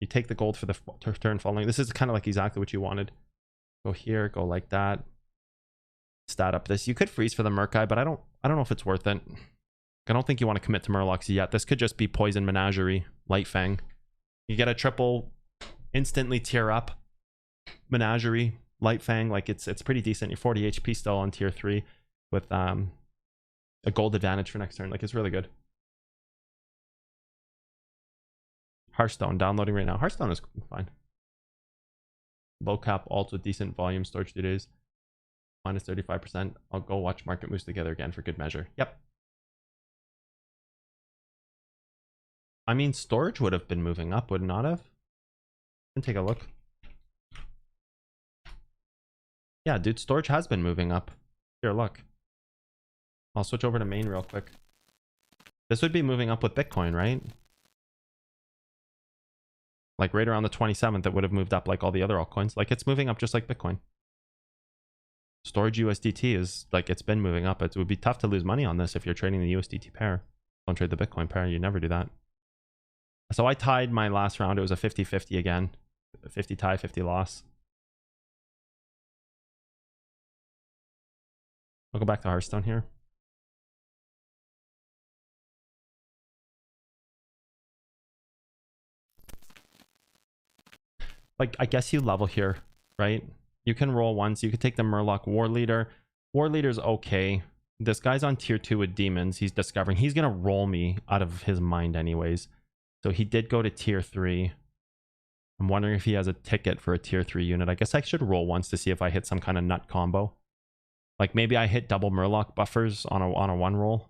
You take the gold for the turn following. This is kind of like exactly what you wanted. Go here, go like that. Stat up this. You could freeze for the Murkai, but I don't know if it's worth it. I don't think you want to commit to Murlocs yet. This could just be Poison Menagerie, Light Fang. You get a triple, instantly tier up. Menagerie, Light Fang, like it's pretty decent. You're 40 HP still on tier 3 with a gold advantage for next turn. Like, it's really good. Hearthstone, downloading right now. Hearthstone is fine. Low cap alt with decent volume, storage 2 days. Minus 35%. I'll go watch Market Moves together again for good measure. Yep. I mean, storage would have been moving up, would it not have? And take a look. Yeah, dude, storage has been moving up. Here, look. I'll switch over to main real quick. This would be moving up with Bitcoin, right? Like right around the 27th, it would have moved up like all the other altcoins. Like, it's moving up just like Bitcoin. Storage USDT is like, it's been moving up. It would be tough to lose money on this if you're trading the USDT pair. Don't trade the Bitcoin pair. You never do that. So I tied my last round. It was a 50-50 again. 50 tie, 50 loss. I'll go back to Hearthstone here. Like, I guess you level here, right? You can roll once. You could take the Murloc War Leader. War Leader's okay. This guy's on tier 2 with demons. He's discovering. He's going to roll me out of his mind anyways. So he did go to tier 3. I'm wondering if he has a ticket for a tier 3 unit. I guess I should roll once to see if I hit some kind of nut combo. Like, maybe I hit double Murloc buffers on a 1 roll.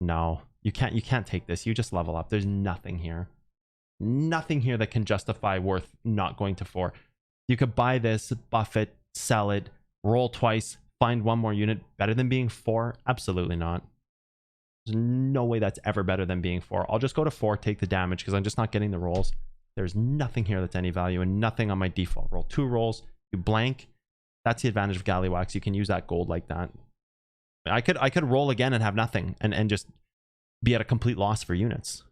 No, you can't take this. You just level up. There's nothing here. Nothing here that can justify worth not going to 4. You could buy this, buff it, sell it, roll twice, find 1 more unit. Better than being 4? Absolutely not. There's no way that's ever better than being 4. I'll just go to 4, take the damage, because I'm just not getting the rolls. There's nothing here that's any value, and nothing on my default roll. 2 rolls, you blank. That's the advantage of Galliwax. You can use that gold like that. I could roll again and have nothing, and just be at a complete loss for units.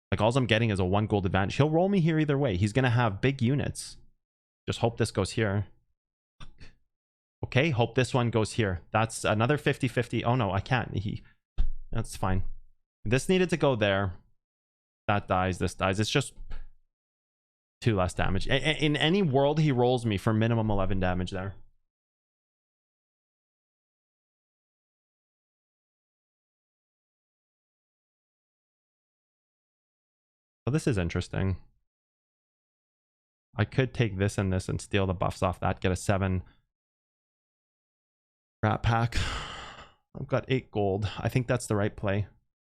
Like, all I'm getting is a 1 gold advantage. He'll roll me here either way. He's going to have big units. Just hope this goes here. Okay, hope this one goes here. That's another 50-50. Oh, no, I can't. That's fine. This needed to go there. That dies. This dies. It's just 2 less damage. In any world, he rolls me for minimum 11 damage there. So this is interesting. I could take this and steal the buffs off that, get a 7. Rat pack. I've got 8 gold. I think that's the right play.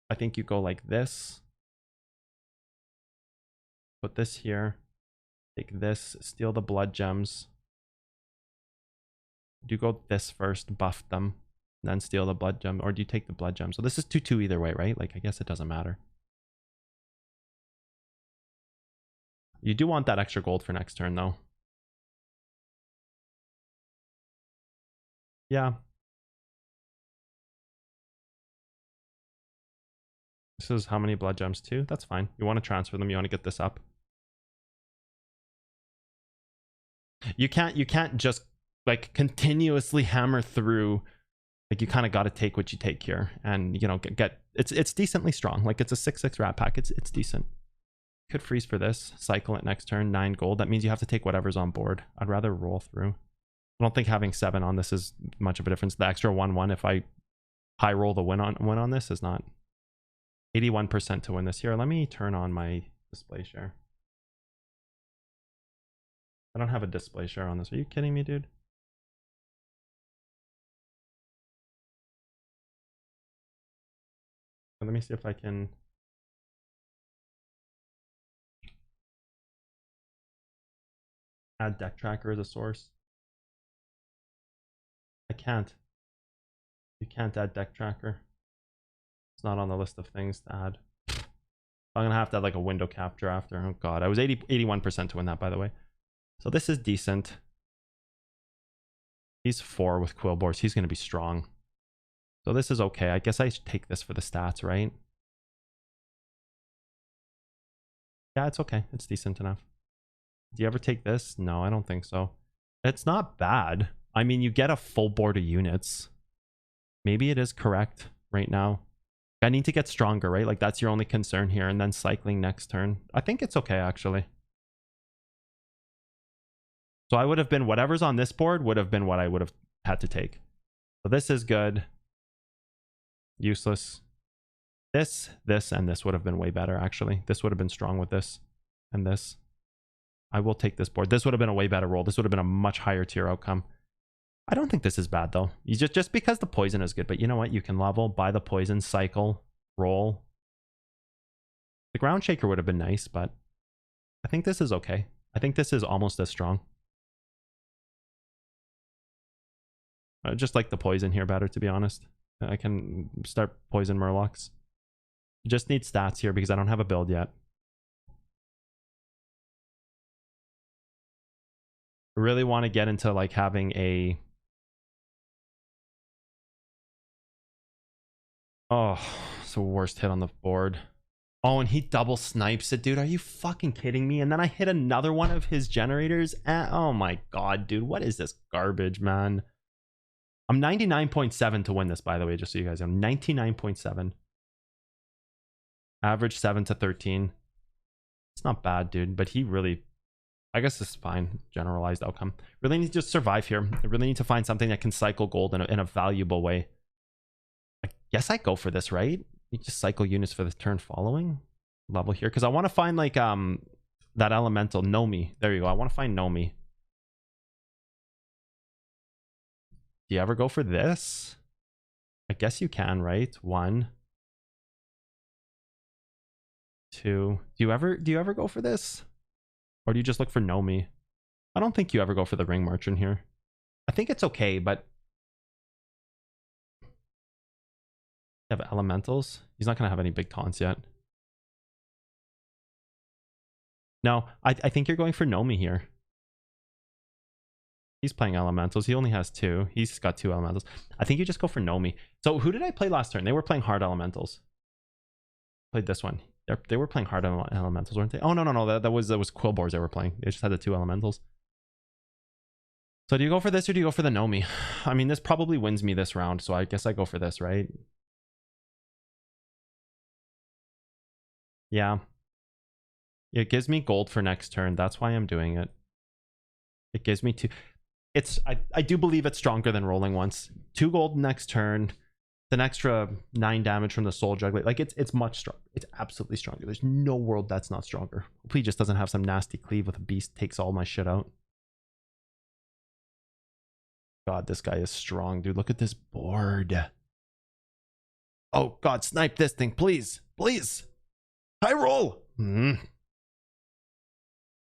I think you go like this. Put this here. Take this. Steal the blood gems. Do you go this first, buff them, then steal the blood gem, or do you take the blood gem? So this is 2-2 either way, right? Like, I guess it doesn't matter. You do want that extra gold for next turn, though. Yeah. This is how many blood gems? 2? That's fine. You want to transfer them. You want to get this up. You can't just like continuously hammer through. Like, you kind of got to take what you take here, and you know, get it's decently strong. Like, it's a 6/6 rat pack. It's decent. Could freeze for this, cycle it next turn, 9 gold. That means you have to take whatever's on board. I'd rather roll through. I don't think having 7 on this is much of a difference. The extra 1/1, if I high roll the win on this, is not 81% to win this. Here, let me turn on my display share. I don't have a display share on this. Are you kidding me, dude? Let me see if I can add deck tracker as a source. I can't. You can't add deck tracker. It's not on the list of things to add. I'm gonna have to add like a window capture after. Oh god, I was 81% to win that, by the way. So this is decent. He's 4 with quill boars. He's gonna be strong. So this is okay. I guess I should take this for the stats, right? Yeah, it's okay. It's decent enough. Do you ever take this? No, I don't think so. It's not bad. I mean, you get a full board of units. Maybe it is correct right now. I need to get stronger, right? Like, that's your only concern here. And then cycling next turn. I think it's okay, actually. So I would have been, whatever's on this board would have been what I would have had to take. So this is good. Useless. This, and this would have been way better, actually. This would have been strong with this and this. I will take this board. This would have been a way better roll. This would have been a much higher tier outcome. I don't think this is bad, though. You just because the poison is good. But you know what? You can level, buy the poison, cycle, roll. The ground shaker would have been nice, but I think this is okay. I think this is almost as strong. I just like the poison here better, to be honest. I can start poison murlocs. Just need stats here because I don't have a build yet. I really want to get into like having a... Oh, it's the worst hit on the board. Oh, and he double snipes it, dude. Are you fucking kidding me? And then I hit another one of his generators. Oh my god, dude. What is this garbage, man? I'm 99.7 to win this, by the way, just so you guys know. 99.7. Average 7 to 13. It's not bad, dude. But he really... I guess this is fine. Generalized outcome. Really need to just survive here. I really need to find something that can cycle gold in a valuable way. I guess I go for this, right? You just cycle units for the turn following level here. Because I want to find like that elemental Nomi. There you go. I want to find Nomi. Do you ever go for this? I guess you can, right? 1, 2. Do you ever go for this? Or do you just look for Nomi? I don't think you ever go for the ring merchant here. I think it's okay, but you have elementals. He's not gonna have any big taunts yet. No, I think you're going for Nomi here. He's playing elementals. He only has 2. He's got 2 elementals. I think you just go for Nomi. So who did I play last turn? They were playing hard elementals. Played this one. They were playing hard elementals, weren't they? Oh, no. That was quill boars they were playing. They just had the 2 elementals. So do you go for this or do you go for the Nomi? I mean, this probably wins me this round, so I guess I go for this, right? Yeah. It gives me gold for next turn. That's why I'm doing it. It gives me 2... I do believe it's stronger than rolling once. 2 gold next turn. An extra 9 damage from the soul juggler. Like, it's much stronger. It's absolutely stronger. There's no world that's not stronger. Hopefully he just doesn't have some nasty cleave with a beast takes all my shit out. God, this guy is strong, dude. Look at this board. Oh, God, snipe this thing, please. Please. High roll.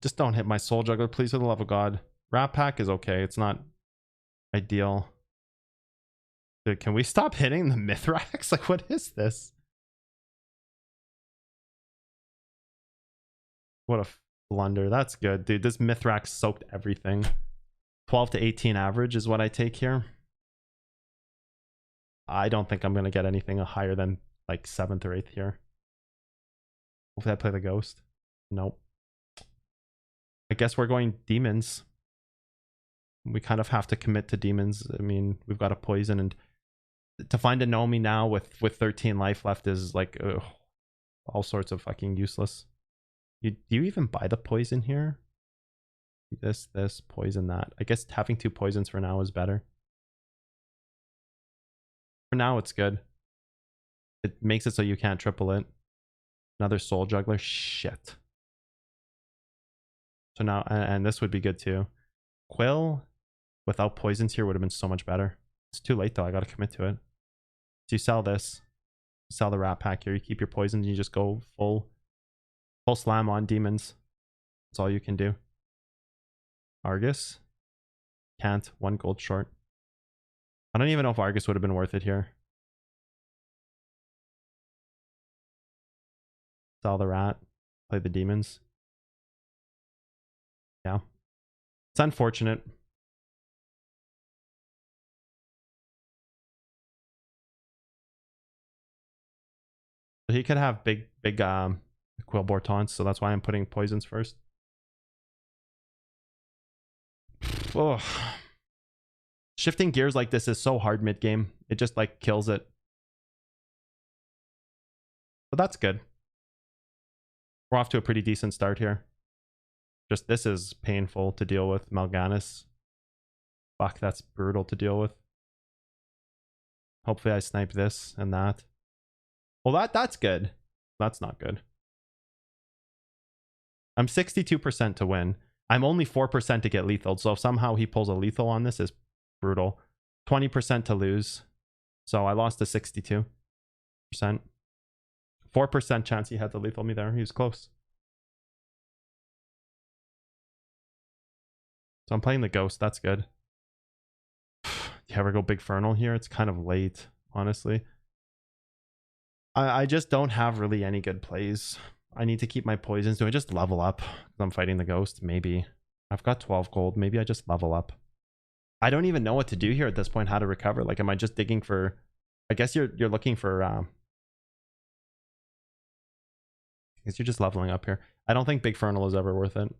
Just don't hit my soul juggler, please, for the love of God. Rat pack is okay. It's not ideal. Dude, can we stop hitting the Mithrax? Like, what is this? What a blunder. That's good, dude. This Mithrax soaked everything. 12 to 18 average is what I take here. I don't think I'm going to get anything higher than like 7th or 8th here. Hopefully I play the ghost. Nope. I guess we're going demons. We kind of have to commit to demons. I mean, we've got a poison, and to find a Nomi now with 13 life left is like all sorts of fucking useless. Do you even buy the poison here? This, poison, that. I guess having 2 poisons for now is better. For now, it's good. It makes it so you can't triple it. Another soul juggler. Shit. So now, and this would be good too. Quill without poisons here would have been so much better. It's too late though. I got to commit to it. So you sell this. You sell the rat pack here. You keep your poisons. And you just go full slam on demons. That's all you can do. Argus. Can't. 1 gold short. I don't even know if Argus would have been worth it here. Sell the rat. Play the demons. Yeah. It's unfortunate. But he could have big Quillbore taunts, so that's why I'm putting poisons first. Oh. Shifting gears like this is so hard mid game. It just like kills it. But that's good. We're off to a pretty decent start here. Just this is painful to deal with. Mal'Ganis. Fuck, that's brutal to deal with. Hopefully I snipe this and that. Well, that's good. That's not good. I'm 62% to win. I'm only 4% to get lethal. So if somehow he pulls a lethal on this, is brutal. 20% to lose. So I lost to 62%. 4% chance he had to lethal me there. He was close. So I'm playing the ghost. That's good. Do you ever go Big Fernal here? It's kind of late, honestly. I just don't have really any good plays. I need to keep my poisons. Do I just level up? I'm fighting the ghost. Maybe. I've got 12 gold. Maybe I just level up. I don't even know what to do here at this point. How to recover? Like, am I just digging for? I guess you're looking for. I guess you're just leveling up here. I don't think Big Fernal is ever worth it.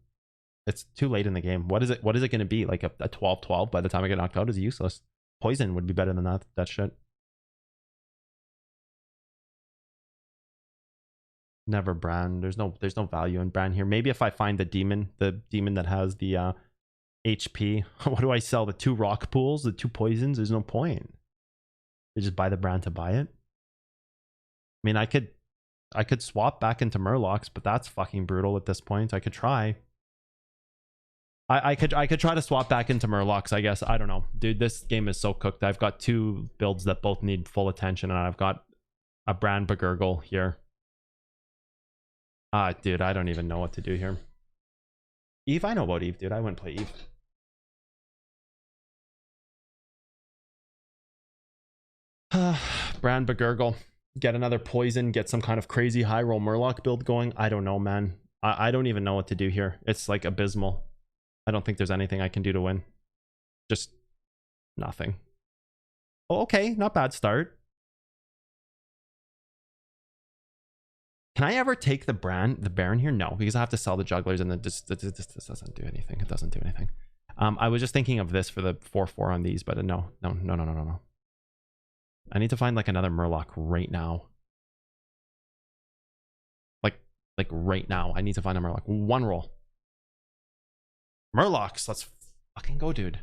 It's too late in the game. What is it? What is it going to be? Like a 12-12 by the time I get knocked out is useless. Poison would be better than that shit. Never Bran. There's no value in Bran here. Maybe if I find the demon that has the HP. What do I sell? The 2 rock pools, the 2 poisons? There's no point. You just buy the Bran to buy it. I mean, I could swap back into Murlocs, but that's fucking brutal at this point. I could try. I could try to swap back into Murlocs, I guess. I don't know. Dude, this game is so cooked. I've got 2 builds that both need full attention, and I've got a Bran Begurgle here. Dude, I don't even know what to do here. Eve? I know about Eve, dude. I wouldn't play Eve. Bran Begurgle. Get another poison. Get some kind of crazy high roll Murloc build going. I don't know, man. I don't even know what to do here. It's like abysmal. I don't think there's anything I can do to win. Just nothing. Oh, okay, not bad start. Can I ever take the Baron here? No, because I have to sell the jugglers, and this doesn't do anything. It doesn't do anything. I was just thinking of this for the 4/4 on these, but no. I need to find like another Murloc right now. Like right now. I need to find a Murloc. 1 roll. Murlocs, let's fucking go, dude.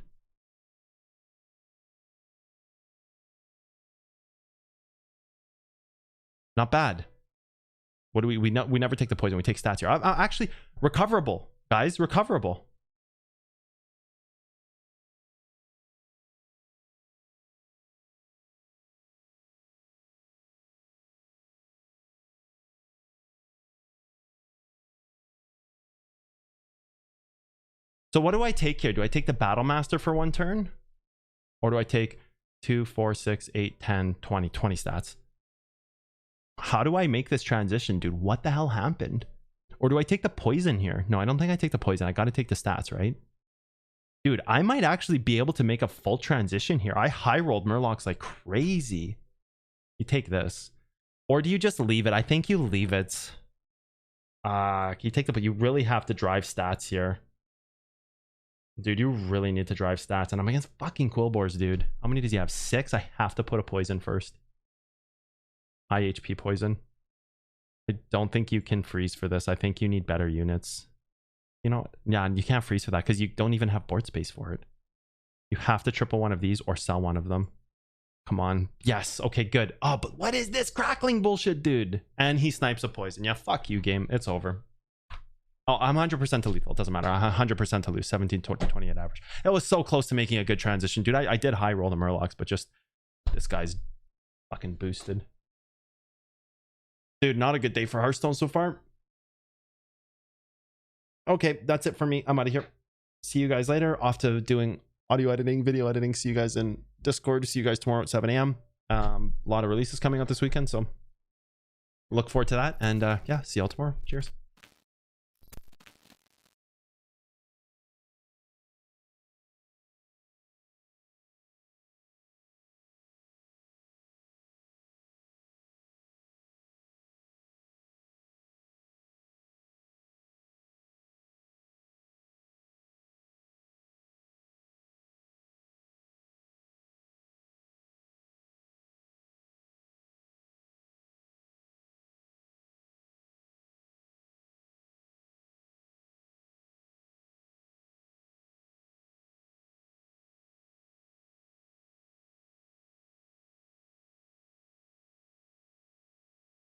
Not bad. What do we never take the poison. We take stats here. Actually, recoverable, guys. Recoverable. So what do I take here? Do I take the Battle Master for 1 turn? Or do I take 2, 4, 6, 8, 10, 20 stats? How do I make this transition, dude? What the hell happened? Or do I take the poison here? No, I don't think I take the poison. I got to take the stats, right? Dude, I might actually be able to make a full transition here. I high rolled Murlocs like crazy. You take this. Or do you just leave it? I think you leave it. You take the, but you really have to drive stats here. Dude, you really need to drive stats. And I'm against fucking Quillbores, dude. How many does he have? 6? I have to put a poison first. High HP poison. I don't think you can freeze for this. I think you need better units. You know, yeah, you can't freeze for that because you don't even have board space for it. You have to triple one of these or sell one of them. Come on. Yes. Okay, good. Oh, but what is this crackling bullshit, dude? And he snipes a poison. Yeah, fuck you, game. It's over. Oh, I'm 100% to lethal. It doesn't matter. 100% to lose. 17, 20, 28 average. It was so close to making a good transition. Dude, I did high roll the Murlocs, but just this guy's fucking boosted. Dude, not a good day for Hearthstone so far. Okay, that's it for me. I'm out of here. See you guys later. Off to doing audio editing, video editing. See you guys in Discord. See you guys tomorrow at 7 a.m. A lot of releases coming out this weekend, so look forward to that. And yeah, see y'all tomorrow. Cheers.